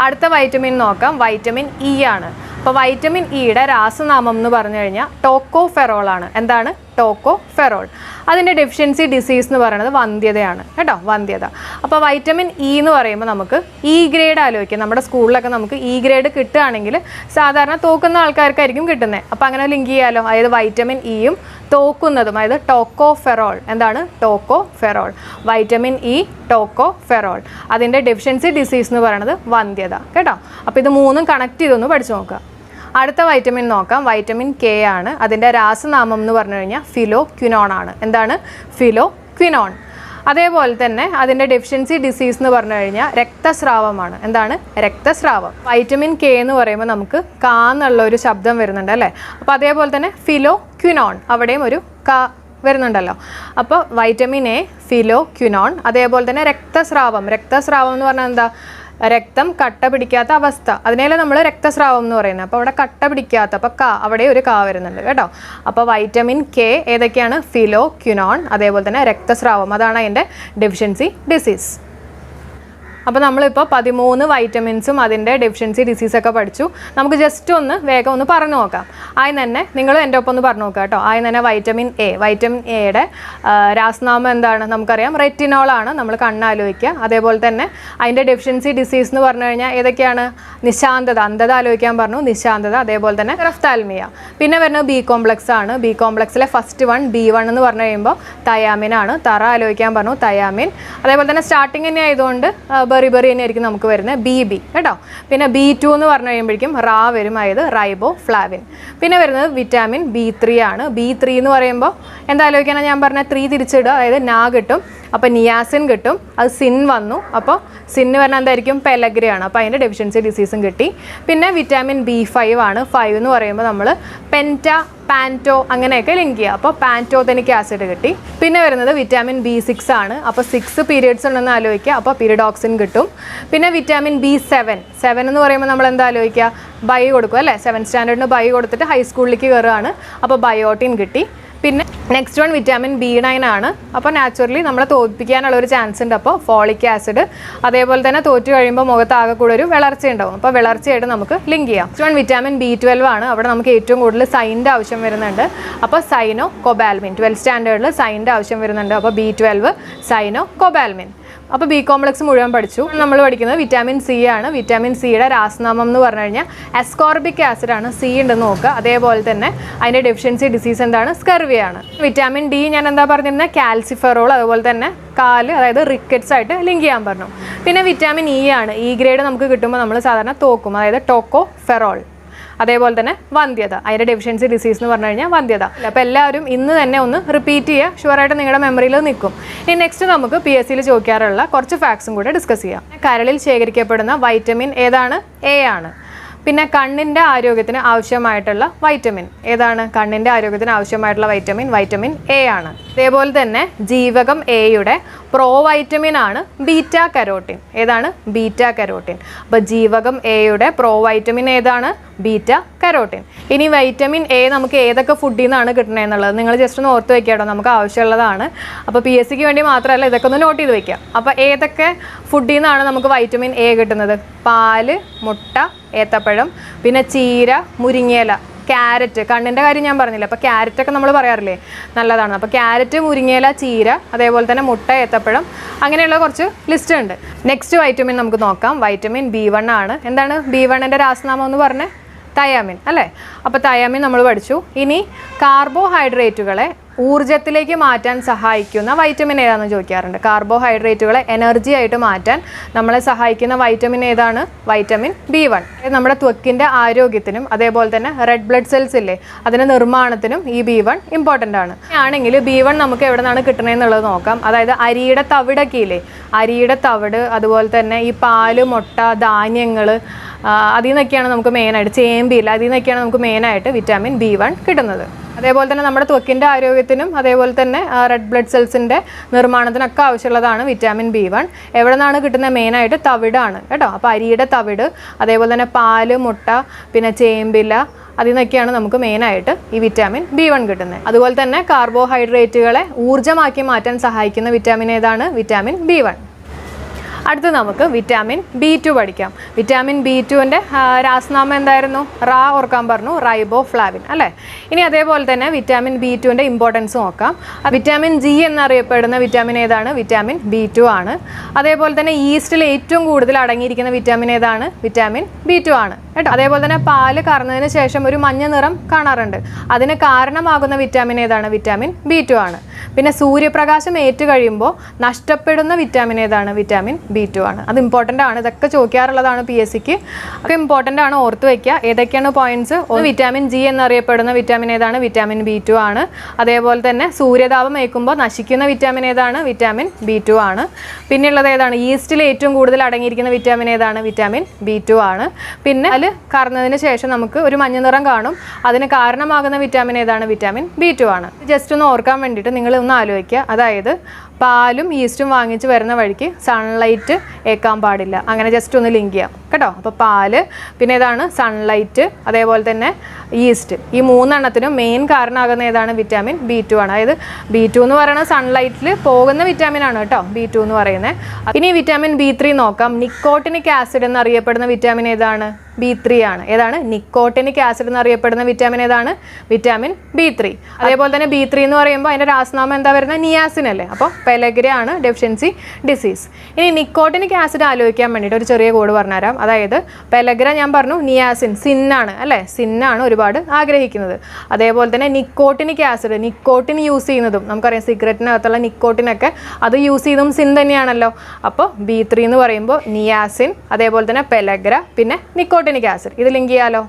അടുത്ത വൈറ്റമിൻ നോക്കാം, വൈറ്റമിൻ E ആണ്. അപ്പോൾ വൈറ്റമിൻ ഇയുടെ രാസനാമം എന്ന് പറഞ്ഞു കഴിഞ്ഞാൽ ടോക്കോഫെറോൾ ആണ്. എന്താണ്? ടോക്കോഫെറോൾ. അതിൻ്റെ ഡെഫിഷ്യൻസി ഡിസീസ് എന്ന് പറയുന്നത് വന്ധ്യതയാണ് കേട്ടോ, വന്ധ്യത. അപ്പോൾ വൈറ്റമിൻ ഇ എന്ന് പറയുമ്പോൾ നമുക്ക് ഇ ഗ്രേഡ് ആലോചിക്കാം. നമ്മുടെ സ്കൂളിലൊക്കെ നമുക്ക് ഇ ഗ്രേഡ് കിട്ടുകയാണെങ്കിൽ സാധാരണ തോക്കുന്ന ആൾക്കാർക്കായിരിക്കും കിട്ടുന്നത്. അപ്പോൾ അങ്ങനെ ലിങ്ക് ചെയ്യാമല്ലോ. അതായത് വൈറ്റമിൻ ഇയും തോക്കുന്നതും, അതായത് ടോക്കോഫെറോൾ. എന്താണ്? ടോക്കോഫെറോൾ. Vitamin E, tocopherol. അതിൻ്റെ ഡെഫിഷ്യൻസി ഡിസീസ് എന്ന് പറയുന്നത് വന്ധ്യത കേട്ടോ. അപ്പോൾ ഇത് മൂന്നും കണക്ട് ചെയ്തൊന്ന് പഠിച്ചു നോക്കുക. അടുത്ത വൈറ്റമിൻ നോക്കാം, വൈറ്റമിൻ കെ ആണ്. അതിൻ്റെ രാസനാമം എന്ന് പറഞ്ഞു കഴിഞ്ഞാൽ ഫിലോക്വിനോൺ ആണ്. എന്താണ്? ഫിലോക്വിനോൺ. അതേപോലെ തന്നെ അതിൻ്റെ ഡെഫിഷ്യൻസി ഡിസീസ് എന്ന് പറഞ്ഞു കഴിഞ്ഞാൽ രക്തസ്രാവമാണ്. എന്താണ്? രക്തസ്രാവം. വൈറ്റമിൻ കെ എന്ന് പറയുമ്പോൾ നമുക്ക് കാ എന്നുള്ള ഒരു ശബ്ദം വരുന്നുണ്ട് അല്ലേ. അപ്പോൾ അതേപോലെ തന്നെ ഫിലോക്വിനോൺ, അവിടെയും ഒരു കാ വരുന്നുണ്ടല്ലോ. അപ്പോൾ വൈറ്റമിൻ എ, ഫിലോക്വിനോൺ, അതേപോലെ തന്നെ രക്തസ്രാവം. രക്തസ്രാവം എന്ന് പറഞ്ഞാൽ എന്താ? രക്തം കട്ട പിടിക്കാത്ത അവസ്ഥ, അതിനെല്ലാം നമ്മൾ രക്തസ്രാവം എന്ന് പറയുന്നത്. അപ്പോൾ അവിടെ കട്ട പിടിക്കാത്ത, അപ്പോൾ കാ, അവിടെ ഒരു കാ വരുന്നുണ്ട് കേട്ടോ. അപ്പോൾ വൈറ്റമിൻ കെ ഏതൊക്കെയാണ്? ഫിലോക്വിനോൺ, അതേപോലെ തന്നെ രക്തസ്രാവം, അതാണ് അതിൻ്റെ ഡെഫിഷ്യൻസി ഡിസീസ്. അപ്പോൾ നമ്മളിപ്പോൾ 13 വൈറ്റമിൻസും അതിൻ്റെ ഡെഫിഷ്യൻസി ഡിസീസൊക്കെ പഠിച്ചു. നമുക്ക് ജസ്റ്റ് ഒന്ന് വേഗം ഒന്ന് പറഞ്ഞു നോക്കാം. ആദ്യം തന്നെ നിങ്ങൾ എൻ്റെ ഒപ്പം ഒന്ന് പറഞ്ഞു നോക്കുക കേട്ടോ. ആദ്യം തന്നെ വൈറ്റമിൻ എയുടെ രാസനാമം എന്താണ്? നമുക്കറിയാം, റെറ്റിനോളാണ്. നമ്മൾ കണ്ണാലോചിക്കുക. അതേപോലെ തന്നെ അതിൻ്റെ ഡെഫിഷ്യൻസി ഡിസീസ് എന്ന് പറഞ്ഞു കഴിഞ്ഞാൽ ഏതൊക്കെയാണ്? നിശാന്തത, അന്ധത ആലോചിക്കാൻ പറഞ്ഞു, നിശാന്തത. അതേപോലെ തന്നെ റഫ്താൽമിയ. പിന്നെ വരുന്നത് ബി കോംപ്ലക്സ് ആണ്. ബി കോംപ്ലക്സിലെ ഫസ്റ്റ് വൺ B1 എന്ന് പറഞ്ഞു കഴിയുമ്പോൾ തയാമിൻ ആണ്. തറ ആലോചിക്കാൻ പറഞ്ഞു, തയാമിൻ. അതേപോലെ തന്നെ സ്റ്റാർട്ടിങ് തന്നെ ആയതുകൊണ്ട് ബെറി തന്നെ ആയിരിക്കും നമുക്ക് വരുന്നത് BB കേട്ടോ. പിന്നെ B2 എന്ന് പറഞ്ഞു കഴിയുമ്പോഴേക്കും റാ വരും, അതായത് റൈബോ ഫ്ലാവിൻ. പിന്നെ വരുന്നത് വിറ്റാമിൻ B3 ആണ്. B3 എന്ന് പറയുമ്പോൾ എന്താ ആലോചിക്കാനാണ് ഞാൻ പറഞ്ഞ 3 തിരിച്ചിടുക, അതായത് നാ കിട്ടും. അപ്പോൾ നിയാസിൻ കിട്ടും, അത് സിൻ വന്നു. അപ്പോൾ സിന്ന് പറഞ്ഞാൽ എന്തായിരിക്കും? പെലഗ്രയാണ്. അപ്പോൾ അതിൻ്റെ ഡെഫിഷ്യൻസി ഡിസീസും കിട്ടി. പിന്നെ വിറ്റാമിൻ B5 ആണ്. 5 എന്ന് പറയുമ്പോൾ നമ്മൾ പാൻറ്റോ അങ്ങനെയൊക്കെ ലിങ്ക് ചെയ്യുക. അപ്പോൾ പാൻറ്റോതെനിക് ആസിഡ് കിട്ടി. പിന്നെ വരുന്നത് വിറ്റാമിൻ B6 ആണ്. അപ്പോൾ 6 പീരിയഡ്സ് ഉണ്ടെന്ന് ആലോചിക്കുക. അപ്പോൾ പീരിഡോക്സിൻ കിട്ടും. പിന്നെ വിറ്റാമിൻ B7 എന്ന് പറയുമ്പോൾ നമ്മൾ എന്താ ആലോചിക്കുക? ബൈ കൊടുക്കും അല്ലേ? 7th സ്റ്റാൻഡേർഡിന് ബൈ കൊടുത്തിട്ട് ഹൈസ്കൂളിലേക്ക് കയറുകയാണ്. അപ്പോൾ ബയോട്ടിൻ കിട്ടി. പിന്നെ നെക്സ്റ്റ് വൺ വിറ്റാമിൻ B9 ആണ്. അപ്പോൾ നാച്ചുറലി നമ്മളെ തോൽപ്പിക്കാനുള്ളൊരു ചാൻസ് ഉണ്ട്. അപ്പോൾ ഫോളിക് ആസിഡ്. അതേപോലെ തന്നെ തോറ്റു കഴിയുമ്പോൾ മുഖത്താകെ കൂടെ ഒരു വിളർച്ച ഉണ്ടാവും. അപ്പോൾ വിളർച്ചയായിട്ട് നമുക്ക് ലിങ്ക് ചെയ്യാം. നെക്സ്റ്റ് വൺ വിറ്റാമിൻ B12 ആണ്. അവിടെ നമുക്ക് ഏറ്റവും കൂടുതൽ സൈൻ്റെ ആവശ്യം വരുന്നുണ്ട്. അപ്പോൾ സൈനോ കൊബാൽമിൻ. 12th സ്റ്റാൻഡേർഡിൽ സൈൻ്റെ ആവശ്യം വരുന്നുണ്ട്. അപ്പോൾ B12 സൈനോ കൊബാൽമിൻ. അപ്പോൾ ബി കോംപ്ലക്സ് മുഴുവൻ പഠിച്ചു. നമ്മൾ പഠിക്കുന്നത് വിറ്റാമിൻ C ആണ്. വിറ്റാമിൻ സിയുടെ രാസനാമം എന്ന് പറഞ്ഞു കഴിഞ്ഞാൽ അസ്കോർബിക് ആസിഡ് ആണ്. C ഉണ്ടെന്ന് നോക്കുക. അതേപോലെ തന്നെ അതിൻ്റെ ഡെഫിഷ്യൻസി ഡിസീസ് എന്താണ്? സ്കർവിയാണ്. വിറ്റാമിൻ D ഞാൻ എന്താ പറഞ്ഞിരുന്നത്? കാൽസിഫെറോൾ. അതുപോലെ തന്നെ കാല്, അതായത് റിക്കറ്റ്സ് ആയിട്ട് ലിങ്ക് ചെയ്യാൻ പറഞ്ഞു. പിന്നെ വിറ്റാമിൻ E ആണ്. E ഗ്രേഡ് നമുക്ക് കിട്ടുമ്പോൾ നമ്മൾ സാധാരണ തോക്കും, അതായത് ടോക്കോഫെറോൾ. അതേപോലെ തന്നെ വന്ധ്യത, അതിൻ്റെ ഡെഫിഷ്യൻസി ഡിസീസ് എന്ന് പറഞ്ഞു കഴിഞ്ഞാൽ വന്ധ്യത. അപ്പോൾ എല്ലാവരും ഇന്ന് തന്നെ ഒന്ന് റിപ്പീറ്റ് ചെയ്യുക, ഷുവറായിട്ട് നിങ്ങളുടെ മെമ്മറിയിൽ നിൽക്കും. ഇനി നെക്സ്റ്റ് നമുക്ക് PSCയിൽ ചോദിക്കാറുള്ള കുറച്ച് ഫാക്ട്സും കൂടെ ഡിസ്കസ് ചെയ്യാം. കരളിൽ ശേഖരിക്കപ്പെടുന്ന വൈറ്റമിൻ ഏതാണ്? A ആണ്. പിന്നെ കണ്ണിൻ്റെ ആരോഗ്യത്തിന് ആവശ്യമായിട്ടുള്ള വൈറ്റമിൻ ഏതാണ്? കണ്ണിൻ്റെ ആരോഗ്യത്തിന് ആവശ്യമായിട്ടുള്ള വൈറ്റമിൻ A ആണ്. അതേപോലെ തന്നെ ജീവകം Aയുടെ പ്രോ വൈറ്റമിൻ ആണ് ബീറ്റാ കരോട്ടിൻ. ഏതാണ്? Beta carotene. അപ്പോൾ ജീവകം Aയുടെ പ്രോ വൈറ്റമിൻ ഏതാണ്? Beta carotene. ഇനി വൈറ്റമിൻ A നമുക്ക് ഏതൊക്കെ ഫുഡിൽ നിന്നാണ് കിട്ടുന്നത് എന്നുള്ളത് നിങ്ങൾ ജസ്റ്റ് ഒന്ന് ഓർത്ത് വയ്ക്കാട്ടോ, നമുക്ക് ആവശ്യമുള്ളതാണ്. അപ്പോൾ PSCക്ക് വേണ്ടി മാത്രമല്ല, ഇതൊക്കെ ഒന്ന് നോട്ട് ചെയ്ത് വയ്ക്കാം. അപ്പോൾ ഏതൊക്കെ ഫുഡിൽ നിന്നാണ് നമുക്ക് വൈറ്റമിൻ A കിട്ടുന്നത്? പാല്, മുട്ട, ഏത്തപ്പഴം, പിന്നെ ചീര, മുരിങ്ങയില, ക്യാരറ്റ്. കണ്ണിൻ്റെ കാര്യം ഞാൻ പറഞ്ഞില്ല, അപ്പോൾ ക്യാരറ്റൊക്കെ നമ്മൾ പറയാറില്ലേ, നല്ലതാണ്. അപ്പോൾ ക്യാരറ്റ്, മുരിങ്ങയില, ചീര, അതേപോലെ തന്നെ മുട്ട, ഏത്തപ്പഴം, അങ്ങനെയുള്ള കുറച്ച് ലിസ്റ്റ് ഉണ്ട്. നെക്സ്റ്റ് വൈറ്റമിൻ നമുക്ക് നോക്കാം. വൈറ്റമിൻ B1 ആണ്. എന്താണ് B1ൻ്റെ രാസനാമം എന്ന് പറഞ്ഞേ? തയാമിൻ അല്ലേ? അപ്പോൾ തയാമിൻ നമ്മൾ പഠിച്ചു. ഇനി കാർബോഹൈഡ്രേറ്റുകളെ ഊർജ്ജത്തിലേക്ക് മാറ്റാൻ സഹായിക്കുന്ന വൈറ്റമിൻ ഏതാണെന്ന് ചോദിക്കാറുണ്ട്. കാർബോഹൈഡ്രേറ്റുകളെ എനർജി ആയിട്ട് മാറ്റാൻ നമ്മളെ സഹായിക്കുന്ന വൈറ്റമിൻ ഏതാണ്? Vitamin B1. നമ്മുടെ ത്വക്കിൻ്റെ ആരോഗ്യത്തിനും അതേപോലെ തന്നെ റെഡ് ബ്ലഡ് സെൽസ് ഇല്ലേ, അതിൻ്റെ നിർമ്മാണത്തിനും ഈ B1 ഇമ്പോർട്ടൻ്റ് ആണ്. ആണെങ്കിൽ B1 നമുക്ക് എവിടെ നിന്നാണ് കിട്ടണമെന്നുള്ളത് നോക്കാം. അതായത് അരിയുടെ തവിടൊക്കെ ഇല്ലേ, അരിയുടെ തവിട്, അതുപോലെ തന്നെ ഈ പാല്, മുട്ട, ധാന്യങ്ങൾ, അതിൽ നിന്നൊക്കെയാണ് നമുക്ക് മെയിനായിട്ട്, ചേമ്പില്ല, അതിൽ നിന്നൊക്കെയാണ് നമുക്ക് മെയിനായിട്ട് വിറ്റാമിൻ B1 കിട്ടുന്നത്. അതേപോലെ തന്നെ നമ്മുടെ ത്വക്കിൻ്റെ ആരോഗ്യത്തിനും അതേപോലെ തന്നെ റെഡ് ബ്ലഡ് സെൽസിൻ്റെ നിർമ്മാണത്തിനൊക്കെ ആവശ്യമുള്ളതാണ് വിറ്റാമിൻ B1. എവിടെ നിന്നാണ് കിട്ടുന്നത്? മെയിനായിട്ട് തവിടാണ് കേട്ടോ. അപ്പോൾ അരിയുടെ തവിട്, അതേപോലെ തന്നെ പാല്, മുട്ട, പിന്നെ ചേമ്പില, അതിൽ നിന്നൊക്കെയാണ് നമുക്ക് മെയിനായിട്ട് ഈ വിറ്റാമിൻ B1 കിട്ടുന്നത്. അതുപോലെ തന്നെ കാർബോഹൈഡ്രേറ്റുകളെ ഊർജ്ജമാക്കി മാറ്റാൻ സഹായിക്കുന്ന വിറ്റാമിൻ ഏതാണ്? Vitamin B1. അടുത്ത് നമുക്ക് വിറ്റാമിൻ B2 പഠിക്കാം. വിറ്റാമിൻ B2ൻ്റെ രാസനാമം എന്തായിരുന്നു? റാ ഓർക്കാൻ പറഞ്ഞു, റൈബോ ഫ്ലാവിൻ അല്ലേ? ഇനി അതേപോലെ തന്നെ വിറ്റാമിൻ B2ൻ്റെ ഇമ്പോർട്ടൻസ് നോക്കാം. വിറ്റാമിൻ G എന്നറിയപ്പെടുന്ന വിറ്റാമിൻ ഏതാണ്? വിറ്റാമിൻ B2 ആണ്. അതേപോലെ തന്നെ ഈസ്റ്റിൽ ഏറ്റവും കൂടുതൽ അടങ്ങിയിരിക്കുന്ന വിറ്റാമിൻ ഏതാണ്? വിറ്റാമിൻ B2 ആണ് കേട്ടോ. അതേപോലെ തന്നെ പാല് കറന്നതിന് ശേഷം ഒരു മഞ്ഞ നിറം കാണാറുണ്ട്. അതിന് കാരണമാകുന്ന വിറ്റാമിൻ ഏതാണ്? വിറ്റാമിൻ B2 ആണ്. പിന്നെ സൂര്യപ്രകാശം ഏറ്റു കഴിയുമ്പോൾ നഷ്ടപ്പെടുന്ന വിറ്റാമിൻ ഏതാണ്? വിറ്റാമിൻ B2 ആണ്. അത് ഇമ്പോർട്ടൻ്റ് ആണ്, ഇതൊക്കെ ചോദിക്കാറുള്ളതാണ് PSCക്ക്. ഒക്കെ ഇമ്പോർട്ടൻ്റ് ആണ്, ഓർത്ത് വയ്ക്കുക. ഏതൊക്കെയാണ് പോയിന്റ്സ്? ഒന്ന് വിറ്റാമിൻ G എന്നറിയപ്പെടുന്ന വിറ്റാമിൻ ഏതാണ്? വിറ്റാമിൻ B2 ആണ്. അതേപോലെ തന്നെ സൂര്യതാപം ഏൽക്കുമ്പോൾ നശിക്കുന്ന വിറ്റാമിൻ ഏതാണ്? വിറ്റാമിൻ B2 ആണ്. പിന്നെയുള്ളത് ഏതാണ്? ഈസ്റ്റിൽ ഏറ്റവും കൂടുതൽ അടങ്ങിയിരിക്കുന്ന വിറ്റാമിൻ ഏതാണ്? വിറ്റാമിൻ B2 ആണ്. പിന്നെ അതിൽ കറന്നതിന് ശേഷം നമുക്ക് ഒരു മഞ്ഞ നിറം കാണും. അതിന് കാരണമാകുന്ന വിറ്റാമിൻ ഏതാണ്? വിറ്റാമിൻ B2 ആണ്. ജസ്റ്റ് ഒന്ന് ഓർക്കാൻ വേണ്ടിയിട്ട് നിങ്ങൾ ഒന്ന് ആലോചിക്കുക. അതായത് പാലും ഈസ്റ്റും വാങ്ങിച്ച് വരുന്ന വഴിക്ക് സൺലൈറ്റ് ഏൽക്കാൻ പാടില്ല. അങ്ങനെ ജസ്റ്റ് ഒന്ന് ലിങ്ക് ചെയ്യാം കേട്ടോ. അപ്പോൾ പാല്, പിന്നെ ഏതാണ് സൺലൈറ്റ്, അതേപോലെ തന്നെ ഈസ്റ്റ്, ഈ 3 എണ്ണത്തിനും മെയിൻ കാരണമാകുന്ന ഏതാണ്? വിറ്റാമിൻ B2 ആണ്. അതായത് B2 എന്ന് പറയുന്നത് സൺലൈറ്റിൽ പോകുന്ന വിറ്റാമിൻ ആണ് കേട്ടോ, B2 എന്ന് പറയുന്നത്. ഇനി വിറ്റാമിൻ B3 നോക്കാം. നിക്കോട്ടിനിക് ആസിഡ് എന്നറിയപ്പെടുന്ന വിറ്റാമിൻ ഏതാണ്? B3 ആണ്. ഏതാണ്? നിക്കോട്ടിനിക് ആസിഡ് എന്നറിയപ്പെടുന്ന വിറ്റാമിൻ ഏതാണ്? Vitamin B3. അതേപോലെ തന്നെ B3 എന്ന് പറയുമ്പോൾ അതിൻ്റെ രാസനാമം എന്താ വരുന്നത്? നിയാസിൻ അല്ലേ. അപ്പോൾ പെലഗ്ര ആണ് ഡെഫിഷ്യൻസി ഡിസീസ്. ഇനി നിക്കോട്ടിനിക് ആസിഡ് ആലോചിക്കാൻ വേണ്ടിയിട്ട് ഒരു ചെറിയ കോഡ് പറഞ്ഞുതരാം. അതായത് പെലഗ്ര ഞാൻ പറഞ്ഞു, നിയാസിൻ സിന്നാണ് അല്ലേ, സിന്നാണ് ഒരുപാട് ആഗ്രഹിക്കുന്നത്. അതേപോലെ തന്നെ നിക്കോട്ടിനിക് ആസിഡ്, നിക്കോട്ടിൻ യൂസ് ചെയ്യുന്നതും നമുക്കറിയാം, സിഗരറ്റിനകത്തുള്ള നിക്കോട്ടിനൊക്കെ അത് യൂസ് ചെയ്തതും സിൻ തന്നെയാണല്ലോ. അപ്പോൾ B3 എന്ന് പറയുമ്പോൾ നിയാസിൻ, അതേപോലെ തന്നെ പെലഗ്ര, പിന്നെ നിക്കോട്ടിനിക് ആസിഡ്. ഇത് ലിങ്ക് ചെയ്യാലോ.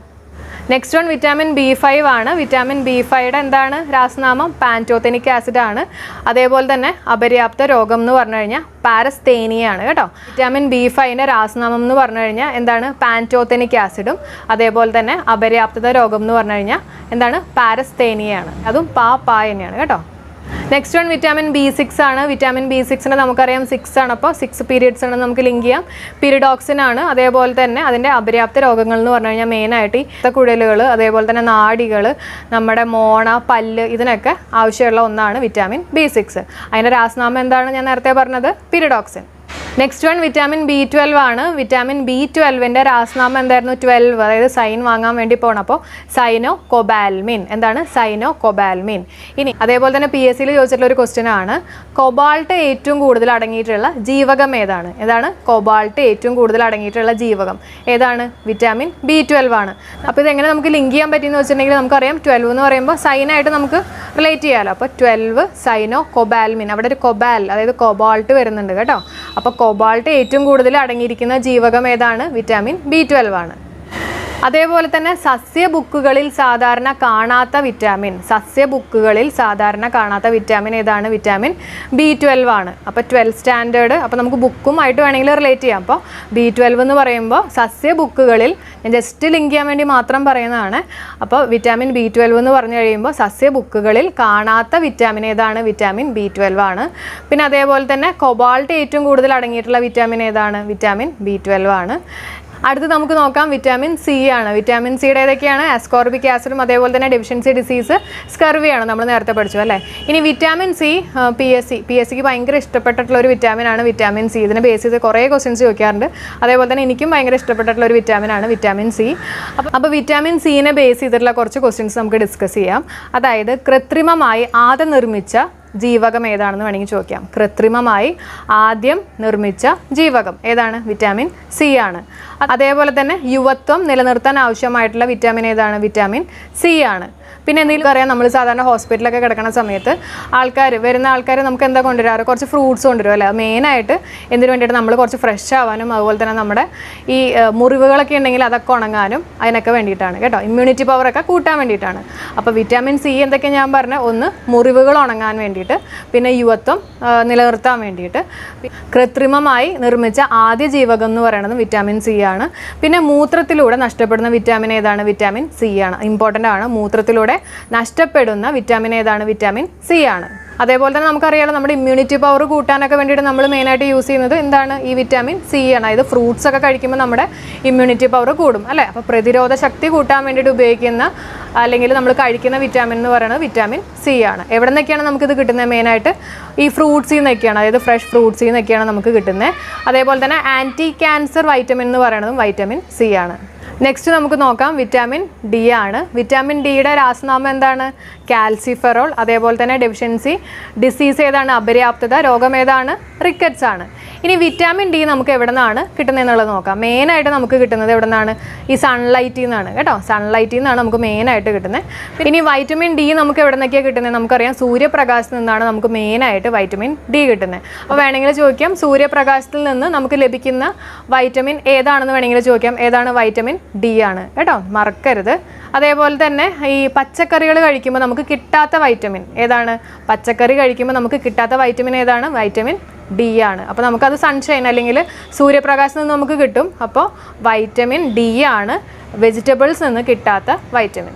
നെക്സ്റ്റ് വൺ വിറ്റാമിൻ B5 ആണ്. വിറ്റാമിൻ B5യുടെ എന്താണ് രാസനാമം? പാൻറ്റോതെനിക് ആസിഡ് ആണ്. അതേപോലെ തന്നെ അപര്യാപ്ത രോഗം എന്ന് പറഞ്ഞു കഴിഞ്ഞാൽ പാരസ്തേനിയ ആണ് കേട്ടോ. വിറ്റാമിൻ B5ൻ്റെ രാസനാമം എന്ന് പറഞ്ഞു കഴിഞ്ഞാൽ എന്താണ്? പാൻറ്റോതെനിക് ആസിഡും അതേപോലെ തന്നെ അപര്യാപ്തത രോഗം എന്ന് പറഞ്ഞു കഴിഞ്ഞാൽ എന്താണ്? പാരസ്തേനിയ ആണ്. അതും പാ തന്നെയാണ് കേട്ടോ. നെക്സ്റ്റ് വൺ വിറ്റാമിൻ B6 ആണ്. വിറ്റാമിൻ B6ന് നമുക്കറിയാം 6 ആണ്. അപ്പോൾ 6 പീരിയഡ്സ് ആണ് നമുക്ക് ലിങ്ക് ചെയ്യാം. പിരിഡോക്സിൻ ആണ്. അതേപോലെ തന്നെ അതിൻ്റെ അപര്യാപ്ത രോഗങ്ങൾ എന്ന് പറഞ്ഞു കഴിഞ്ഞാൽ മെയിനായിട്ട് ഈ കുഴലുകൾ, അതേപോലെ തന്നെ നാഡികൾ, നമ്മുടെ മോണ, പല്ല്, ഇതിനൊക്കെ ആവശ്യമുള്ള ഒന്നാണ് വിറ്റാമിൻ B6. അതിൻ്റെ രാസനാമം എന്താണ് ഞാൻ നേരത്തെ പറഞ്ഞത്? Pyridoxine. Next one vitamin B12 ആണ്. വിറ്റാമിൻ B12ൻ്റെ രാസനാമം എന്തായിരുന്നു? 12. അതായത് സൈൻ വാങ്ങാൻ വേണ്ടി പോകണം. അപ്പോൾ സൈനോ കൊബാൽമിൻ. എന്താണ്? സൈനോ കൊബാൽമിൻ. ഇനി അതേപോലെ തന്നെ PSCയിൽ ചോദിച്ചിട്ടുള്ള ഒരു ക്വസ്റ്റ്യൻ ആണ്, കൊബാൾട്ട് ഏറ്റവും കൂടുതൽ അടങ്ങിയിട്ടുള്ള ജീവകം ഏതാണ്? ഏതാണ്? കൊബാൾട്ട് ഏറ്റവും കൂടുതൽ അടങ്ങിയിട്ടുള്ള ജീവകം ഏതാണ്? വിറ്റാമിൻ B12 ആണ്. അപ്പോൾ ഇതെങ്ങനെ നമുക്ക് ലിങ്ക് ചെയ്യാൻ പറ്റിയെന്ന് വെച്ചിട്ടുണ്ടെങ്കിൽ നമുക്കറിയാം 12 എന്ന് പറയുമ്പോൾ സൈനായിട്ട് നമുക്ക് റിലേറ്റ് ചെയ്യാമല്ലോ. അപ്പോൾ 12 സൈനോ കൊബാൽമിൻ. അവിടെ ഒരു കൊബാൽ, അതായത് കൊബാൾട്ട് വരുന്നുണ്ട് കേട്ടോ. അപ്പോൾ കൊബാൾട്ട് ഏറ്റവും കൂടുതൽ അടങ്ങിയിരിക്കുന്ന ജീവകം ഏതാണ്? വിറ്റാമിൻ B12 ആണ്. അതേപോലെ തന്നെ സസ്യബുക്കുകളിൽ സാധാരണ കാണാത്ത വിറ്റാമിൻ, സസ്യബുക്കുകളിൽ സാധാരണ കാണാത്ത വിറ്റാമിൻ ഏതാണ്? വിറ്റാമിൻ B12 ആണ്. അപ്പോൾ 12th സ്റ്റാൻഡേർഡ്, അപ്പോൾ നമുക്ക് ബുക്കുമായിട്ട് വേണമെങ്കിൽ റിലേറ്റ് ചെയ്യാം. അപ്പോൾ B12 എന്ന് പറയുമ്പോൾ സസ്യബുക്കുകളിൽ, ഞാൻ ജസ്റ്റ് ലിങ്ക് ചെയ്യാൻ വേണ്ടി മാത്രം പറയുന്നതാണ്. അപ്പോൾ വിറ്റാമിൻ B12 എന്ന് പറഞ്ഞു കഴിയുമ്പോൾ സസ്യബുക്കുകളിൽ കാണാത്ത വിറ്റാമിൻ ഏതാണ്? വിറ്റാമിൻ B12 ആണ്. പിന്നെ അതേപോലെ തന്നെ കൊബാൾട്ട് ഏറ്റവും കൂടുതൽ അടങ്ങിയിട്ടുള്ള വിറ്റാമിൻ ഏതാണ്? വിറ്റാമിൻ B12 ആണ്. അടുത്ത് നമുക്ക് നോക്കാം വിറ്റാമിൻ C ആണ്. വിറ്റാമിൻ സിയുടെ ഏതൊക്കെയാണ്? അസ്കോർബിക് ആസിഡും അതേപോലെ തന്നെ ഡെഫിഷ്യൻസി ഡിസീസ്, സ്കർവിയാണ് നമ്മൾ നേരത്തെ പഠിച്ചു അല്ലേ. ഇനി വിറ്റാമിൻ സി PSCക്ക് ഭയങ്കര ഇഷ്ടപ്പെട്ടിട്ടുള്ള ഒരു വിറ്റാമിനാണ് വിറ്റാമിൻ സി. ഇതിനെ ബേസ് ചെയ്ത് കുറേ ക്വസ്റ്റ്യൻസ് ചോദിക്കാറുണ്ട്. അതേപോലെ തന്നെ എനിക്കും ഭയങ്കര ഇഷ്ടപ്പെട്ടിട്ടുള്ള ഒരു വിറ്റാമിനാണ് വിറ്റാമിൻ സി. അപ്പോൾ വിറ്റാമിൻ സിനെ ബേസ് ചെയ്തിട്ടുള്ള കുറച്ച് ക്വസ്റ്റ്യൻസ് നമുക്ക് ഡിസ്കസ് ചെയ്യാം. അതായത് കൃത്രിമമായി ആദ്യം നിർമ്മിച്ച ജീവകം ഏതാണെന്ന് വേണമെങ്കിൽ ചോദിക്കാം. കൃത്രിമമായി ആദ്യം നിർമ്മിച്ച ജീവകം ഏതാണ്? വിറ്റാമിൻ സി ആണ്. അതേപോലെ തന്നെ യുവത്വം നിലനിർത്താൻ ആവശ്യമായിട്ടുള്ള വിറ്റാമിൻ ഏതാണ്? വിറ്റാമിൻ സി ആണ്. പിന്നെ എന്തെങ്കിലും അറിയാം, നമ്മൾ സാധാരണ ഹോസ്പിറ്റലൊക്കെ കിടക്കുന്ന സമയത്ത് വരുന്ന ആൾക്കാർ നമുക്ക് എന്താ കൊണ്ടുവരാറ്? കുറച്ച് ഫ്രൂട്ട്സ് കൊണ്ടുവരും അല്ലേ. മെയിനായിട്ട് എന്തിനു വേണ്ടിയിട്ട്? നമ്മൾ കുറച്ച് ഫ്രഷ് ആവാനും അതുപോലെ തന്നെ നമ്മുടെ ഈ മുറിവുകളൊക്കെ ഉണ്ടെങ്കിൽ അതൊക്കെ ഉണങ്ങാനും അതിനൊക്കെ വേണ്ടിയിട്ടാണ് കേട്ടോ. ഇമ്മ്യൂണിറ്റി പവറൊക്കെ കൂട്ടാൻ വേണ്ടിയിട്ടാണ്. അപ്പോൾ വിറ്റാമിൻ സി എന്തൊക്കെ ഞാൻ പറഞ്ഞ, ഒന്ന് മുറിവുകൾ ഉണങ്ങാൻ വേണ്ടിയിട്ട്, പിന്നെ യുവത്വം നിലനിർത്താൻ വേണ്ടിയിട്ട്. കൃത്രിമമായി നിർമ്മിച്ച ആദ്യ ജീവകം എന്ന് പറയുന്നത് വിറ്റാമിൻ സി ആണ്. പിന്നെ മൂത്രത്തിലൂടെ നഷ്ടപ്പെടുന്ന വിറ്റാമിൻ ഏതാണ്? വിറ്റാമിൻ സി ആണ്. ഇമ്പോർട്ടൻ്റ് ആണ്. മൂത്രത്തിലൂടെ നഷ്ടപ്പെടുന്ന വിറ്റാമിൻ ഏതാണ്? വിറ്റാമിൻ സി ആണ്. അതേപോലെ തന്നെ നമുക്കറിയാലോ, നമ്മുടെ ഇമ്മ്യൂണിറ്റി പവർ കൂട്ടാനൊക്കെ വേണ്ടിയിട്ട് നമ്മൾ മെയിനായിട്ട് യൂസ് ചെയ്യുന്നത് എന്താണ്? ഈ വിറ്റാമിൻ സി ആണ്. അതായത് ഫ്രൂട്ട്സ് ഒക്കെ കഴിക്കുമ്പോൾ നമ്മുടെ ഇമ്മ്യൂണിറ്റി പവർ കൂടും അല്ലേ. അപ്പോൾ പ്രതിരോധ ശക്തി കൂട്ടാൻ വേണ്ടിയിട്ട് ഉപയോഗിക്കുന്ന അല്ലെങ്കിൽ നമ്മൾ കഴിക്കുന്ന വിറ്റാമിൻ എന്ന് പറയുന്നത് വിറ്റാമിൻ സി ആണ്. എവിടെ നിന്നൊക്കെയാണ് നമുക്കിത് കിട്ടുന്നത്? മെയിനായിട്ട് ഈ ഫ്രൂട്ട്സിൽ നിന്നൊക്കെയാണ്, അതായത് ഫ്രഷ് ഫ്രൂട്ട്സിൽ നിന്നൊക്കെയാണ് നമുക്ക് കിട്ടുന്നത്. അതേപോലെ തന്നെ ആൻറ്റി ക്യാൻസർ വൈറ്റമിൻ എന്ന് പറയുന്നതും വൈറ്റമിൻ സി ആണ്. നെക്സ്റ്റ് നമുക്ക് നോക്കാം വിറ്റാമിൻ ഡി ആണ്. വിറ്റാമിൻ ഡിയുടെ രാസനാമം എന്താണ്? കാൽസിഫെറോൾ. അതേപോലെ തന്നെ ഡെഫിഷ്യൻസി ഡിസീസ് ഏതാണ്? അപര്യാപ്തത രോഗം ഏതാണ്? റിക്കറ്റ്സ് ആണ്. ഇനി വിറ്റാമിൻ ഡി നമുക്ക് എവിടെ നിന്നാണ് കിട്ടുന്നതെന്നുള്ളത് നോക്കാം. മെയിനായിട്ട് നമുക്ക് കിട്ടുന്നത് എവിടെ നിന്നാണ്? ഈ സൺലൈറ്റിൽ നിന്നാണ് കേട്ടോ. സൺലൈറ്റിൽ നിന്നാണ് നമുക്ക് മെയിനായിട്ട് കിട്ടുന്നത്. ഇനി വൈറ്റമിൻ ഡി നമുക്ക് എവിടെ നിന്നൊക്കെയാണ് കിട്ടുന്നത്? നമുക്കറിയാം സൂര്യപ്രകാശത്തിൽ നിന്നാണ് നമുക്ക് മെയിനായിട്ട് വൈറ്റമിൻ ഡി കിട്ടുന്നത്. അപ്പോൾ വേണമെങ്കിൽ ചോദിക്കാം, സൂര്യപ്രകാശത്തിൽ നിന്ന് നമുക്ക് ലഭിക്കുന്ന വൈറ്റമിൻ ഏതാണെന്ന് വേണമെങ്കിൽ ചോദിക്കാം. ഏതാണ്? വൈറ്റമിൻ ഡി ആണ് കേട്ടോ, മറക്കരുത്. അതേപോലെ തന്നെ ഈ പച്ചക്കറികൾ കഴിക്കുമ്പോൾ നമുക്ക് കിട്ടാത്ത വൈറ്റമിൻ ഏതാണ്? പച്ചക്കറി കഴിക്കുമ്പോൾ നമുക്ക് കിട്ടാത്ത വൈറ്റമിൻ ഏതാണ്? വൈറ്റമിൻ ഡി ആണ്. അപ്പോൾ നമുക്കത് സൺഷൈൻ അല്ലെങ്കിൽ സൂര്യപ്രകാശത്തിൽ നിന്ന് നമുക്ക് കിട്ടും. അപ്പോൾ വൈറ്റമിൻ ഡി ആണ് വെജിറ്റബിൾസ് നിന്ന് കിട്ടാത്ത വൈറ്റമിൻ.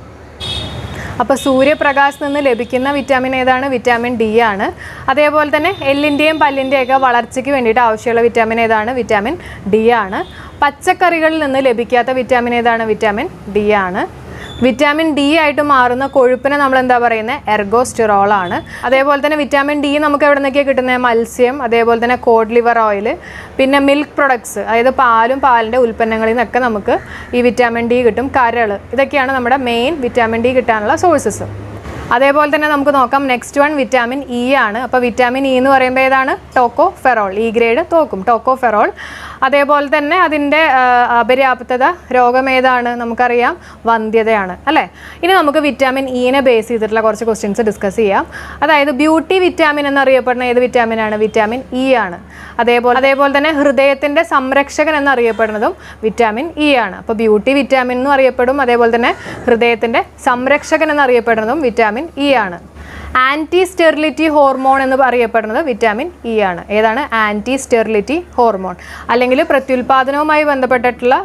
അപ്പോൾ സൂര്യപ്രകാശത്തിൽ നിന്ന് ലഭിക്കുന്ന വിറ്റാമിൻ ഏതാണ്? വിറ്റാമിൻ ഡി ആണ്. അതേപോലെ തന്നെ എല്ലിൻ്റെയും പല്ലിൻ്റെയൊക്കെ വളർച്ചയ്ക്ക് വേണ്ടിയിട്ട് ആവശ്യമുള്ള വിറ്റാമിൻ ഏതാണ്? വിറ്റാമിൻ ഡി ആണ്. പച്ചക്കറികളിൽ നിന്ന് ലഭിക്കാത്ത വിറ്റാമിൻ ഏതാണ്? വിറ്റാമിൻ ഡി ആണ്. വിറ്റാമിൻ ഡി ആയിട്ട് മാറുന്ന കൊഴുപ്പിനെ നമ്മൾ എന്താ പറയുന്നത്? എർഗോസ്റ്റിറോൾ ആണ്. അതേപോലെ തന്നെ വിറ്റാമിൻ ഡി നമുക്ക് എവിടെ നിന്നൊക്കെയാണ് കിട്ടുന്നത്? മത്സ്യം, അതേപോലെ തന്നെ കോഡ് ലിവർ ഓയിൽ, പിന്നെ മിൽക്ക് പ്രൊഡക്ട്സ്, അതായത് പാലും പാലിൻ്റെ ഉൽപ്പന്നങ്ങളിൽ നിന്നൊക്കെ നമുക്ക് ഈ വിറ്റാമിൻ ഡി കിട്ടും. കരൾ, ഇതൊക്കെയാണ് നമ്മുടെ മെയിൻ വിറ്റാമിൻ ഡി കിട്ടാനുള്ള സോഴ്സസ്. അതേപോലെ തന്നെ നമുക്ക് നോക്കാം നെക്സ്റ്റ് വൺ വിറ്റാമിൻ ഇ ആണ്. അപ്പോൾ വിറ്റാമിൻ ഇ എന്ന് പറയുമ്പോൾ ഏതാണ്? ടോക്കോഫെറോൾ. ഇ ഗ്രേഡ് തോക്കും, ടോക്കോഫെറോൾ. അതേപോലെ തന്നെ അതിൻ്റെ അപര്യാപ്തത രോഗം ഏതാണ്? നമുക്കറിയാം, വന്ധ്യതയാണ് അല്ലേ. ഇനി നമുക്ക് വിറ്റാമിൻ ഇനെ ബേസ് ചെയ്തിട്ടുള്ള കുറച്ച് ക്വസ്റ്റ്യൻസ് ഡിസ്കസ് ചെയ്യാം. അതായത് ബ്യൂട്ടി വിറ്റാമിൻ എന്നറിയപ്പെടുന്ന ഏത് വിറ്റാമിനാണ്? വിറ്റാമിൻ ഇ ആണ്. അതേപോലെ തന്നെ ഹൃദയത്തിൻ്റെ സംരക്ഷകൻ എന്നറിയപ്പെടുന്നതും വിറ്റാമിൻ ഇ ആണ്. അപ്പോൾ ബ്യൂട്ടി വിറ്റാമിൻ എന്നും അറിയപ്പെടും, അതേപോലെ തന്നെ ഹൃദയത്തിൻ്റെ സംരക്ഷകൻ എന്നറിയപ്പെടുന്നതും വിറ്റാമിൻ ഇ ആണ്. ആൻറ്റി സ്റ്റെറിലിറ്റി ഹോർമോൺ എന്ന് അറിയപ്പെടുന്നത് വിറ്റാമിൻ ഇ ആണ്. ഏതാണ്? Anti sterility hormone. അല്ലെങ്കിൽ പ്രത്യുൽപാദനവുമായി ബന്ധപ്പെട്ടിട്ടുള്ള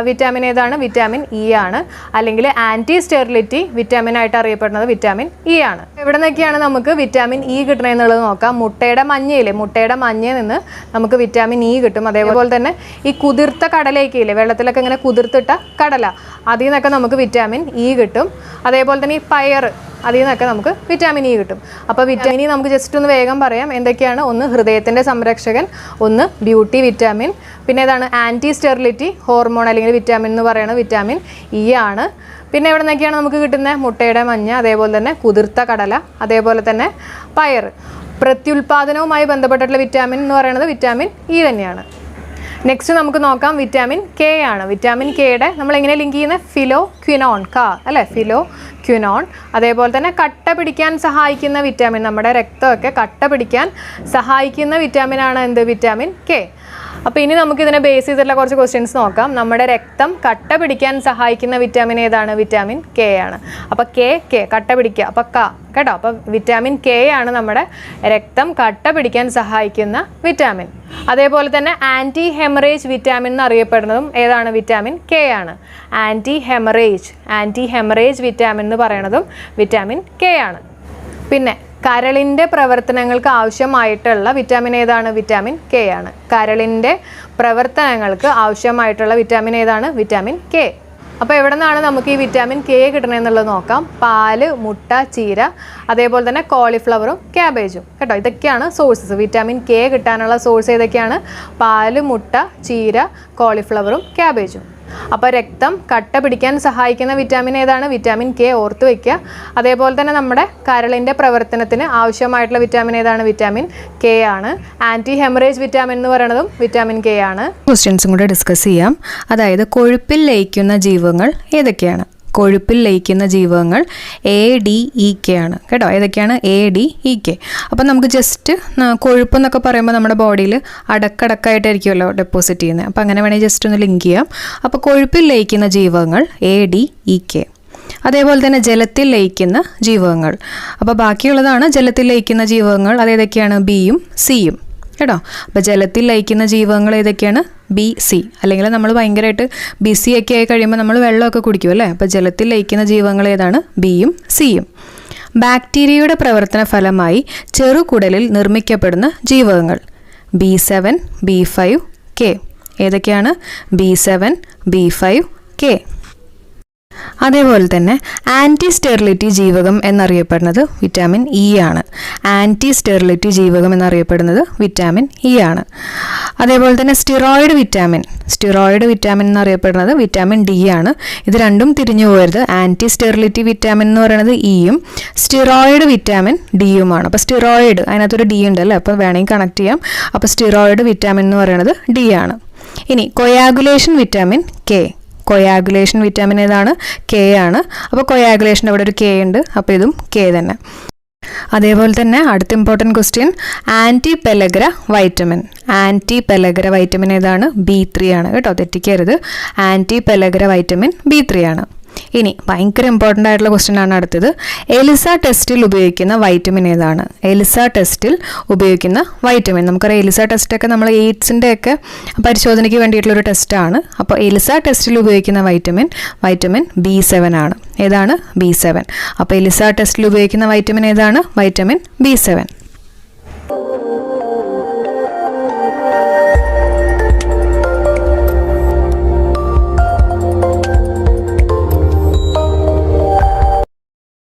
വിറ്റാമിൻ ഏതാണ്? വിറ്റാമിൻ ഇ ആണ്. അല്ലെങ്കിൽ ആൻറ്റി സ്റ്റെറിലിറ്റി വിറ്റാമിൻ ആയിട്ട് അറിയപ്പെടുന്നത് വിറ്റാമിൻ ഇ ആണ്. ഇവിടെ നിന്നൊക്കെയാണ് നമുക്ക് വിറ്റാമിൻ ഇ കിട്ടണമെന്നുള്ളത് നോക്കാം. മുട്ടയുടെ മഞ്ഞയില്ലേ, മുട്ടയുടെ മഞ്ഞയിൽ നിന്ന് നമുക്ക് വിറ്റാമിൻ ഇ കിട്ടും. അതേപോലെ തന്നെ ഈ കുതിർത്ത കടലയൊക്കെ ഇല്ലേ, വെള്ളത്തിലൊക്കെ ഇങ്ങനെ കുതിർത്തിട്ട കടല, അതിൽ നിന്നൊക്കെ നമുക്ക് വിറ്റാമിൻ ഇ കിട്ടും. അതേപോലെ തന്നെ ഈ പയർ, അതിൽ നിന്നൊക്കെ നമുക്ക് വിറ്റാമിൻ ഇ കിട്ടും. അപ്പോൾ വിറ്റാമിൻ ഇ നമുക്ക് ജസ്റ്റ് ഒന്ന് വേഗം പറയാം എന്തൊക്കെയാണ്. ഒന്ന് ഹൃദയത്തിൻ്റെ സംരക്ഷകൻ, ഒന്ന് ബ്യൂട്ടി വിറ്റാമിൻ, പിന്നെ ഏതാണ്? ആൻറ്റി സ്റ്റെറിലിറ്റി ഹോർമോൺ അല്ലെങ്കിൽ വിറ്റാമിൻ എന്ന് പറയുന്നത് വിറ്റാമിൻ ഇ ആണ്. പിന്നെ എവിടെ നിന്നൊക്കെയാണ് നമുക്ക് കിട്ടുന്നത്? മുട്ടയുടെ മഞ്ഞ, അതേപോലെ തന്നെ കുതിർത്ത കടല, അതേപോലെ തന്നെ പയർ. പ്രത്യുൽപാദനവുമായി ബന്ധപ്പെട്ടിട്ടുള്ള വിറ്റാമിൻ എന്ന് പറയുന്നത് വിറ്റാമിൻ ഇ തന്നെയാണ്. നെക്സ്റ്റ് നമുക്ക് നോക്കാം വിറ്റാമിൻ കെ ആണ്. വിറ്റാമിൻ കെയുടെ നമ്മൾ എങ്ങനെ ലിങ്ക് ചെയ്യുന്നത്? ഫിലോ ക്വിനോൺ, അല്ലേ, ഫിലോ ക്വിനോൺ. അതേപോലെ തന്നെ കട്ട പിടിക്കാൻ സഹായിക്കുന്ന വിറ്റാമിൻ, നമ്മുടെ രക്തമൊക്കെ കട്ട പിടിക്കാൻ സഹായിക്കുന്ന വിറ്റാമിനാണ് എന്ത്? Vitamin K. അപ്പോൾ ഇനി നമുക്കിതിനെ ബേസ് ചെയ്തിട്ടുള്ള കുറച്ച് ക്വസ്റ്റ്യൻസ് നോക്കാം. നമ്മുടെ രക്തം കട്ട പിടിക്കാൻ സഹായിക്കുന്ന വിറ്റാമിൻ ഏതാണ്? വിറ്റാമിൻ കെ ആണ്. അപ്പോൾ കെ കട്ട പിടിക്കുക, അപ്പോൾ കേട്ടോ. അപ്പോൾ വിറ്റാമിൻ കെ ആണ് നമ്മുടെ രക്തം കട്ട പിടിക്കാൻ സഹായിക്കുന്ന വിറ്റാമിൻ. അതേപോലെ തന്നെ ആൻറ്റി ഹെമറേജ് വിറ്റാമിൻ എന്നറിയപ്പെടുന്നതും ഏതാണ്? വിറ്റാമിൻ കെ ആണ്. ആൻറ്റി ഹെമറേജ് വിറ്റാമിൻ എന്ന് പറയുന്നതും വിറ്റാമിൻ കെ ആണ്. പിന്നെ കരളിൻ്റെ പ്രവർത്തനങ്ങൾക്ക് ആവശ്യമായിട്ടുള്ള വിറ്റാമിൻ ഏതാണ്? വിറ്റാമിൻ കെ ആണ്. കരളിൻ്റെ പ്രവർത്തനങ്ങൾക്ക് ആവശ്യമായിട്ടുള്ള വിറ്റാമിൻ ഏതാണ്? Vitamin K. അപ്പോൾ എവിടെ നിന്നാണ് നമുക്ക് ഈ വിറ്റാമിൻ കെ കിട്ടണമെന്നുള്ളത് നോക്കാം. പാല്, മുട്ട, ചീര, അതേപോലെ തന്നെ കോളിഫ്ലവറും ക്യാബേജും കേട്ടോ. ഇതൊക്കെയാണ് സോഴ്സസ്. വിറ്റാമിൻ കെ കിട്ടാനുള്ള സോഴ്സ് ഏതൊക്കെയാണ്? പാല്, മുട്ട, ചീര, കോളിഫ്ലവറും ക്യാബേജും. അപ്പോൾ രക്തം കട്ട പിടിക്കാൻ സഹായിക്കുന്ന വിറ്റാമിൻ ഏതാണ്? വിറ്റാമിൻ കെ, ഓർത്ത് വയ്ക്കുക. അതേപോലെ തന്നെ നമ്മുടെ കരളിൻ്റെ പ്രവർത്തനത്തിന് ആവശ്യമായിട്ടുള്ള വിറ്റാമിൻ ഏതാണ്? വിറ്റാമിൻ കെ ആണ്. ആൻറ്റി ഹെമറേജ് വിറ്റാമിൻ എന്ന് പറയുന്നതും വിറ്റാമിൻ കെ ആണ്. ക്വസ്റ്റ്യൻസും കൂടെ ഡിസ്കസ് ചെയ്യാം. അതായത് കൊഴുപ്പിൽ ലയിക്കുന്ന ജീവകങ്ങൾ ഏതൊക്കെയാണ്? കൊഴുപ്പിൽ ലയിക്കുന്ന ജീവകങ്ങൾ എ ഡി ഇ കെ ആണ് കേട്ടോ. ഏതൊക്കെയാണ്? A D E K. അപ്പോൾ നമുക്ക് ജസ്റ്റ് കൊഴുപ്പ് എന്നൊക്കെ പറയുമ്പോൾ നമ്മുടെ ബോഡിയിൽ അടക്കടക്കായിട്ടായിരിക്കുമല്ലോ ഡെപ്പോസിറ്റ് ചെയ്യുന്നത്. അപ്പോൾ അങ്ങനെ വേണമെങ്കിൽ ജസ്റ്റ് ഒന്ന് ലിങ്ക് ചെയ്യാം. അപ്പോൾ കൊഴുപ്പിൽ ലയിക്കുന്ന ജീവകങ്ങൾ എ ഡി ഇ കെ. അതേപോലെ തന്നെ ജലത്തിൽ ലയിക്കുന്ന ജീവകങ്ങൾ. അപ്പോൾ ബാക്കിയുള്ളതാണ് ജലത്തിൽ ലയിക്കുന്ന ജീവകങ്ങൾ. അതേതൊക്കെയാണ്? ബിയും സിയും കേട്ടോ. അപ്പോൾ ജലത്തിൽ ലയിക്കുന്ന ജീവകങ്ങൾ ഏതൊക്കെയാണ്? B, C. അല്ലെങ്കിൽ നമ്മൾ ഭയങ്കരമായിട്ട് ബിസി ഒക്കെ ആയി കഴിയുമ്പോൾ നമ്മൾ വെള്ളമൊക്കെ കുടിക്കും അല്ലേ. അപ്പോൾ ജലത്തിൽ ലയിക്കുന്ന ജീവകങ്ങൾ ഏതാണ്? ബിയും സിയും. ബാക്ടീരിയയുടെ പ്രവർത്തന ഫലമായി ചെറുകുടലിൽ നിർമ്മിക്കപ്പെടുന്ന ജീവകങ്ങൾ B7, B5, K. ഏതൊക്കെയാണ്? B7, B5, K. അതേപോലെ തന്നെ ആൻറ്റി സ്റ്റെറിലിറ്റി ജീവകം എന്നറിയപ്പെടുന്നത് വിറ്റാമിൻ ഇ ആണ്. ആൻറ്റി സ്റ്റെറിലിറ്റി ജീവകം എന്നറിയപ്പെടുന്നത് വിറ്റാമിൻ ഇ ആണ്. അതേപോലെ തന്നെ സ്റ്റിറോയിഡ് വിറ്റാമിൻ എന്നറിയപ്പെടുന്നത് വിറ്റാമിൻ ഡി ആണ്. ഇത് രണ്ടും തിരിഞ്ഞു പോകരുത്. ആൻറ്റി സ്റ്റെറിലിറ്റി വിറ്റാമിൻ എന്ന് പറയുന്നത് ഇയും സ്റ്റിറോയിഡ് വിറ്റാമിൻ ഡിയുമാണ്. അപ്പോൾ സ്റ്റിറോയിഡ് അതിനകത്തൊരു ഡി ഉണ്ടല്ലോ, അപ്പോൾ വേണമെങ്കിൽ കണക്ട് ചെയ്യാം. അപ്പോൾ സ്റ്റിറോയിഡ് വിറ്റാമിൻ എന്ന് പറയുന്നത് ഡി ആണ്. ഇനി coagulation vitamin K. Coagulation vitamin ഏതാണ്? കെ ആണ്. അപ്പോൾ കൊയാഗുലേഷൻ അവിടെ ഒരു കെ ഉണ്ട്, അപ്പോൾ ഇതും കെ തന്നെ. അതേപോലെ തന്നെ അടുത്ത important question, anti pellagra vitamin ഏതാണ്? B3 ആണ് കേട്ടോ, തെറ്റിക്കരുത്. ആൻറ്റി പെലഗ്ര വൈറ്റമിൻ B3 ആണ്. ഇനി ഭയങ്കര ഇമ്പോർട്ടൻ്റ് ആയിട്ടുള്ള ക്വസ്റ്റ്യൻ ആണ് അടുത്തത്. എലിസ ടെസ്റ്റിൽ ഉപയോഗിക്കുന്ന വൈറ്റമിൻ ഏതാണ്? എലിസ ടെസ്റ്റിൽ ഉപയോഗിക്കുന്ന വൈറ്റമിൻ, നമുക്കറിയാം എലിസ ടെസ്റ്റൊക്കെ നമ്മൾ എയ്ഡ്സിൻ്റെ ഒക്കെ പരിശോധനയ്ക്ക് വേണ്ടിയിട്ടുള്ളൊരു ടെസ്റ്റാണ്. അപ്പോൾ എലിസ ടെസ്റ്റിൽ ഉപയോഗിക്കുന്ന വൈറ്റമിൻ B7 ആണ്. ഏതാണ്? B7. അപ്പോൾ എലിസ ടെസ്റ്റിൽ ഉപയോഗിക്കുന്ന വൈറ്റമിൻ ഏതാണ്? Vitamin B7.